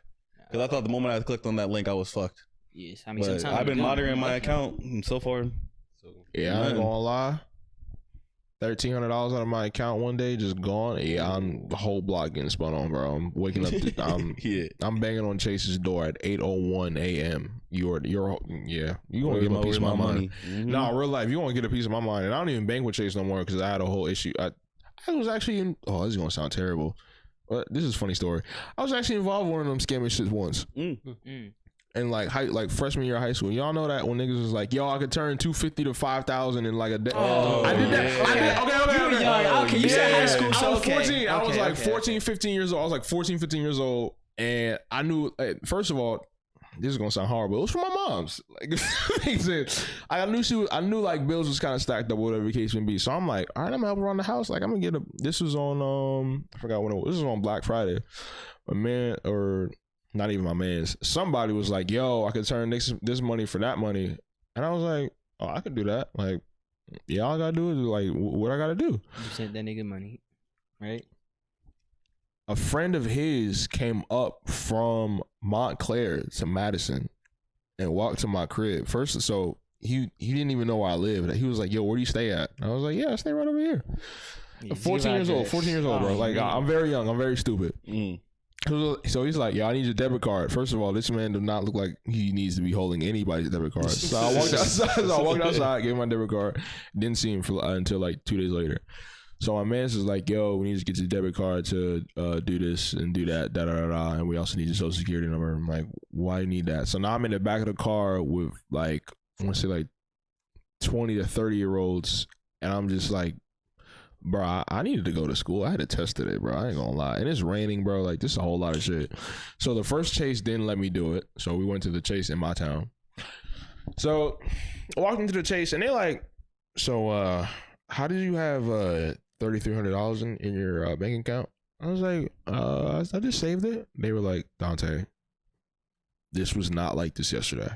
Because I thought the moment I clicked on that link, I was fucked. Yes, I mean, but sometimes I've been monitoring my account so far. Yeah, I ain't gonna lie. $1,300 out of my account one day just gone. Yeah, I'm the whole block getting spun on, bro. I'm waking up. I'm banging on Chase's door at 8:01 a.m. You gonna get a piece of my mind. No, real life, you gonna get a piece of my mind, and I don't even bang with Chase no more because I had a whole issue. I was actually in. Oh, this is gonna sound terrible, but this is a funny story. I was actually involved in one of them scamming shits once. And like freshman year of high school, y'all know that when niggas was like, yo, I could turn 250 to 5,000 in like a day. I did that. Okay. You said high school, so I was 14. I was like 14, 15 years old. I was like 14, 15 years old, and I knew. First of all, this is gonna sound horrible. It was from my mom's. Like, I knew like bills was kind of stacked up, whatever the case may be. So I'm like, all right, I'm gonna help around the house. Like, I'm gonna get a. This was on I forgot when it was. This was on Black Friday. A man or. Not even my man's. Somebody was like, yo, I could turn this money for that money. And I was like, oh, I could do that. Like, yeah, all I gotta do is like, what I gotta do? You sent that nigga money, right? A friend of his came up from Montclair to Madison and walked to my crib. First, so he didn't even know where I lived. He was like, yo, where do you stay at? I was like, yeah, I stay right over here. Yeah, 14 years old, bro. Like, I'm very young. I'm very stupid. So he's like, yo, I need your debit card. First of all, this man does not look like he needs to be holding anybody's debit card. So I walked outside, gave him my debit card. Didn't see him until like 2 days later. So my man's just like, yo, we need to get your debit card to do this and do that, and we also need your social security number. I'm like, why do you need that? So now I'm in the back of the car with like, I want to say like 20 to 30-year-olds, and I'm just like, bro, I needed to go to school. I had a test today, bro. I ain't gonna lie. And it's raining, bro. Like, this is a whole lot of shit. So the first Chase didn't let me do it. So we went to the Chase in my town. So I walked into the Chase, and they're like, so how did you have $3,300 in your bank account? I was like, I just saved it. They were like, Dante, this was not like this yesterday.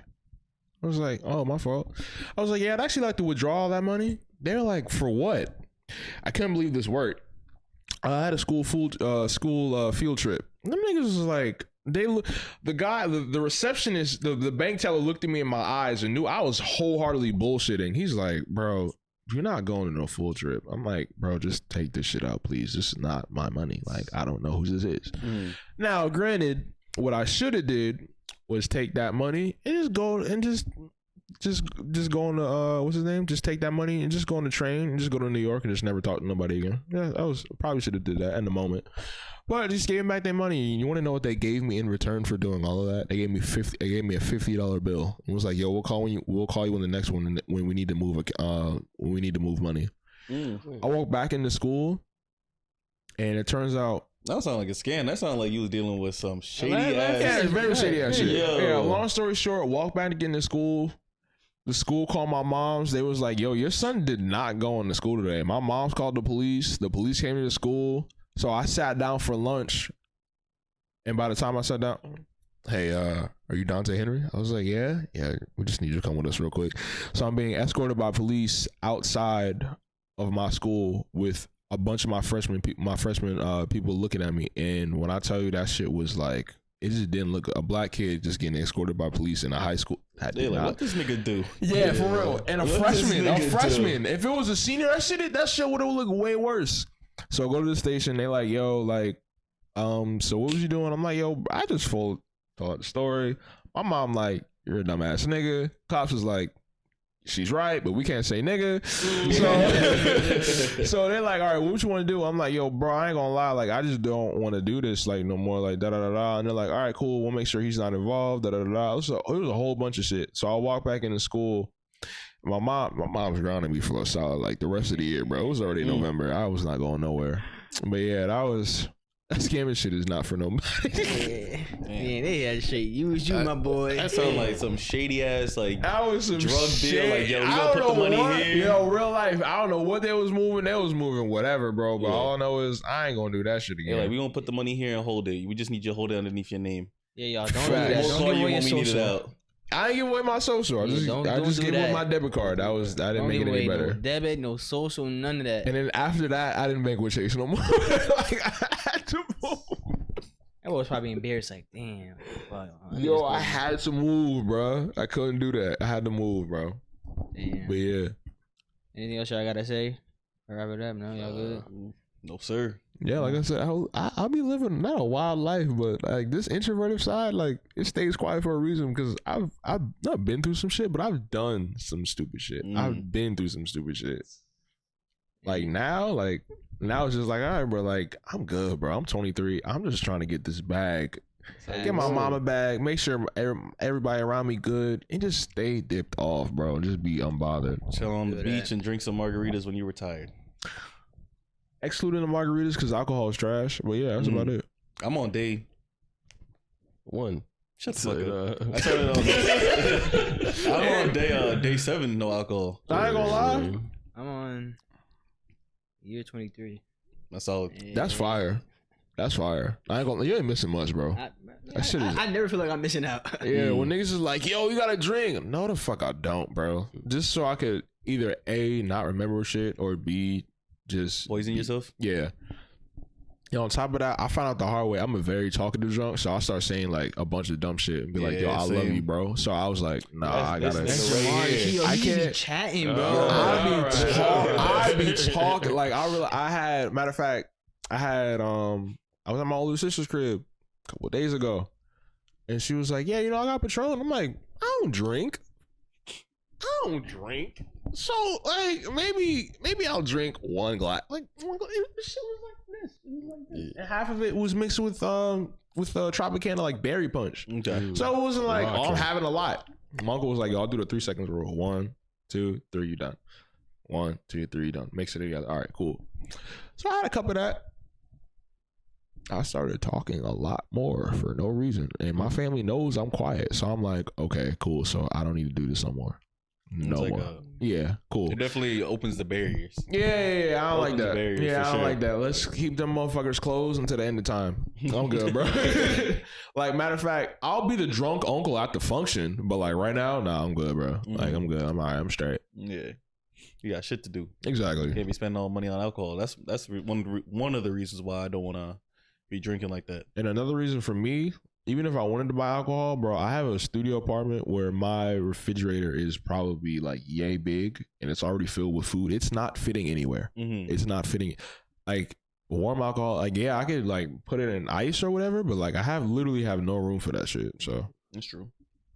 I was like, oh, my fault. I was like, yeah, I'd actually like to withdraw all that money. They're like, for what? I couldn't believe this worked. I had a school field trip. Them niggas was like, the receptionist, the bank teller looked at me in my eyes and knew I was wholeheartedly bullshitting. He's like, bro, you're not going to no full trip. I'm like, bro, just take this shit out, please. This is not my money. Like, I don't know who this is. Now, granted, what I should have did was take that money and just go and just go on the what's his name? Just take that money and just go on the train and just go to New York and just never talk to nobody again. Yeah, probably should have did that in the moment. But I just gave them back their money. You want to know what they gave me in return for doing all of that? They gave me a $50 bill. It was like, yo, we'll call you on the next one when we need to move money. I walked back into school, and it turns out that sounded like a scam. That sounded like you was dealing with some shady ass. Yeah, it's very shady ass shit. Yeah. Long story short, walked back again to school. The school called my moms. They was like, yo, your son did not go into school today. My mom's called the police. The police came to the school. So I sat down for lunch, and by the time I sat down, hey, are you Dante Henry? I was like, yeah, we just need you to come with us real quick. So I'm being escorted by police outside of my school with a bunch of my freshman people looking at me. And when I tell you that shit was like, it just didn't look, a black kid just getting escorted by police in a high school. They're like, what this nigga do? Yeah, for real. And a freshman. If it was a senior, that shit would have looked way worse. So I go to the station. They like, yo, like, so what was you doing? I'm like, yo, I just told the story. My mom like, you're a dumbass nigga. Cops was like, she's right, but we can't say nigga. So they're like, all right, what you want to do? I'm like, yo, bro, I ain't gonna lie. Like, I just don't want to do this like no more. Like, da-da-da-da. And they're like, all right, cool. We'll make sure he's not involved. Da-da-da-da. It was a whole bunch of shit. So I walked back into school. My mom's grounding me for a solid like the rest of the year, bro. It was already November. I was not going nowhere. But yeah, that scamming shit is not for nobody. Man, they had shit. You, my boy. That sounded like some shady ass like that was some drug shit. deal. Like, yo, we gonna put the money here. Yo, real life. I don't know what they was moving. They was moving whatever, bro. But all I know is I ain't gonna do that shit again. Yeah, like we gonna put the money here and hold it. We just need you to hold it underneath your name. Yeah, y'all don't do that. We'll call you when we need it out. I ain't give away my social. I just gave away my debit card. I didn't make it any better. No debit, no social, none of that. And then after that, I didn't bank with Chase no more. Like, I had to move. I was probably embarrassed. Like, damn. Yo, I had to move, bro. I couldn't do that. I had to move, bro. Damn. But yeah. Anything else y'all gotta say? Wrap it up. No, y'all good? No, sir. Yeah, like I said, I'll be living not a wild life, but like this introverted side, like it stays quiet for a reason because I've not been through some shit, but I've done some stupid shit. I've been through some stupid shit. Like now it's just like, all right, bro, like I'm good, bro. I'm 23. I'm just trying to get this bag, get my mama bag, make sure everybody around me good, and just stay dipped off, bro, and just be unbothered. Chill on the beach and drink some margaritas when you retired. Excluding the margaritas because alcohol is trash. But yeah, that's about it. I'm on day 1. Shut the fuck up. I started I'm on day 7, no alcohol. I ain't gonna lie. I'm on year 23. That's solid. Yeah. That's fire. That's fire. I ain't gonna. You ain't missing much, bro. I never feel like I'm missing out. Yeah, when niggas is like, yo, you gotta drink. No, the fuck I don't, bro. Just so I could either A, not remember shit, or B, just poison yourself. Yeah. You know, on top of that, I found out the hard way. I'm a very talkative drunk, so I start saying like a bunch of dumb shit and be like, "Yo, I love you, bro." So I was like, "Nah, I gotta." I can't chatting, bro. I be talking like I had. Matter of fact, I was at my older sister's crib a couple of days ago, and she was like, "Yeah, you know, I got Patron." I'm like, "I don't drink. So like maybe I'll drink one glass. Like one glass. This shit was like this. It was like this. And half of it was mixed with Tropicana like berry punch. Okay. So it wasn't like I'm having a lot. My uncle was like, "Yo, I'll do the 3 seconds rule. 1, 2, 3, you done. 1, 2, 3, you done. Mix it together. All right, cool." So I had a cup of that. I started talking a lot more for no reason, and my family knows I'm quiet. So I'm like, okay, cool. So I don't need to do this no more. no like more. Yeah, cool. It definitely opens the barriers. Yeah, I don't like that. Yeah, I don't sure. like that. Let's keep them motherfuckers closed until the end of time. I'm good, bro. Like, matter of fact, I'll be the drunk uncle at the function, but like right now, nah, I'm good, bro. Like, I'm good. I'm all right. I'm straight. Yeah, you got shit to do. Exactly. You can't be spending all money on alcohol. That's one of the reasons why I don't want to be drinking like that. And another reason for me, even if I wanted to buy alcohol, bro, I have a studio apartment where my refrigerator is probably like yay big and it's already filled with food. It's not fitting anywhere. It's not fitting. Like warm alcohol, like yeah, I could like put it in ice or whatever, but like I literally have no room for that shit. So that's true.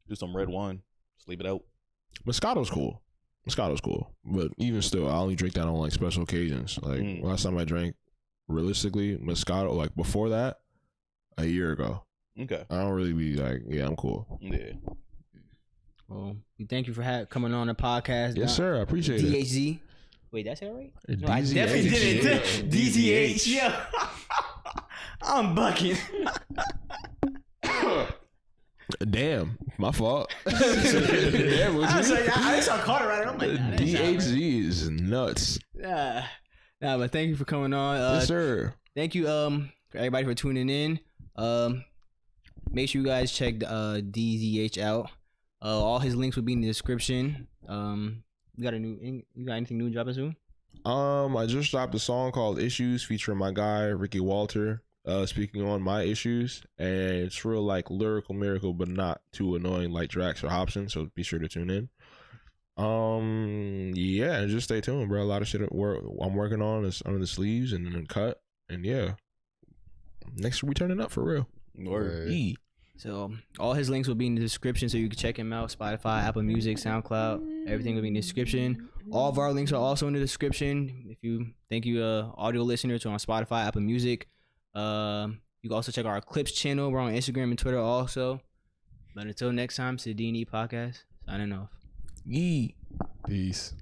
Do some red wine. Just leave it out. Moscato's cool. But even still, I only drink that on like special occasions. Like last time I drank, realistically, Moscato, like before that, a year ago. Okay. I don't really be like, yeah, I'm cool. Yeah. Well, we thank you for coming on the podcast. Yes, sir. I appreciate it. DHZ. Wait, that's it right? No, DZH. I definitely did it. DZH. Yeah. I'm bucking. Damn, my fault. Damn, I just saw Carter right. I'm like, nah, DHZ is nuts. Nah, but thank you for coming on. Yes, sir. Thank you, everybody for tuning in. Make sure you guys check DZH out. All his links will be in the description. You got anything new dropping soon? I just dropped a song called Issues featuring my guy Ricky Walter, speaking on my issues, and it's real like lyrical miracle, but not too annoying like Drax or Hobson. So be sure to tune in. Yeah, and just stay tuned, bro. A lot of shit I'm working on is under the sleeves and then cut, and yeah, next week we turning up for real. So all his links will be in the description, so you can check him out. Spotify, Apple Music, SoundCloud, everything will be in the description. All of our links are also in the description. Thank you, audio listeners who are on Spotify, Apple Music. You can also check our Clips channel. We're on Instagram and Twitter also. But until next time, it's the D&E Podcast signing off. Peace.